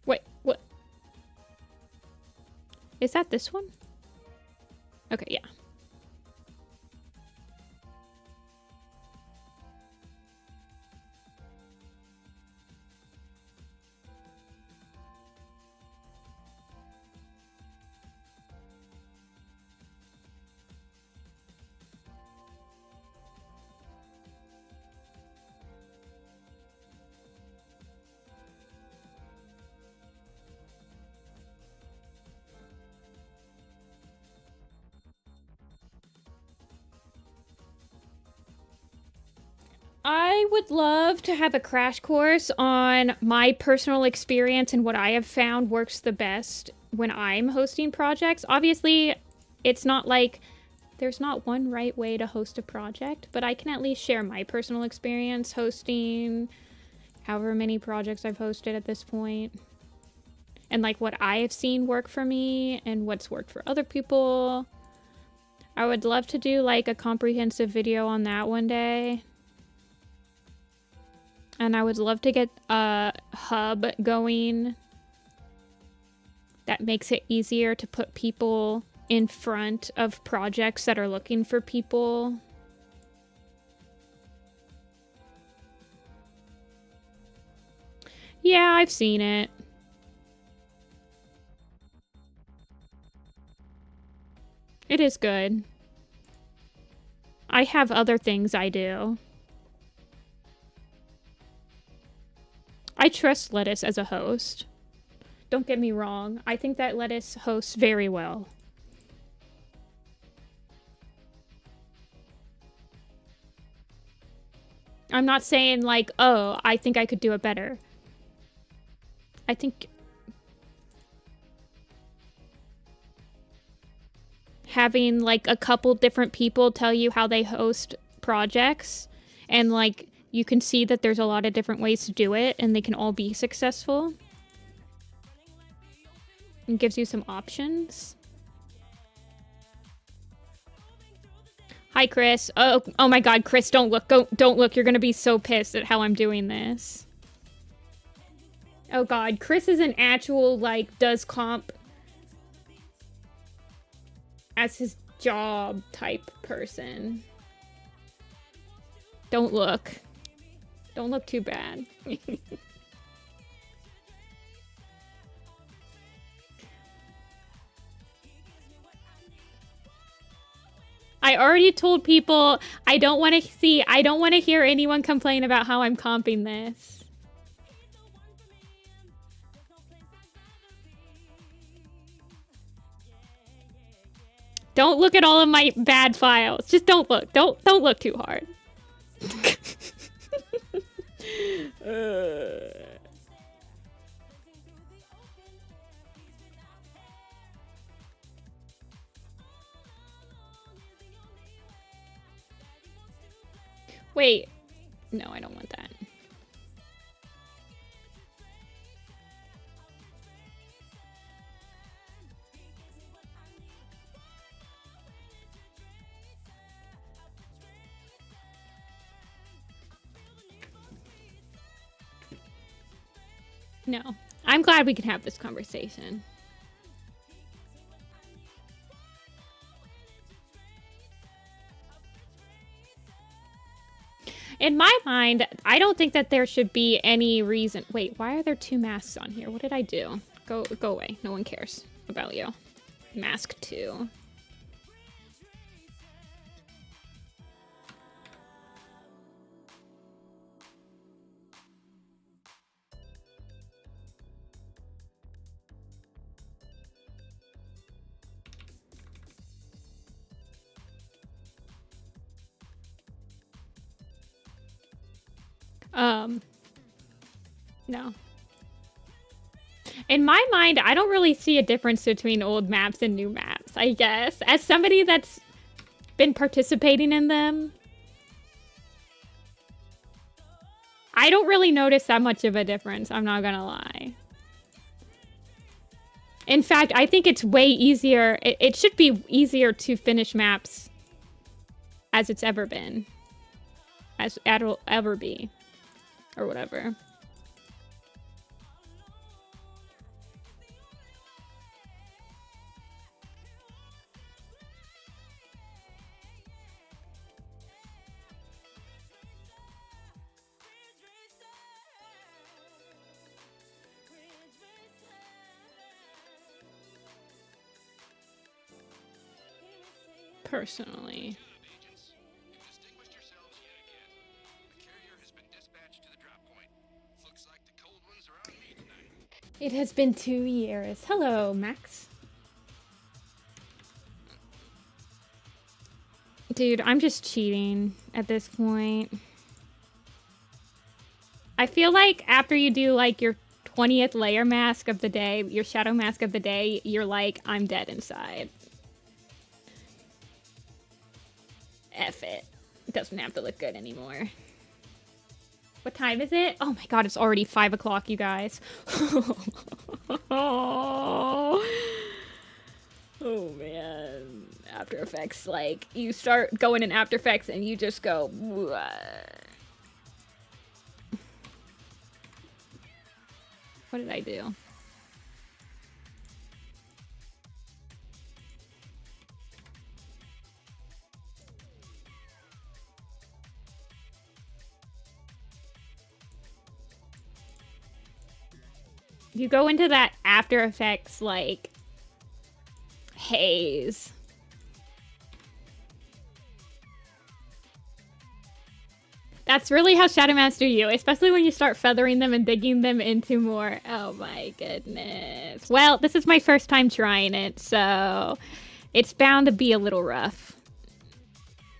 Wait, what? Is that this one? Okay, yeah. I would love to have a crash course on my personal experience and what I have found works the best when I'm hosting projects. Obviously, it's not like there's not one right way to host a project, but I can at least share my personal experience hosting however many projects I've hosted at this point. And like what I have seen work for me and what's worked for other people. I would love to do like a comprehensive video on that one day. And I would love to get a hub going that makes it easier to put people in front of projects that are looking for people. Yeah, I've seen it. It is good. I have other things I do. I trust Lettuce as a host. Don't get me wrong. I think that Lettuce hosts very well. I'm not saying like, oh, I think I could do it better. I think having like a couple different people tell you how they host projects and like you can see that there's a lot of different ways to do it and they can all be successful. And gives you some options. Hi, Chris. Oh my god, Chris, don't look. Don't look. You're gonna be so pissed at how I'm doing this. Oh god, Chris is an actual, like, does comp as his job type person. Don't look. Don't look too bad. I already told people I don't want to hear anyone complain about how I'm comping this. Don't look at all of my bad files. Just don't look. Don't look too hard. Wait. No, I don't want that. No. I'm glad we can have this conversation. In my mind, I don't think that there should be any reason. Wait, why are there two masks on here? What did I do? Go away. No one cares about you. Mask 2. No. In my mind, I don't really see a difference between old maps and new maps. I guess. As somebody that's been participating in them, I don't really notice that much of a difference, I'm not gonna lie. In fact, I think it's way easier. It should be easier to finish maps as it's ever been. As it'll ever be. Or whatever. Personally. It has been 2 years. Hello, Max. Dude, I'm just cheating at this point. I feel like after you do like your 20th layer mask of the day, your shadow mask of the day, you're like, I'm dead inside. F it. It doesn't have to look good anymore. What time is it? Oh my god, it's already 5 o'clock, you guys. Oh man. After Effects, like, you start going in After Effects and you just go... What did I do? You go into that After Effects, like, haze. That's really how Shadow Master you, especially when you start feathering them and digging them into more. Oh my goodness. Well, this is my first time trying it, so it's bound to be a little rough.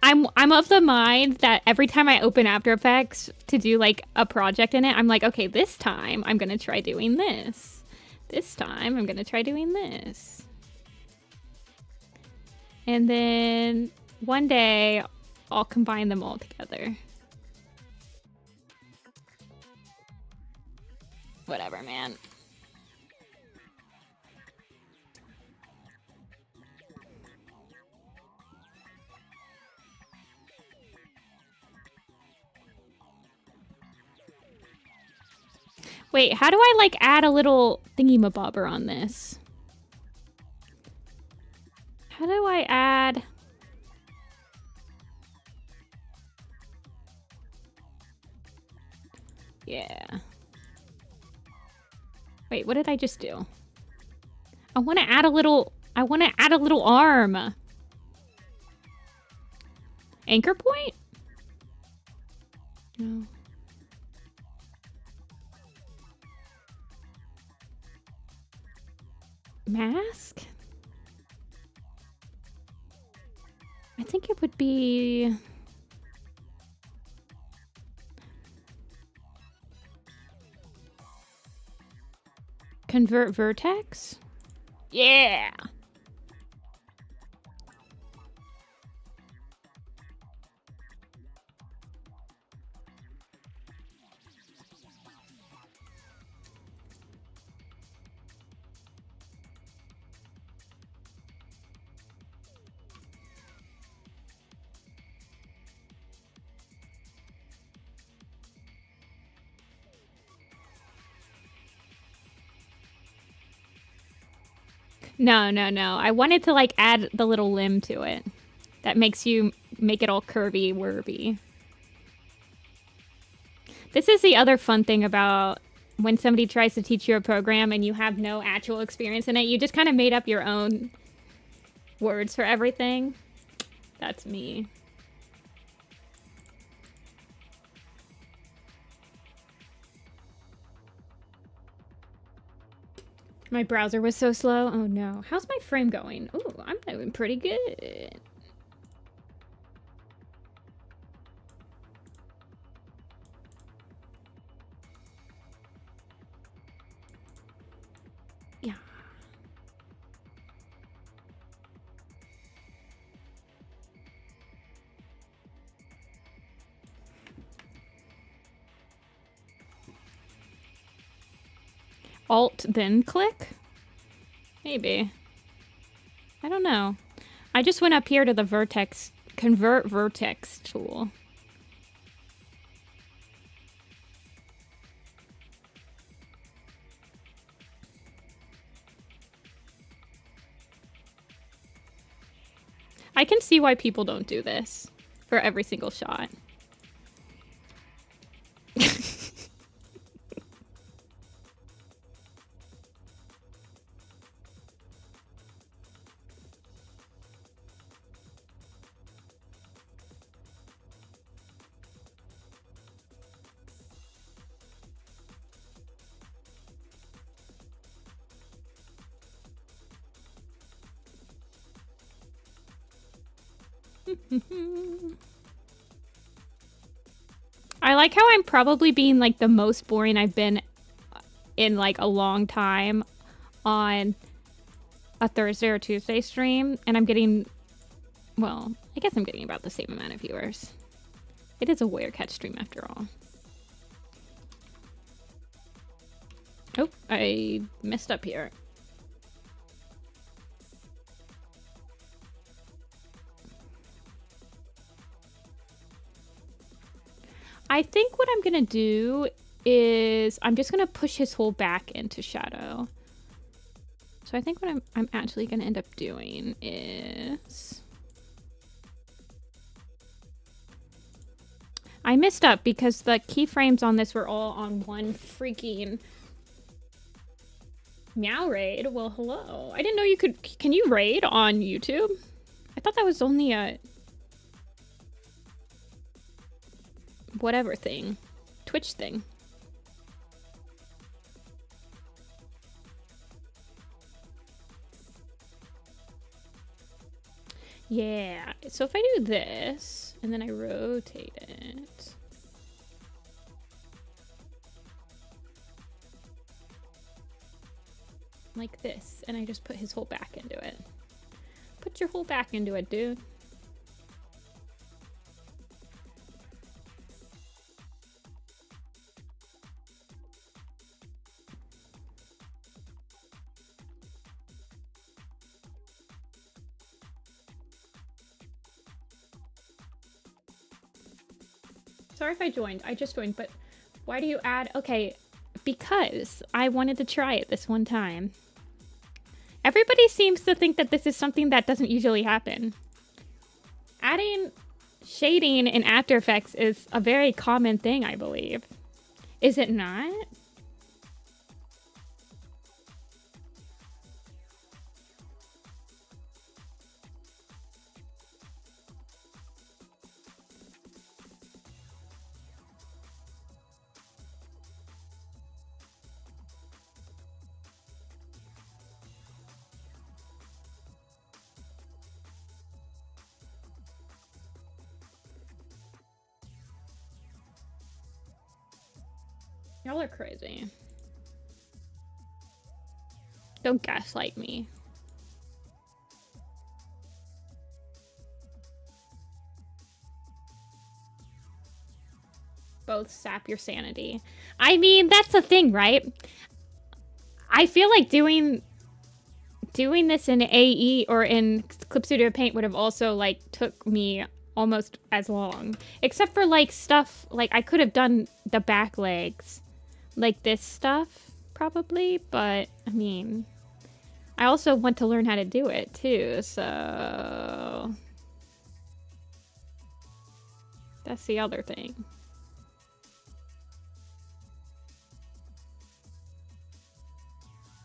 I'm of the mind that every time I open After Effects to do like a project in it, I'm like, okay, this time I'm gonna try doing this. This time I'm gonna try doing this. And then one day I'll combine them all together. Whatever, man. Wait, how do I, like, add a little thingy-mabobber on this? How do I add... Yeah. Wait, what did I just do? I want to add a little... I want to add a little arm. Anchor point? No. Mask? I think it would be... Convert vertex? Yeah! No, no, no. I wanted to, like, add the little limb to it. That makes you make it all curvy-wurvy. This is the other fun thing about when somebody tries to teach you a program and you have no actual experience in it. You just kind of made up your own words for everything. That's me. My browser was so slow. Oh no. How's my frame going? Oh, I'm doing pretty good. Yeah. Alt, then click? Maybe. I don't know. I just went up here to the vertex, convert vertex tool. I can see why people don't do this for every single shot. I like how I'm probably being like the most boring I've been in like a long time on a Thursday or Tuesday stream, and I'm getting, well, I guess I'm getting about the same amount of viewers. It is a warrior catch stream after all. Oh, I messed up here. I think what I'm gonna do is I'm just gonna push his whole back into shadow. So I think what I'm actually gonna end up doing is I messed up because the keyframes on this were all on one freaking meow raid. Well, hello. I didn't know you could. Can you raid on YouTube? I thought that was only a whatever thing, Twitch thing. Yeah, so if I do this and then I rotate it, like this, and I just put his whole back into it. Put your whole back into it, dude. Sorry if I joined. I just joined, but why do you add? Okay, because I wanted to try it this one time. Everybody seems to think that this is something that doesn't usually happen. Adding shading in After Effects is a very common thing, I believe. Is it not? Y'all are crazy. Don't gaslight me. Both sap your sanity. I mean, that's the thing, right? I feel like doing this in AE or in Clip Studio Paint would have also like took me almost as long. Except for like stuff, like I could have done the back legs. Like this stuff, probably, but I mean, I also want to learn how to do it too, so that's the other thing.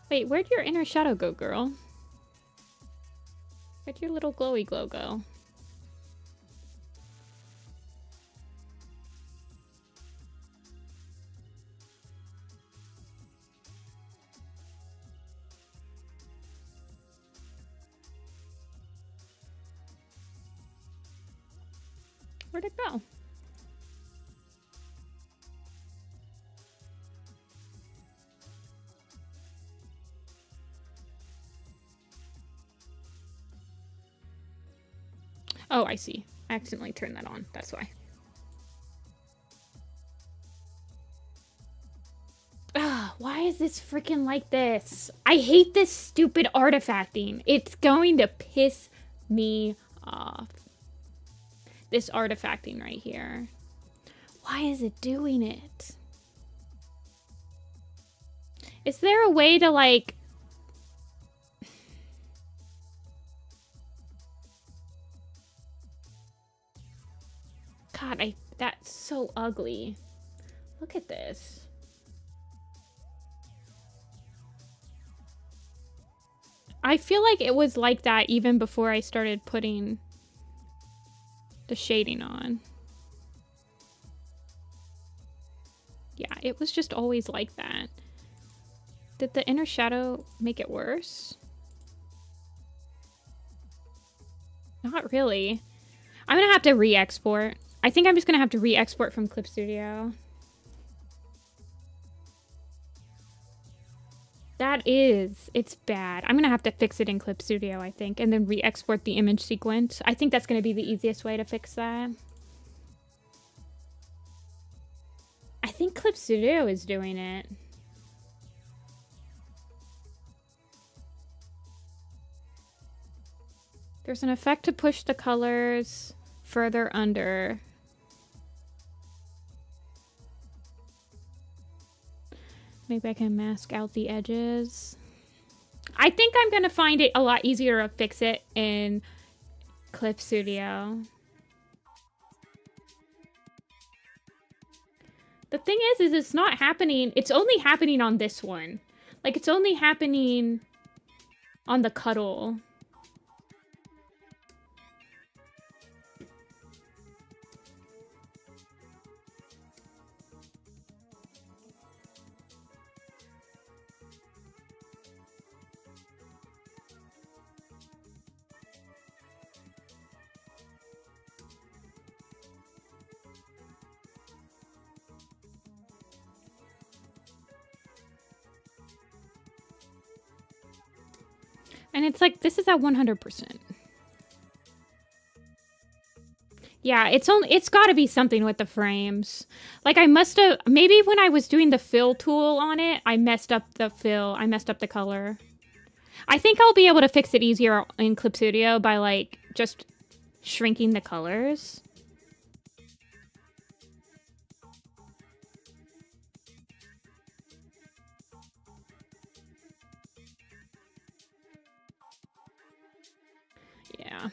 Wait, where'd your inner shadow go, girl? Where'd your little glowy glow go? Where'd it go? Oh, I see. I accidentally turned that on. That's why. Why is this freaking like this? I hate this stupid artifacting. It's going to piss me off. This artifacting right here. Why is it doing it? Is there a way to like... God, that's so ugly. Look at this. I feel like it was like that even before I started putting the shading on. Yeah, it was just always like that. Did the inner shadow make it worse? Not really. I'm gonna have to re-export. I think I'm just gonna have to re-export from Clip Studio. It's bad. I'm gonna have to fix it in Clip Studio, I think, and then re-export the image sequence. I think that's gonna be the easiest way to fix that. I think Clip Studio is doing it. There's an effect to push the colors further under. Maybe I can mask out the edges. I think I'm gonna find it a lot easier to fix it in Clip Studio. The thing is it's not happening. It's only happening on this one. Like, it's only happening on the cuddle. And it's like, this is at 100%. Yeah, it's gotta be something with the frames. Like, I must have, maybe when I was doing the fill tool on it, I messed up the fill, I messed up the color. I think I'll be able to fix it easier in Clip Studio by, like, just shrinking the colors. Yeah.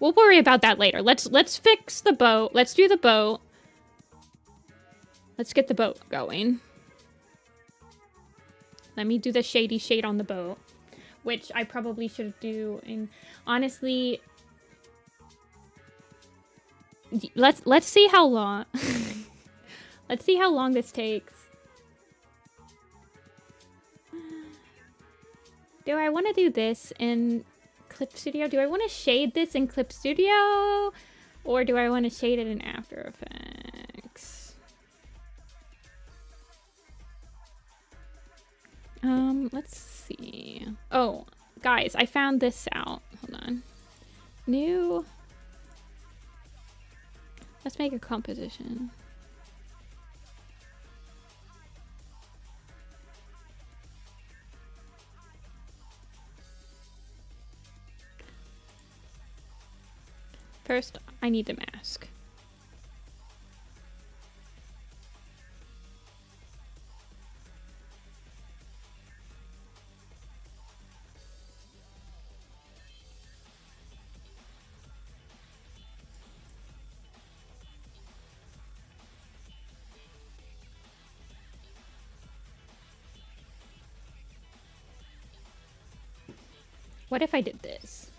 We'll worry about that later. Let's fix the boat. Let's do the boat. Let's get the boat going. Let me do the shady shade on the boat, which I probably should do. And honestly, let's see how long. Let's see how long this takes. Do I want to do this in Clip Studio? Do I want to shade this in Clip Studio? Or do I want to shade it in After Effects? Let's see. Oh, guys, I found this out. Hold on. New. Let's make a composition. First, I need the mask. What if I did this?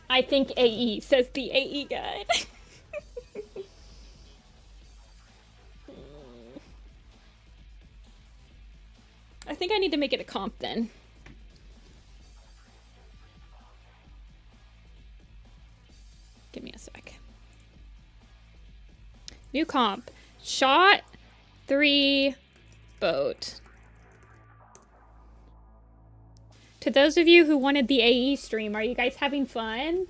I think AE, says the AE guide. I think I need to make it a comp then. Give me a sec. New comp. Shot 3 boat. To those of you who wanted the AE stream, are you guys having fun?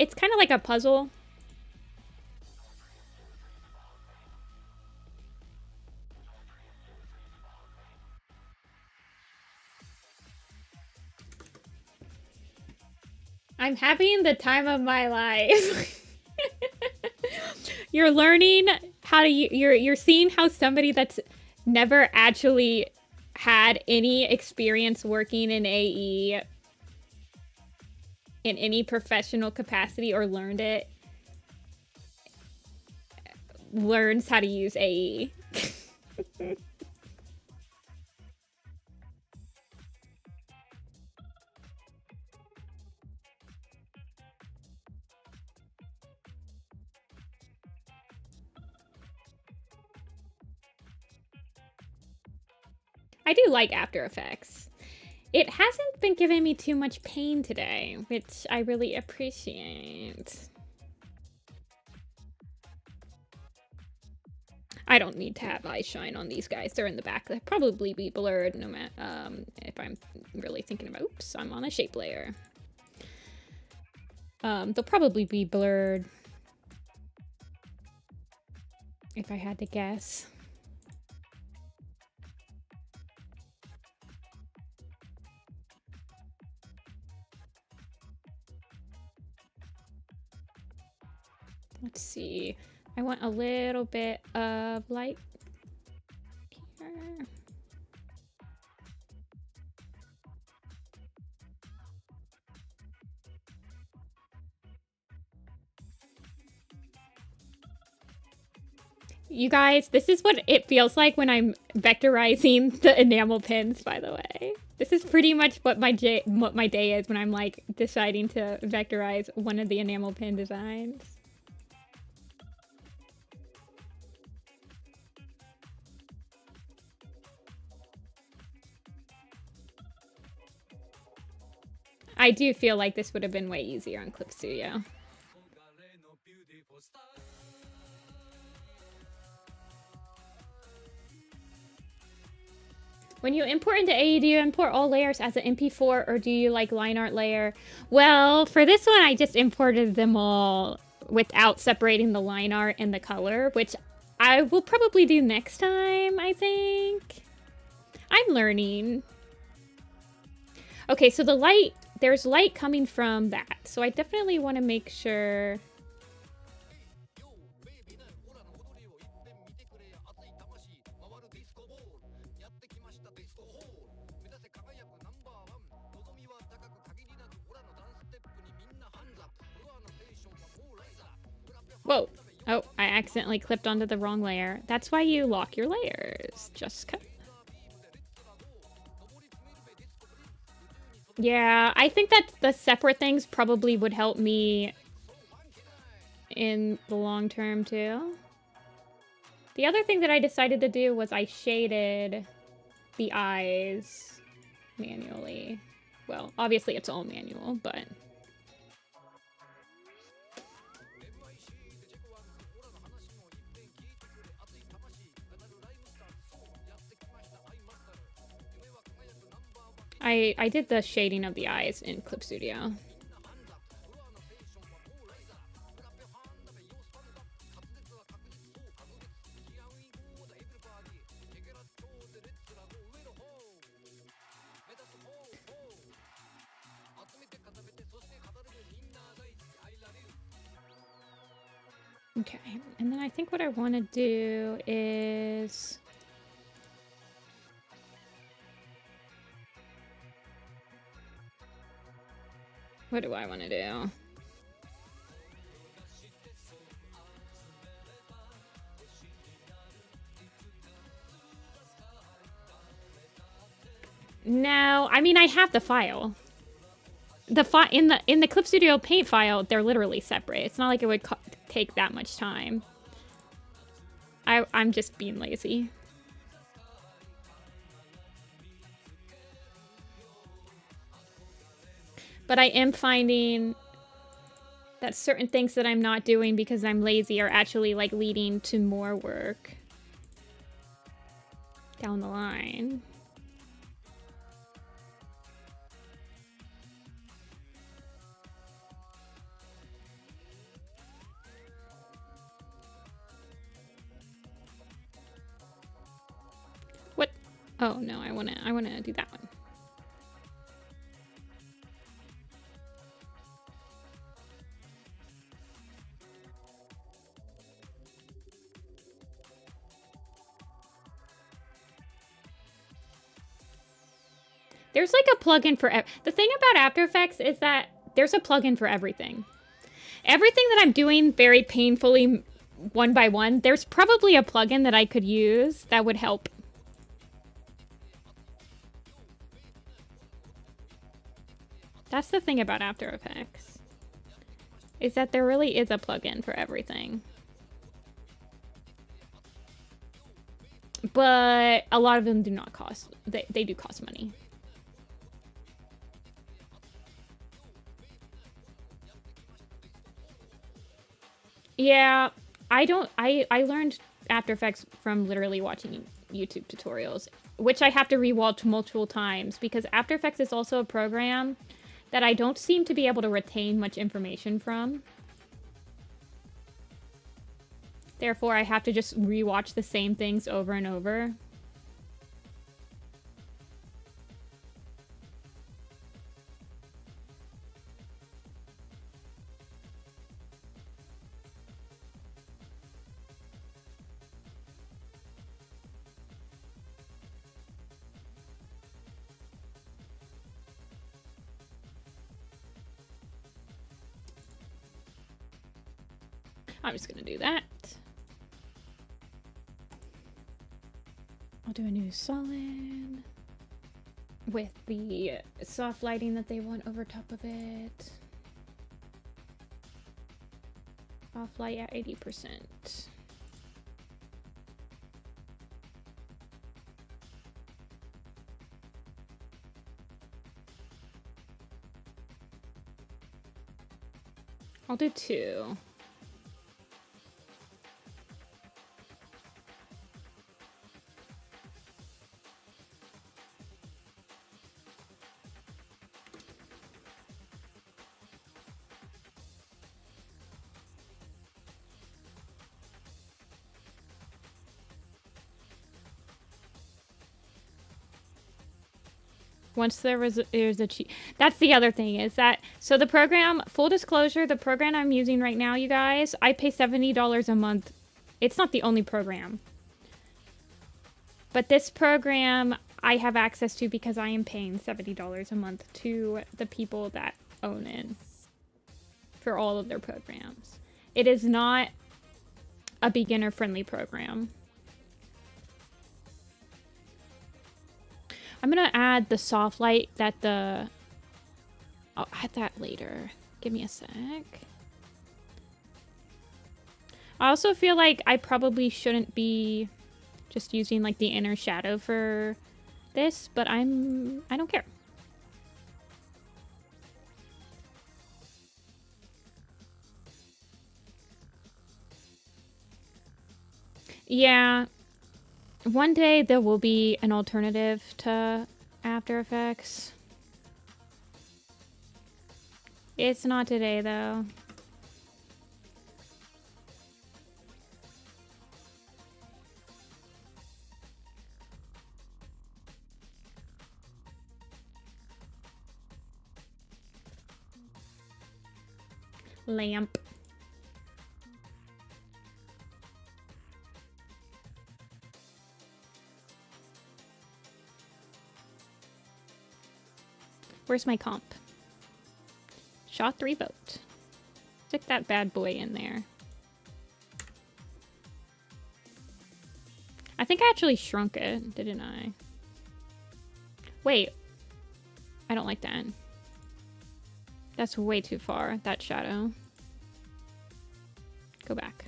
it's kind of like a puzzle. I'm having the time of my life. You're learning how to, you're seeing how somebody that's never actually had any experience working in AE in any professional capacity or learned it learns how to use AE. I do like After Effects. It hasn't been giving me too much pain today, which I really appreciate. I don't need to have eye shine on these guys. They're in the back. They'll probably be blurred no matter if I'm really thinking about, oops, I'm on a shape layer. They'll probably be blurred if I had to guess. Let's see. I want a little bit of light here. You guys, this is what it feels like when I'm vectorizing the enamel pins, by the way. This is pretty much what my day is when I'm like deciding to vectorize one of the enamel pin designs. I do feel like this would have been way easier on Clip Studio. When you import into AE, do you import all layers as an MP4 or do you like line art layer? Well, for this one, I just imported them all without separating the line art and the color, which I will probably do next time, I think. I'm learning. Okay, so the light, there's light coming from that. So I definitely want to make sure. Whoa. Oh, I accidentally clipped onto the wrong layer. That's why you lock your layers. Just cut. Yeah, I think that the separate things probably would help me in the long term too. The other thing that I decided to do was I shaded the eyes manually. Well, obviously it's all manual, but... I did the shading of the eyes in Clip Studio. Okay, and then I think what I want to do is... What do I want to do? No, I mean I have the file. In the Clip Studio Paint file, they're literally separate. It's not like it would take that much time. I'm just being lazy. But I am finding that certain things that I'm not doing because I'm lazy are actually like leading to more work down the line. Oh no, I wanna do that one. There's like a plugin for the thing about After Effects is that there's a plugin for everything. Everything that I'm doing very painfully one by one, there's probably a plugin that I could use that would help. That's the thing about After Effects, is that there really is a plugin for everything. But a lot of them do not cost, they do cost money. Yeah, I learned After Effects from literally watching YouTube tutorials, which I have to rewatch multiple times because After Effects is also a program that I don't seem to be able to retain much information from. Therefore, I have to just rewatch the same things over and over. I'm just gonna do that. I'll do a new solid with the soft lighting that they want over top of it. Off light at 80%. I'll do 2. Once there's a cheat. That's the other thing is that, so the program, full disclosure, the program I'm using right now, you guys, I pay $70 a month. It's not the only program. But this program I have access to because I am paying $70 a month to the people that own it for all of their programs. It is not a beginner-friendly program. I'm gonna add the soft light that the... I'll add that later. Give me a sec. I also feel like I probably shouldn't be just using like the inner shadow for this, but I don't care. Yeah. One day there will be an alternative to After Effects. It's not today, though. Lamp. Where's my comp? SHA-3 vote. Stick that bad boy in there. I think I actually shrunk it, didn't I? Wait. I don't like that. That's way too far, that shadow. Go back.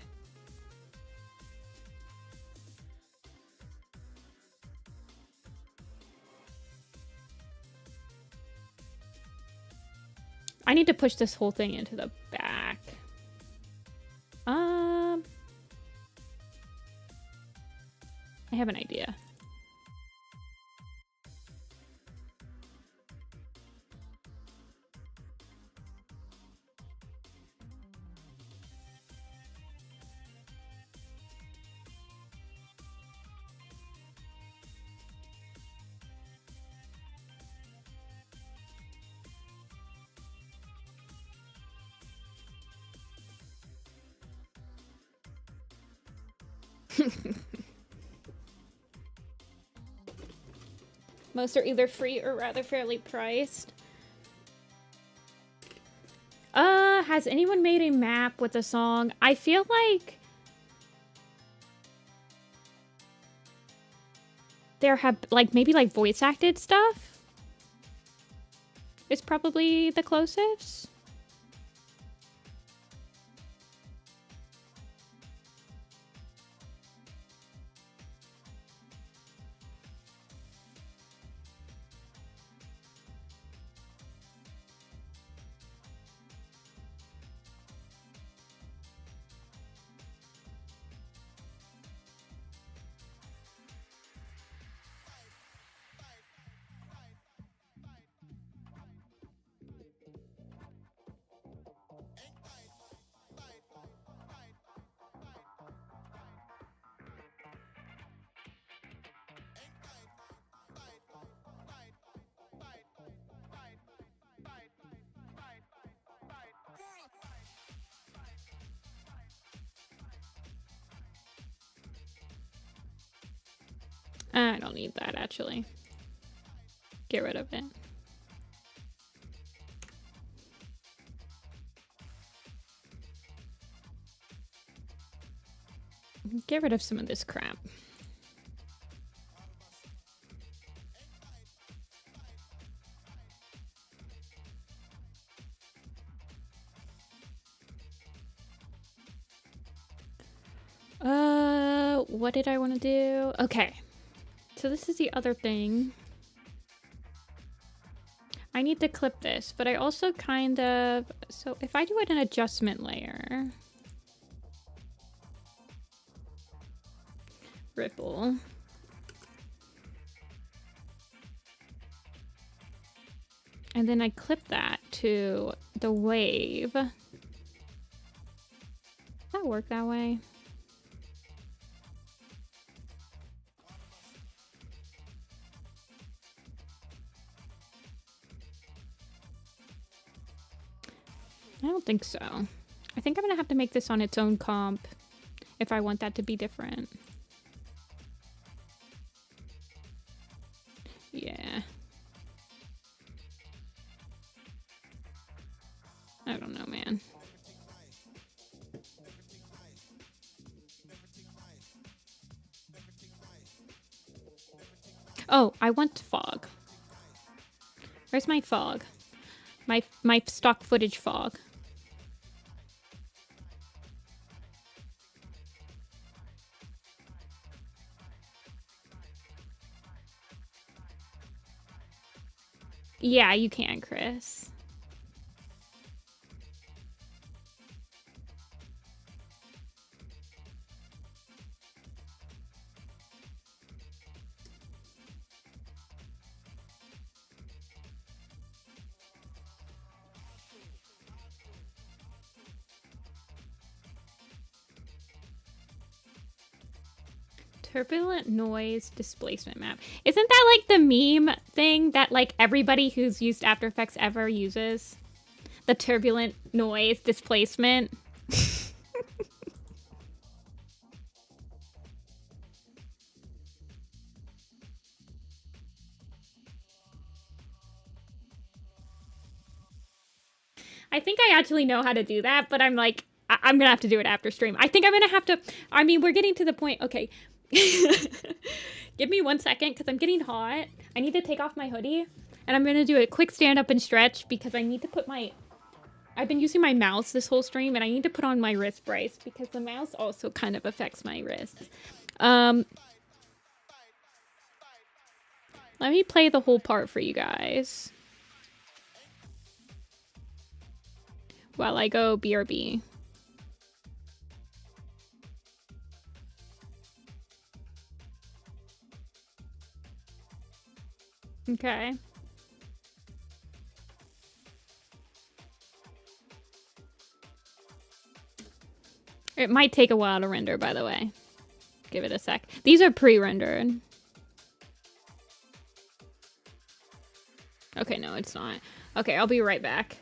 I need to push this whole thing into the back. I have an idea. Most are either free or rather fairly priced. Has anyone made a map with a song? I feel like there have, like, maybe like voice acted stuff is probably the closest. I don't need that, actually. Get rid of it. Get rid of some of this crap. What did I want to do? Okay. So this is the other thing. I need to clip this, but I also kind of... So if I do it in adjustment layer... Ripple. And then I clip that to the wave. Does that work that way? I don't think so. I think I'm gonna have to make this on its own comp if I want that to be different. Yeah. I don't know, man. Oh, I want fog. Where's my fog? My stock footage fog. Yeah, you can, Chris. Turbulent noise displacement map. Isn't that like the meme thing that like everybody who's used After Effects ever uses? The turbulent noise displacement. I think I actually know how to do that, but I'm like, I'm gonna have to do it after stream. I think I'm gonna have to, I mean, we're getting to the point, okay. Give me 1 second, because I'm getting hot. I need to take off my hoodie, and I'm gonna do a quick stand up and stretch, because I need to put my, I've been using my mouse this whole stream, and I need to put on my wrist brace, because the mouse also kind of affects my wrists. Let me play the whole part for you guys. While I go BRB. Okay. It might take a while to render, by the way. Give it a sec. These are pre-rendered. Okay, no, it's not. Okay, I'll be right back.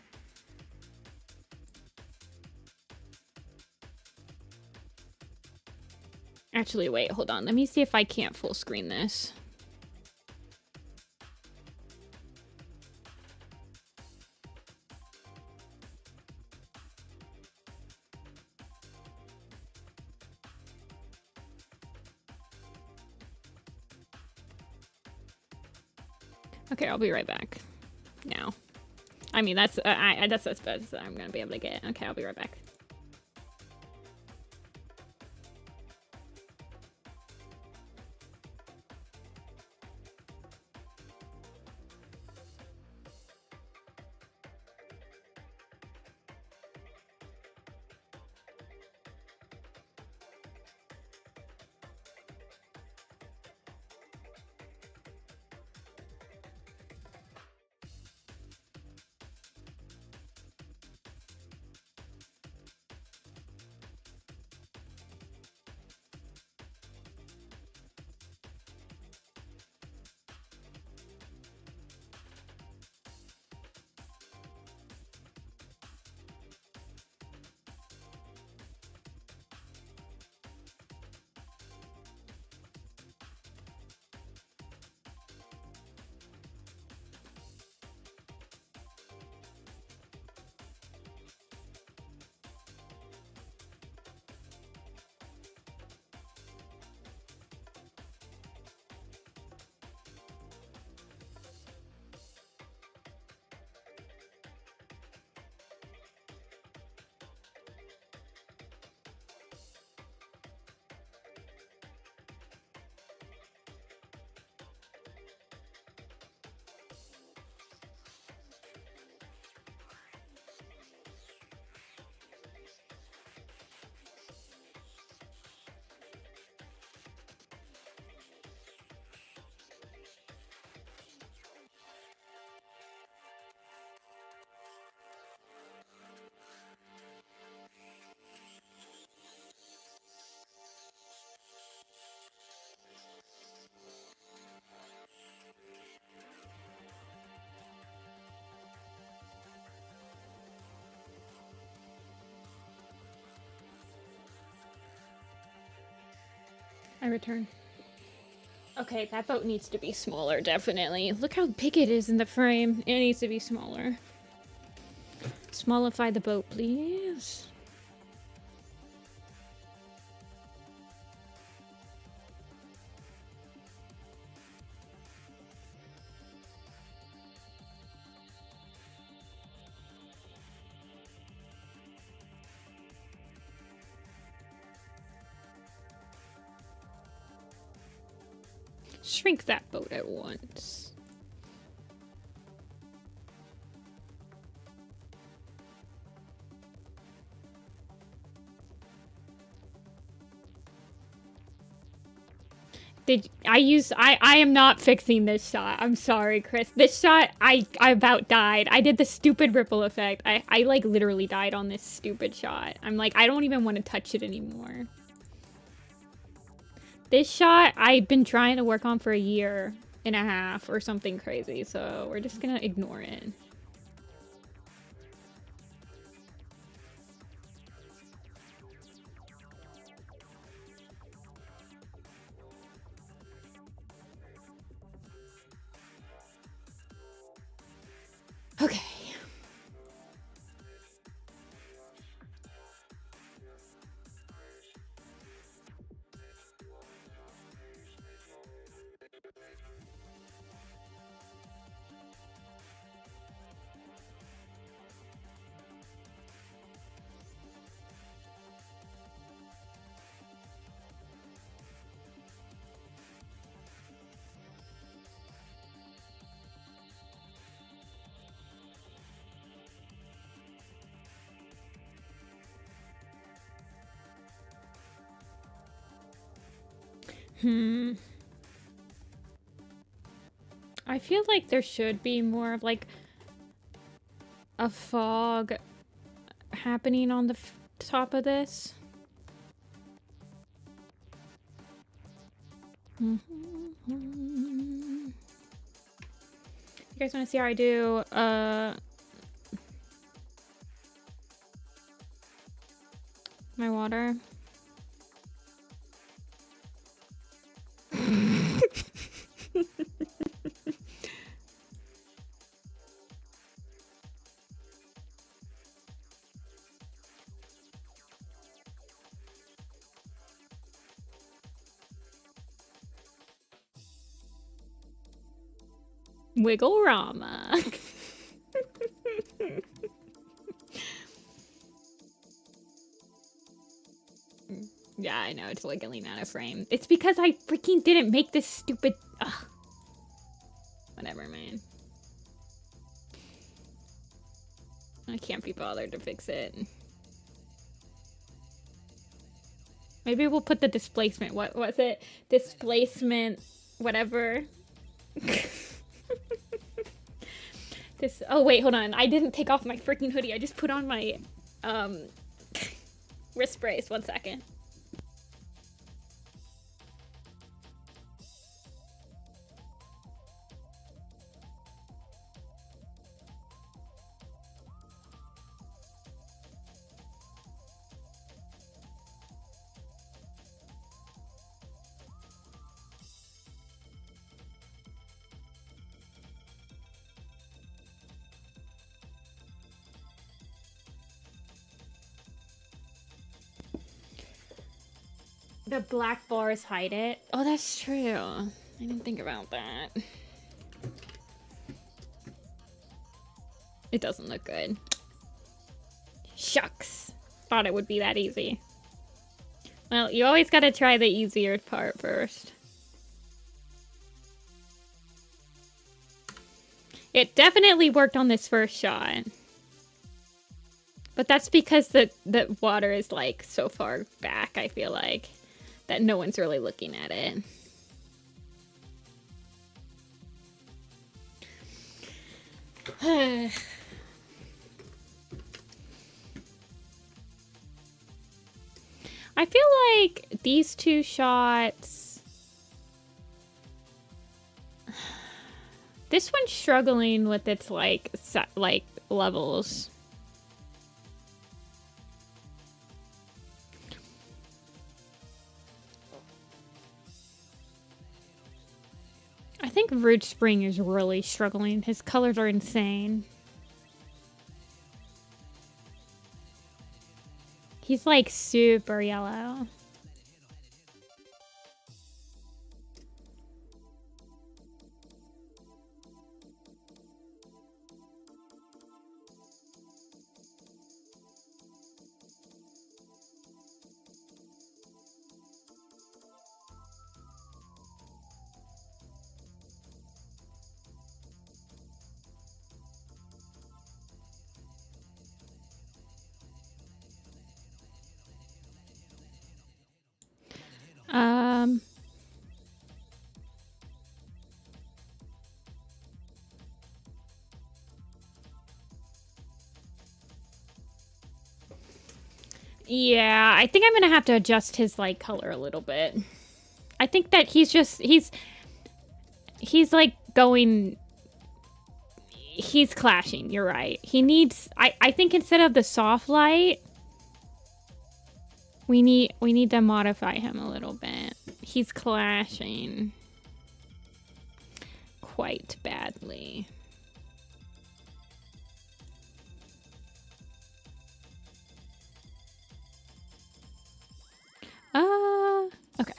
Actually, wait, hold on. Let me see if I can't full screen this. Okay, I'll be right back. Now. I mean, that's as best as I'm gonna be able to get. Okay, I'll be right back. I return. Okay, that boat needs to be smaller, definitely. Look how big it is in the frame. It needs to be smaller. Smallify the boat, please. Shrink that boat at once. I am not fixing this shot. I'm sorry, Chris. This shot, I about died. I did the stupid ripple effect. I like literally died on this stupid shot. I'm like, I don't even want to touch it anymore. This shot, I've been trying to work on for 1.5 years or something crazy, so we're just gonna ignore it. Okay. I feel like there should be more of like a fog happening on the top of this. You guys want to see how I do my water? Wiggle-rama. Yeah, I know, it's wiggling out of frame. It's because I freaking didn't make this stupid... Ugh. Whatever, man. I can't be bothered to fix it. Maybe we'll put the displacement. What was it? Displacement, whatever. This. Oh wait, hold on. I didn't take off my freaking hoodie. I just put on my wrist brace. 1 second. The black bars hide it. Oh, that's true. I didn't think about that. It doesn't look good. Shucks. Thought it would be that easy. Well, you always gotta try the easier part first. It definitely worked on this first shot. But that's because the water is like so far back, I feel like, that no one's really looking at it. I feel like these two shots... This one's struggling with its like levels. I think Root Spring is really struggling. His colors are insane. He's like super yellow. Yeah, I think I'm gonna have to adjust his like color a little bit. I think that he's like going, he's clashing, you're right. He needs, I think instead of the soft light, we need to modify him a little bit. He's clashing quite badly. Okay.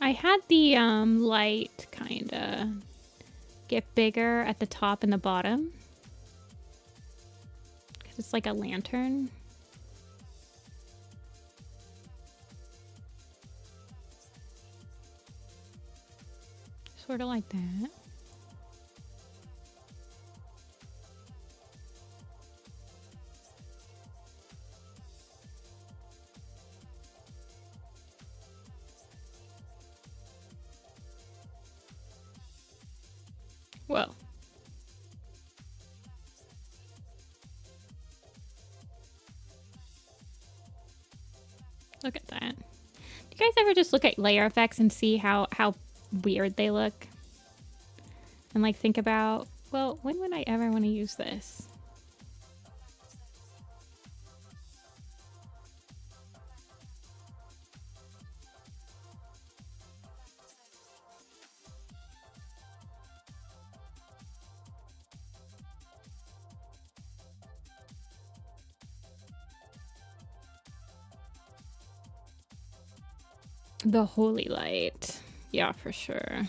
I had the light kind of get bigger at the top and the bottom. 'Cause it's like a lantern. Sort of like that. Whoa. Look at that. Do you guys ever just look at layer effects and see how weird they look? And like think about, well, when would I ever want to use this? The holy light. Yeah, for sure.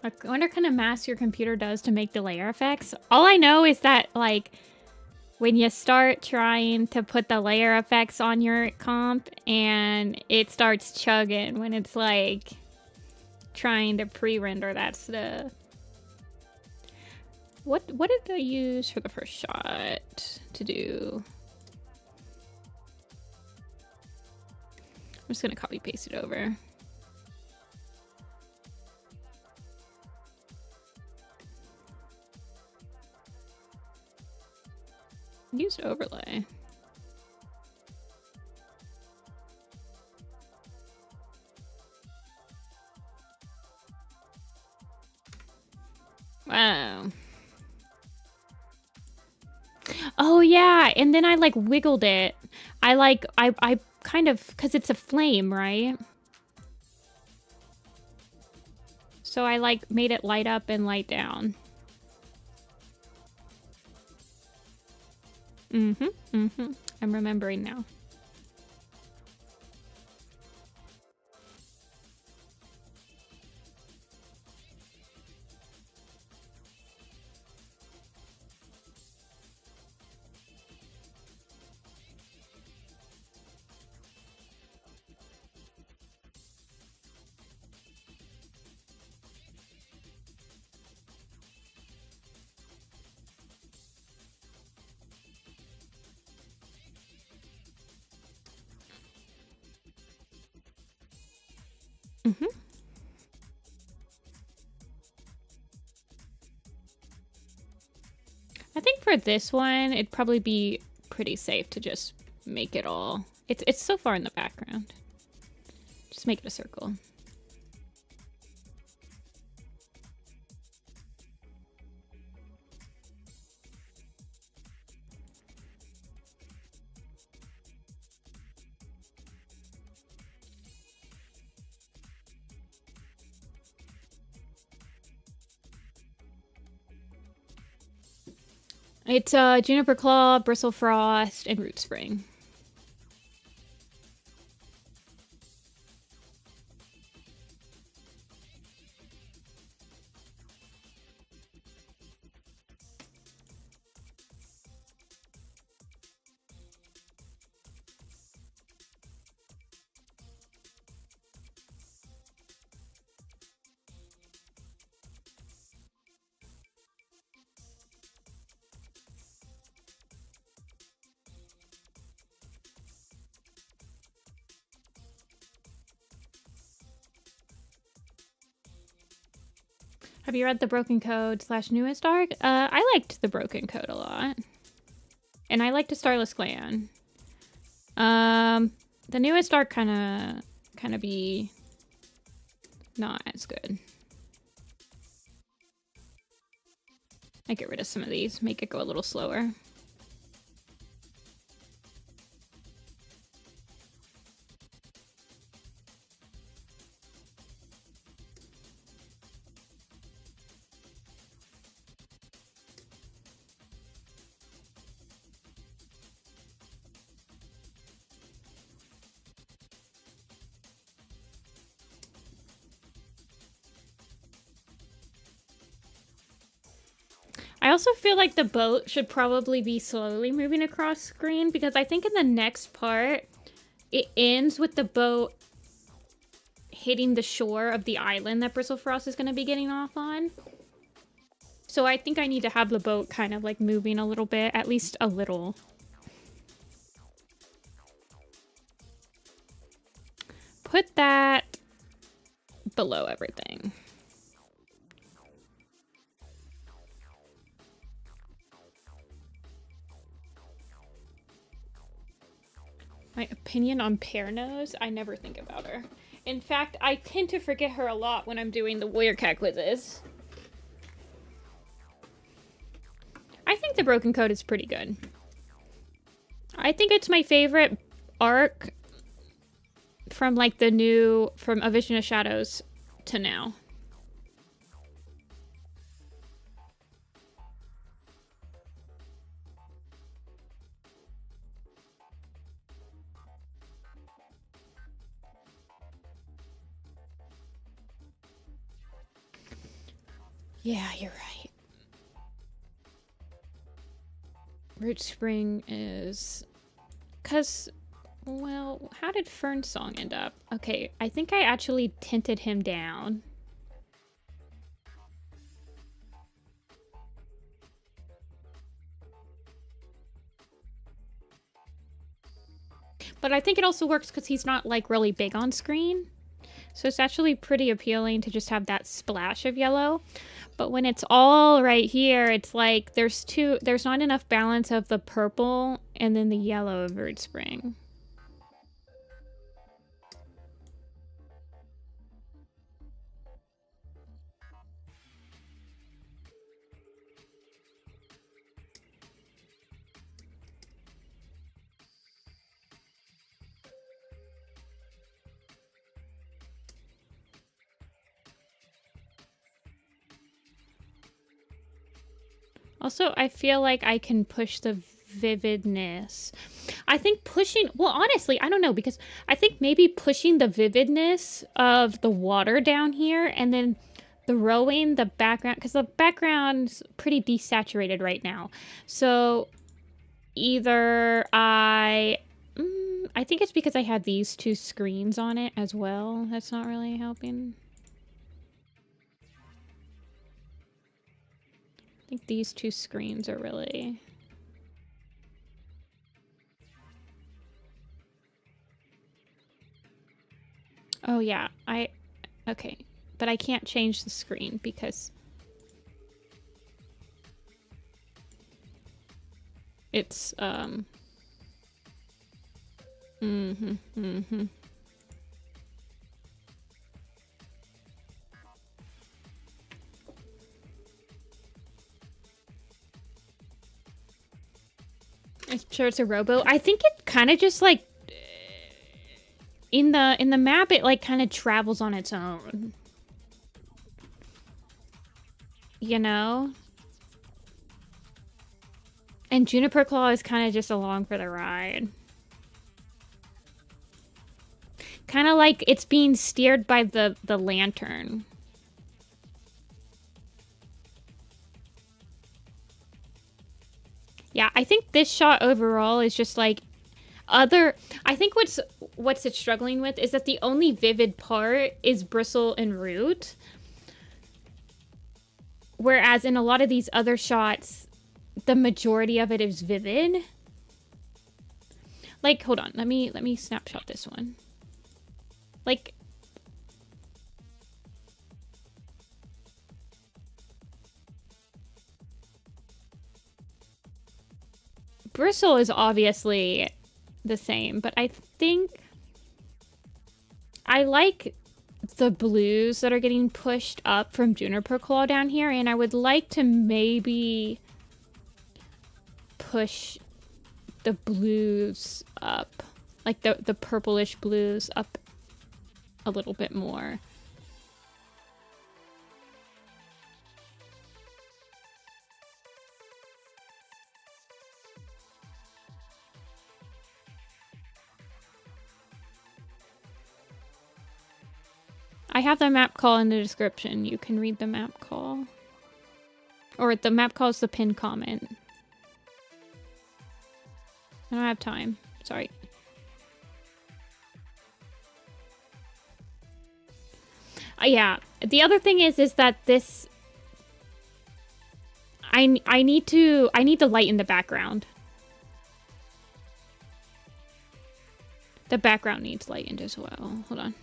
I wonder what kind of mask your computer does to make the layer effects. All I know is that, like, when you start trying to put the layer effects on your comp and it starts chugging when it's, like, trying to pre-render that stuff. What did I use for the first shot to do? I'm just gonna copy paste it over. Used overlay. Wow. Oh yeah, and then I like wiggled it. I kind of, cause it's a flame, right? So I like made it light up and light down. I'm remembering now. I think for this one, it'd probably be pretty safe to just make it all. It's so far in the background. Just make it a circle. It's Juniper Claw, Bristle Frost, and Root Spring. Have you read The Broken Code / Newest Arc? I liked The Broken Code a lot. And I liked A Starless Clan. The Newest Arc kind of be not as good. I get rid of some of these, make it go a little slower. I also feel like the boat should probably be slowly moving across screen because I think in the next part, it ends with the boat hitting the shore of the island that Bristlefrost is going to be getting off on. So I think I need to have the boat kind of like moving a little bit, at least a little. Put that below everything. My opinion on Pear Nose? I never think about her. In fact, I tend to forget her a lot when I'm doing the Warrior Cat quizzes. I think the Broken Code is pretty good. I think it's my favorite arc from like the new, from A Vision of Shadows to now. Yeah, you're right. Root Spring is... Because, well, how did Fern's song end up? Okay, I think I actually tinted him down. But I think it also works because he's not, like, really big on screen. So it's actually pretty appealing to just have that splash of yellow. But when it's all right here, it's like there's not enough balance of the purple and then the yellow of Root Spring. Also, I feel like I can push the vividness. I think pushing, well, honestly, I don't know, because I think maybe pushing the vividness of the water down here and then throwing the background, because the background's pretty desaturated right now. So either I think it's because I had these two screens on it as well. That's not really helping. I think these two screens are really... Oh yeah, okay. But I can't change the screen because it's, I'm sure it's a robo. I think it kind of just like in the map it like kind of travels on its own. You know? And Juniper Claw is kind of just along for the ride. Kind of like it's being steered by the lantern. Yeah, I think this shot overall is just like I think what's it struggling with is that the only vivid part is bristle and root. Whereas in a lot of these other shots, the majority of it is vivid. Like, hold on, let me snapshot this one. Like, bristle is obviously the same, but I think I like the blues that are getting pushed up from Juniper Claw down here, and I would like to maybe push the blues up, like the purplish blues up a little bit more. I have the map call in the description. You can read the map call. Or the map call is the pinned comment. I don't have time. Sorry. Yeah. The other thing is that this... I need the light in the background. The background needs light in as well. Hold on.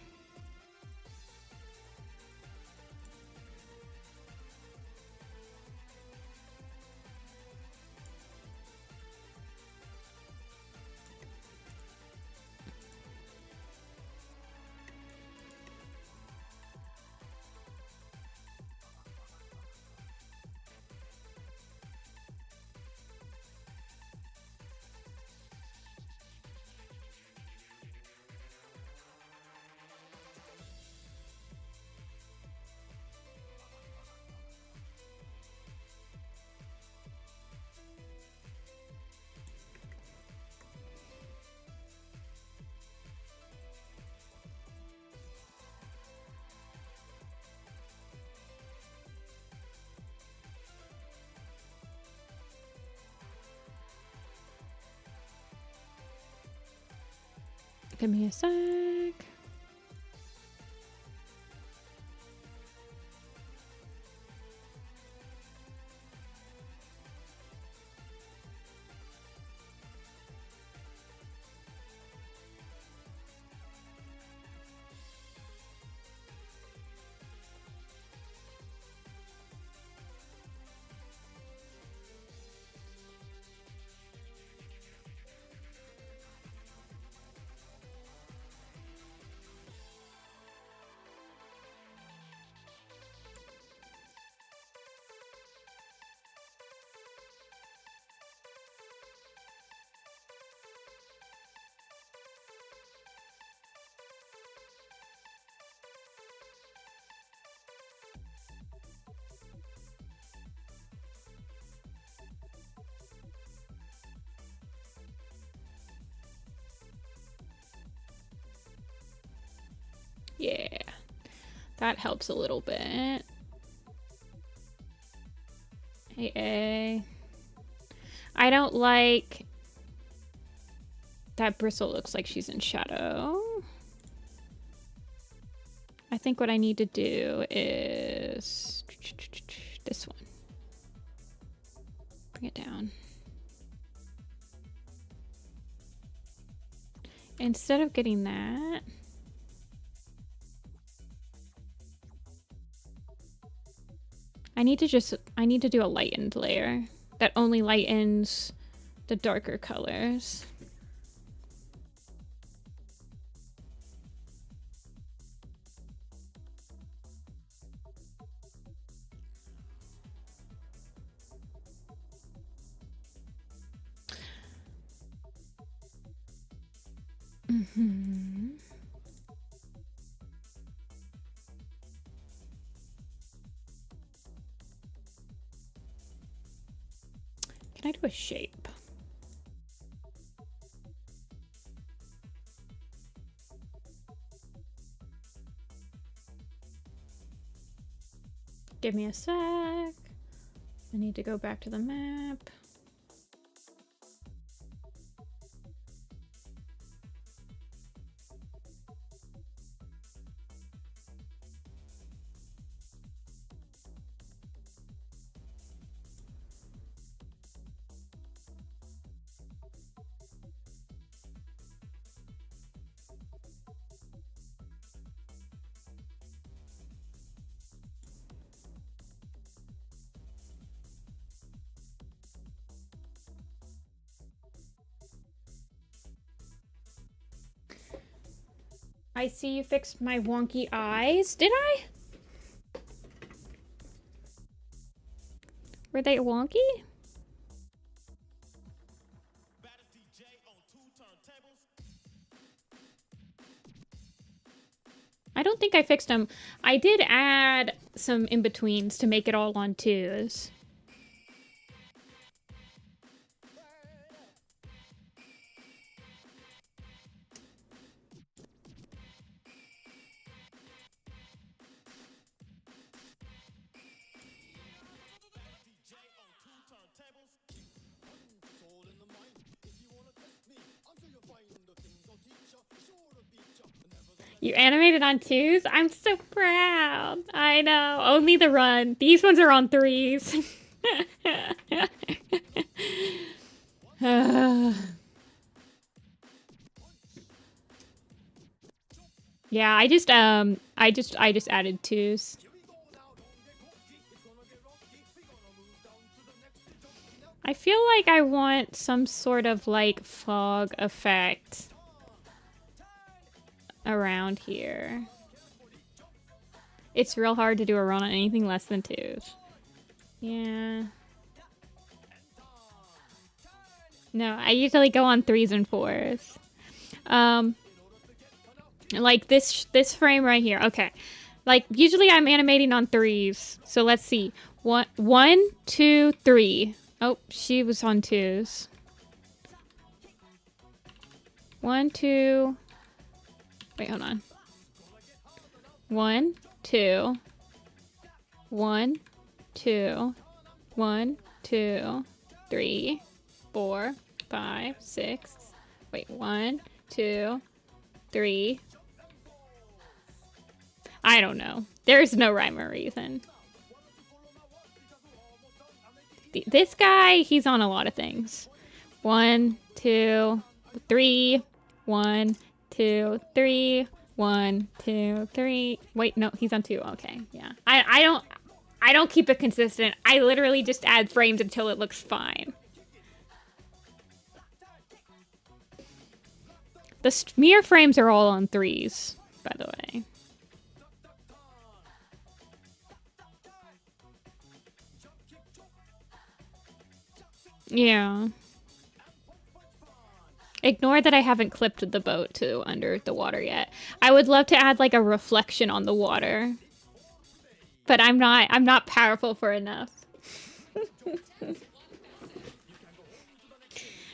Give me a sec. Yeah, that helps a little bit. Hey, I don't like that bristle. Looks like she's in shadow. I think what I need to do is this one. Bring it down. Instead of getting that, I need to do a lightened layer that only lightens the darker colors. Can I do a shape? Give me a sec. I need to go back to the map. I see you fixed my wonky eyes. Did I? Were they wonky? I don't think I fixed them. I did add some in-betweens to make it all on twos. You animated on twos? I'm so proud. I know. Only the run. These ones are on threes. Yeah, I just added twos. I feel like I want some sort of like fog effect around here. It's real hard to do a run on anything less than twos. Yeah. No, I usually go on threes and fours. Like this frame right here. Okay. Like usually I'm animating on threes. So let's see. 1, 2, 3. Oh, she was on twos. 1, 2. Wait, hold on. 1, 2. 1, 2. 1, 2, 3, 4, 5, 6. Wait, 1, 2, 3. I don't know. There's no rhyme or reason. This guy, he's on a lot of things. 1, 2, 3. 1, 2, 3. 1, 2, 3. Wait, no, he's on 2. Okay, yeah. I don't keep it consistent. I literally just add frames until it looks fine. The smear frames are all on 3s, by the way. Yeah. Ignore that I haven't clipped the boat to under the water yet. I would love to add like a reflection on the water. But I'm not powerful for enough.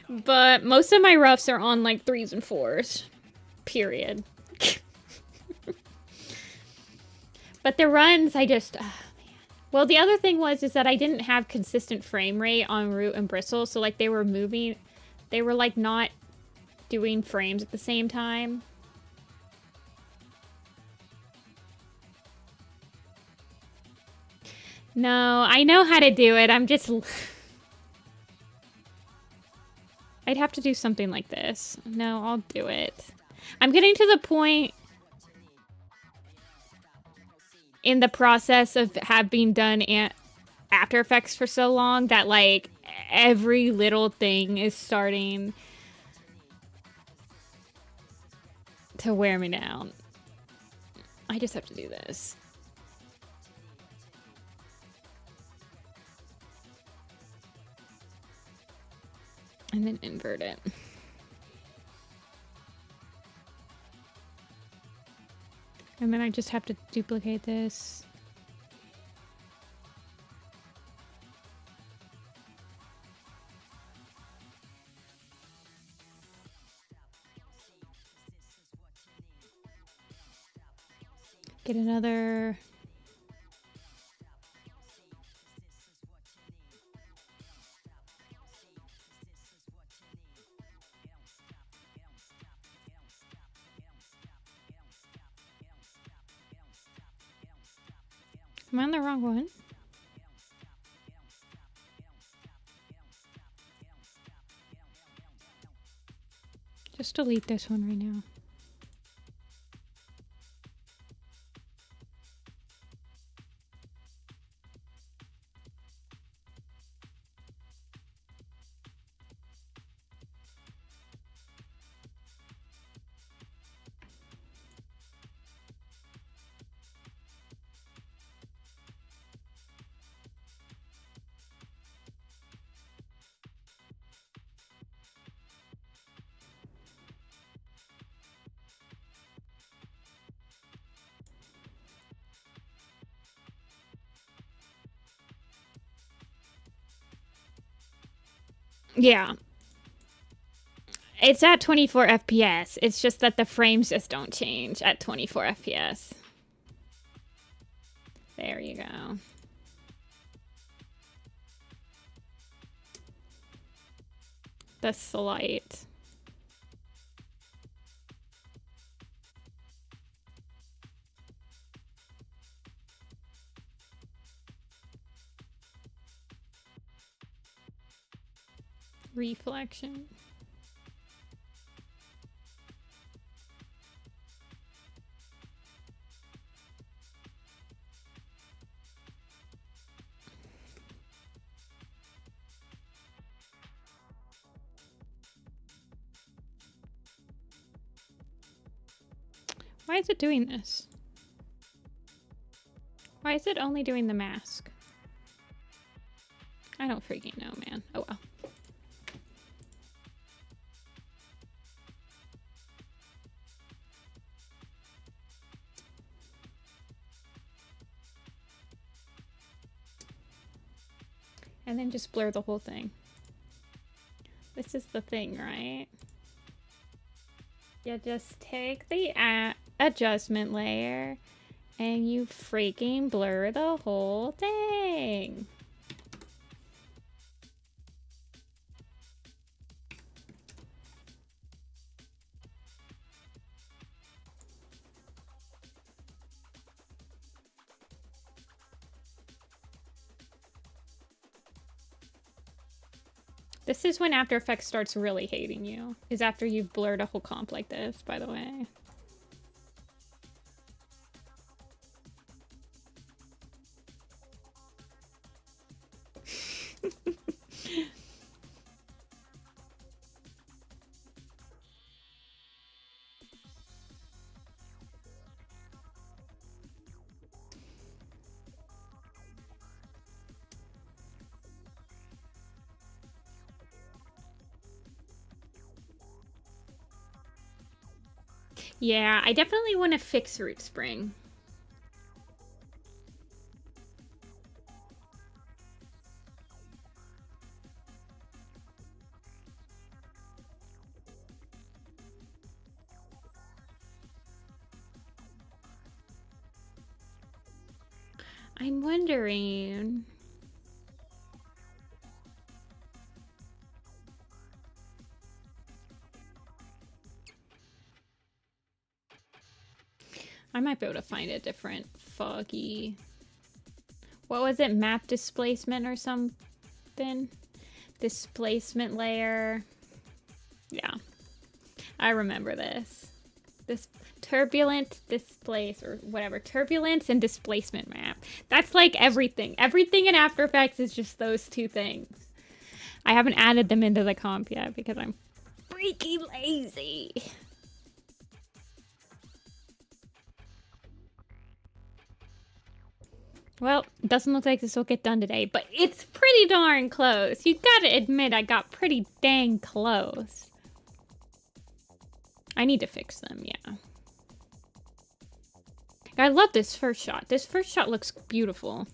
But most of my roughs are on like 3s and 4s. Period. But the runs, I just... Oh, man. Well, the other thing is that I didn't have consistent frame rate on Root and Bristle. So like they were moving... They were like not doing frames at the same time. No, I know how to do it. I'm just... I'd have to do something like this. No, I'll do it. I'm getting to the point in the process of having done After Effects for so long that, like, every little thing is starting to wear me down. I just have to do this. And then invert it. And then I just have to duplicate this. Get another... Am I on the wrong one? Just delete this one right now. Yeah. It's at 24 FPS. It's just that the frames just don't change at 24 FPS. There you go. The slight. Reflection. Why is it doing this? Why is it only doing the mask? I don't freaking know, man. Oh well. And then just blur the whole thing. This is the thing, right? You just take the adjustment layer and you freaking blur the whole thing. This is when After Effects starts really hating you. Is after you've blurred a whole comp like this, by the way. Yeah, I definitely want to fix Root Spring. I'm wondering... I might be able to find a different foggy... What was it? Map displacement or something? Displacement layer. Yeah. I remember this. This turbulent displace or whatever. Turbulence and displacement map. That's like everything. Everything in After Effects is just those two things. I haven't added them into the comp yet because I'm freaking lazy. Well, doesn't look like this will get done today, but it's pretty darn close. You gotta admit I got pretty dang close. I need to fix them, yeah. I love this first shot. This first shot looks beautiful.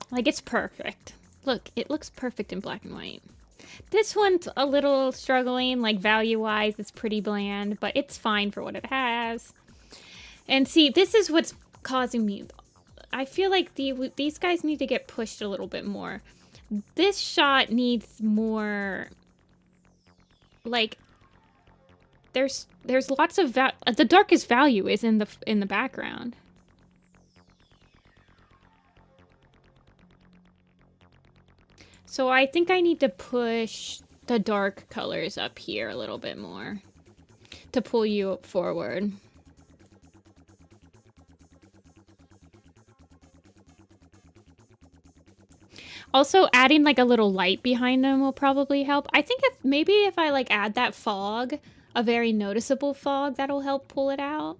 Like, it's perfect. Look, it looks perfect in black and white. This one's a little struggling, like value-wise, it's pretty bland, but it's fine for what it has. And see, this is what's causing me... I feel like these guys need to get pushed a little bit more. This shot needs more... Like, there's lots of... The darkest value is in the background. So I think I need to push the dark colors up here a little bit more to pull you forward. Also, adding like a little light behind them will probably help. I think if I like add that fog, a very noticeable fog, that'll help pull it out.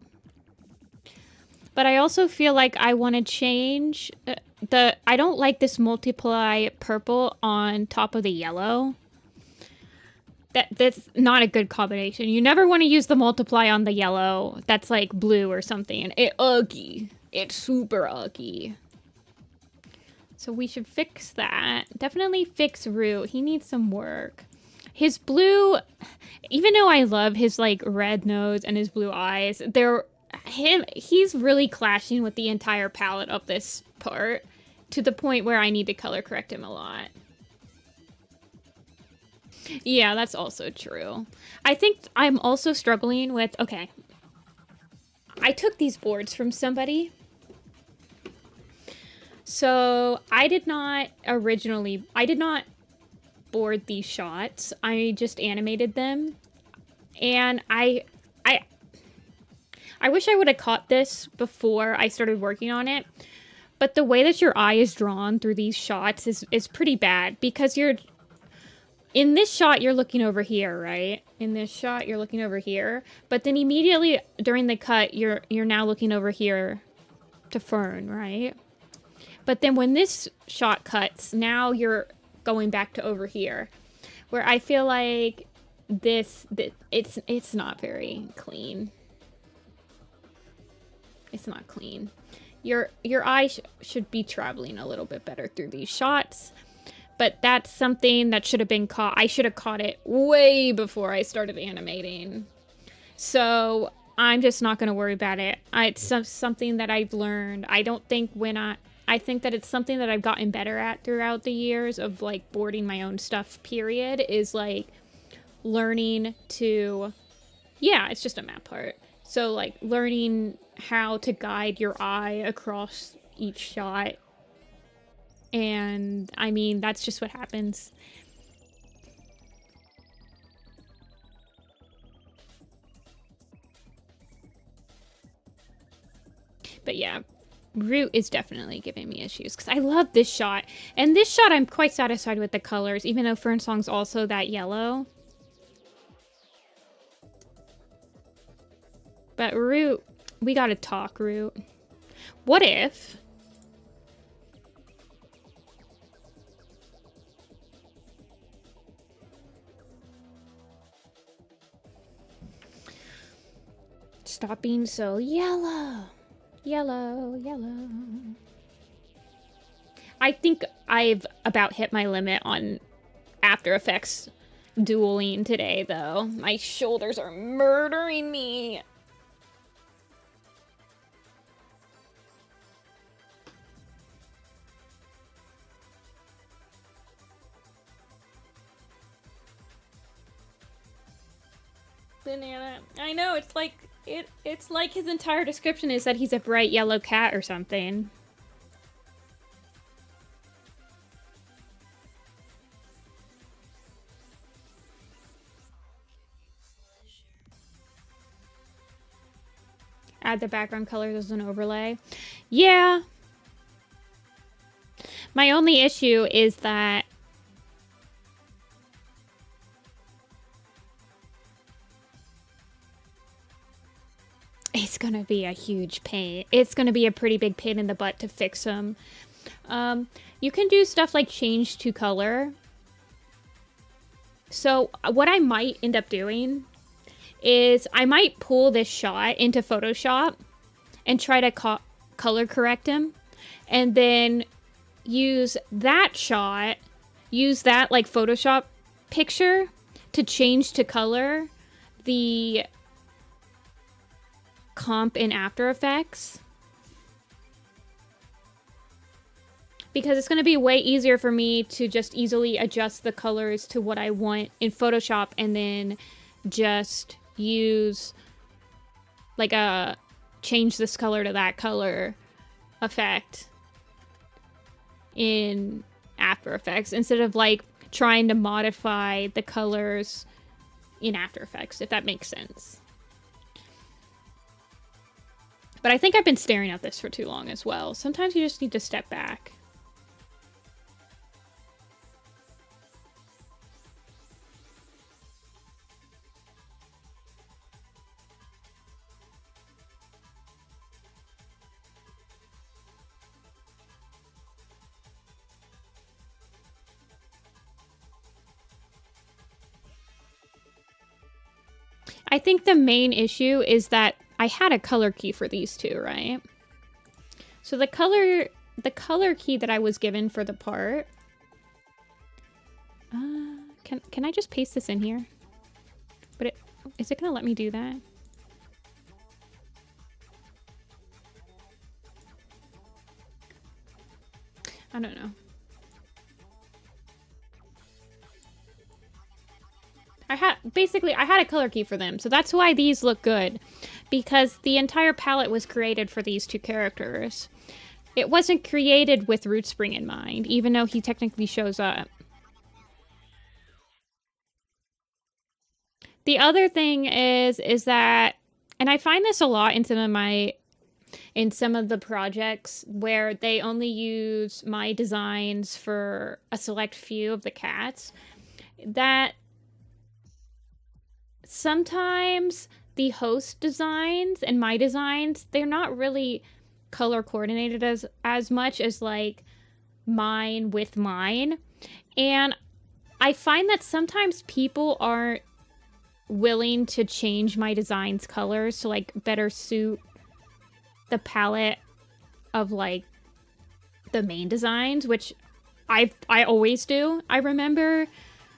But I also feel like I want to change I don't like this multiply purple on top of the yellow. That's not a good combination. You never want to use the multiply on the yellow that's like blue or something. It's super ugly. So we should fix that. Definitely fix Root. He needs some work. His blue, even though I love his like red nose and his blue eyes, he's really clashing with the entire palette of this part to the point where I need to color correct him a lot. Yeah, that's also true. I think I'm also struggling with, okay, I took these boards from somebody. So I did not board these shots. I just animated them. And I wish I would have caught this before I started working on it. But the way that your eye is drawn through these shots is pretty bad because in this shot, you're looking over here, right? In this shot, you're looking over here. But then immediately during the cut, you're now looking over here to Fern, right? But then when this shot cuts, now you're going back to over here. Where I feel like it's not very clean. It's not clean. Your eye should be traveling a little bit better through these shots. But that's something that should have been caught. I should have caught it way before I started animating. So I'm just not going to worry about it. It's something that I've learned. I think that it's something that I've gotten better at throughout the years of like boarding my own stuff, period, is like learning to, yeah, it's just a map part. So like learning how to guide your eye across each shot. And I mean, that's just what happens. But yeah, Root is definitely giving me issues because I love this shot. And this shot, I'm quite satisfied with the colors, even though Fernsong's also that yellow. But Root, we gotta talk, Root. What if... Stop being so yellow. Yellow, yellow. I think I've about hit my limit on After Effects dueling today, though. My shoulders are murdering me. Banana. I know, it's like it's like his entire description is that he's a bright yellow cat or something. Add the background colors as an overlay. Yeah. My only issue is that it's gonna be a huge pain. It's gonna be a pretty big pain in the butt to fix them. You can do stuff like change to color. So what I might end up doing is I might pull this shot into Photoshop and try to color correct him. And then use that shot, use that like Photoshop picture to change to color the comp in After Effects. Because it's going to be way easier for me to just easily adjust the colors to what I want in Photoshop and then just use like a change this color to that color effect in After Effects instead of like trying to modify the colors in After Effects, if that makes sense. But I think I've been staring at this for too long as well. Sometimes you just need to step back. I think the main issue is that I had a color key for these two, right? So the color key that I was given for the part. Can I just paste this in here? But is it gonna let me do that? I don't know. I had a color key for them, so that's why these look good. Because the entire palette was created for these two characters. It wasn't created with Rootspring in mind, even though he technically shows up. The other thing is that, and I find this a lot in some of the projects where they only use my designs for a select few of the cats, that sometimes the host designs and my designs, they're not really color coordinated as much as like mine with mine. And I find that sometimes people aren't willing to change my design's colors to like better suit the palette of like the main designs, which I always do. I remember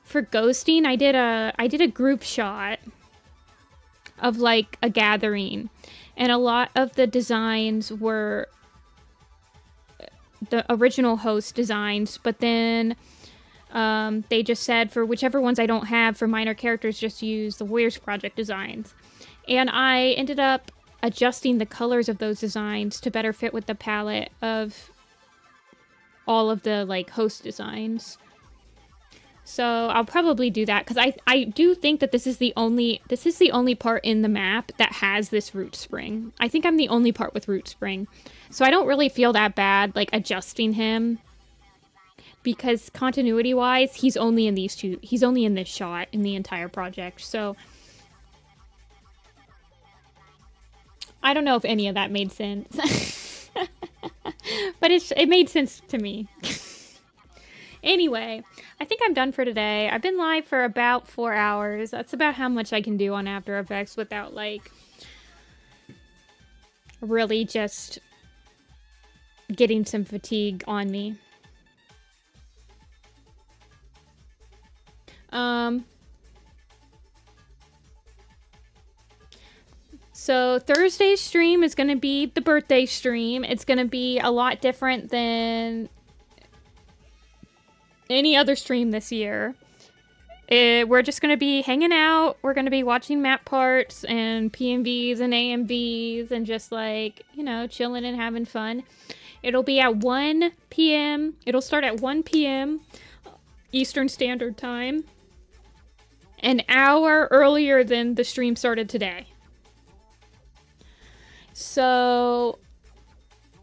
for ghosting, I did a group shot of like a gathering, and a lot of the designs were the original host designs, but then They just said for whichever ones I don't have for minor characters, just use the Warriors Project designs. And I ended up adjusting the colors of those designs to better fit with the palette of all of the like host designs. So I'll probably do that because I do think that this is the only part in the map that has this root spring. I think I'm the only part with root spring. So I don't really feel that bad like adjusting him because continuity wise he's only in these two, he's only in this shot in the entire project. So I don't know if any of that made sense. But it made sense to me. Anyway, I think I'm done for today. I've been live for about 4 hours. That's about how much I can do on After Effects without, like, really just getting some fatigue on me. So Thursday's stream is going to be the birthday stream. It's going to be a lot different than any other stream this year. We're just going to be hanging out. We're going to be watching map parts and PMVs and AMVs and just like, you know, chilling and having fun. It'll be at 1 p.m. It'll start at 1 p.m. Eastern Standard Time. An hour earlier than the stream started today. So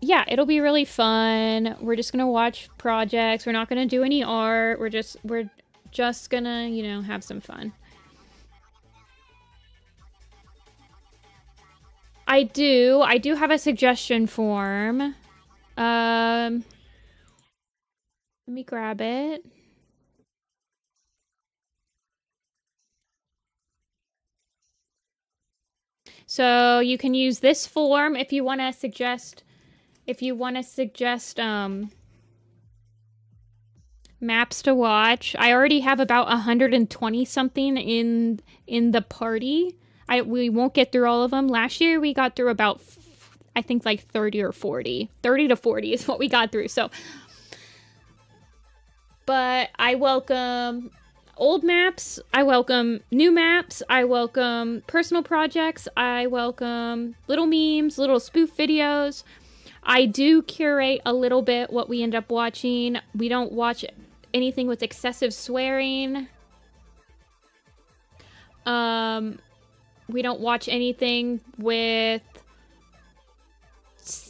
yeah, it'll be really fun. We're just gonna watch projects. We're not gonna do any art. We're just gonna, you know, have some fun. I do have a suggestion form. Let me grab it. So you can use this form if you want to suggest maps to watch. I already have about 120 something in the party. We won't get through all of them. Last year we got through about I think like 30 or 40. 30 to 40 is what we got through. So but I welcome old maps, I welcome new maps, I welcome personal projects, I welcome little memes, little spoof videos. I do curate a little bit what we end up watching. We don't watch anything with excessive swearing. We don't watch anything with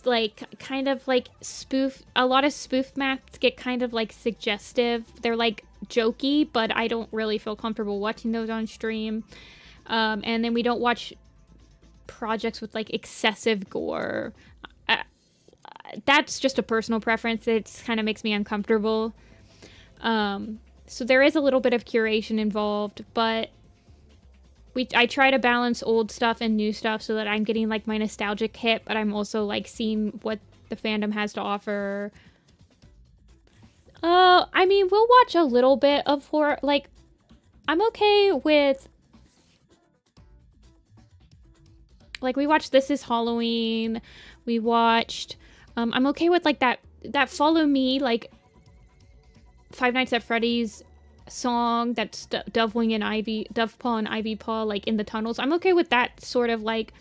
like kind of like spoof. A lot of spoof maps get kind of like suggestive. They're like jokey, but I don't really feel comfortable watching those on stream. And then we don't watch projects with like excessive gore. That's just a personal preference. It kind of makes me uncomfortable. So there is a little bit of curation involved, but I try to balance old stuff and new stuff so that I'm getting like my nostalgic hit, but I'm also like seeing what the fandom has to offer. I mean, we'll watch a little bit of horror. Like, I'm okay with... Like, we watched This Is Halloween. We watched... I'm okay with, like, that Follow Me, like, Five Nights at Freddy's song that's Dovepaw and Ivy Paw, like, in the tunnels. I'm okay with that sort of, like,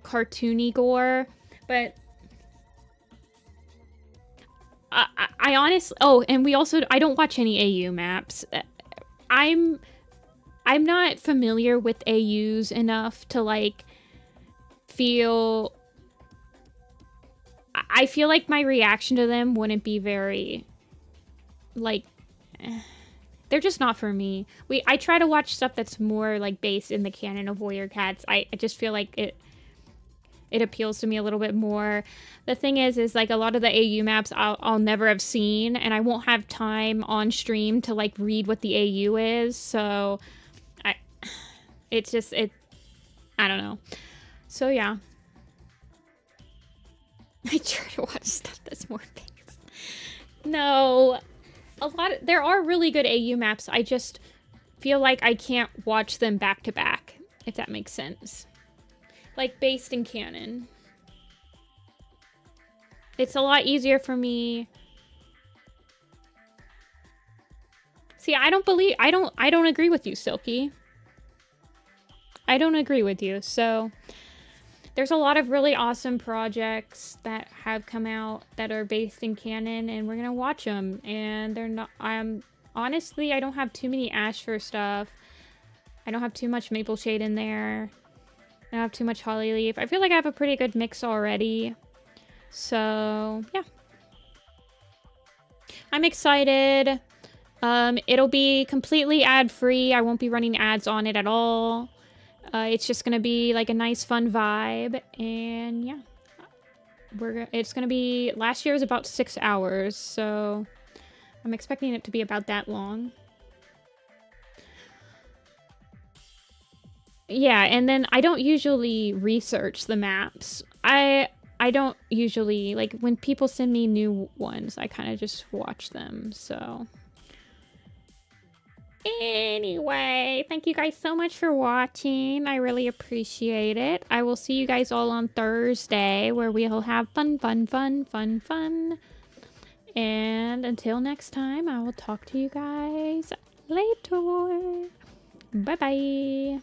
cartoony gore. But... I honestly... Oh, and we also... I don't watch any AU maps. I'm not familiar with AUs enough to, like, feel... I feel like my reaction to them wouldn't be very... Like... They're just not for me. I try to watch stuff that's more, like, based in the canon of Warrior Cats. I just feel like it appeals to me a little bit more. The thing is like a lot of the AU maps I'll never have seen, and I won't have time on stream to like read what the AU is. So I don't know. So yeah. I try to watch stuff that's more based. No. There are really good AU maps. I just feel like I can't watch them back to back, if that makes sense. Like, based in canon. It's a lot easier for me. See, I don't agree with you, Silky. I don't agree with you. So there's a lot of really awesome projects that have come out that are based in canon, and we're gonna watch them. And they're not. Honestly, I don't have too many Ashfur stuff. I don't have too much Maple Shade in there. I don't have too much Hollyleaf. I feel like I have a pretty good mix already. So yeah, I'm excited. It'll be completely ad-free. I won't be running ads on it at all. It's just gonna be like a nice fun vibe, and yeah, it's gonna be, last year was about 6 hours, so I'm expecting it to be about that long. Yeah, and then I don't usually research the maps. I don't usually, like, when people send me new ones, I kind of just watch them, so. Anyway, thank you guys so much for watching. I really appreciate it. I will see you guys all on Thursday, where we'll have fun. And until next time, I will talk to you guys later. Bye-bye.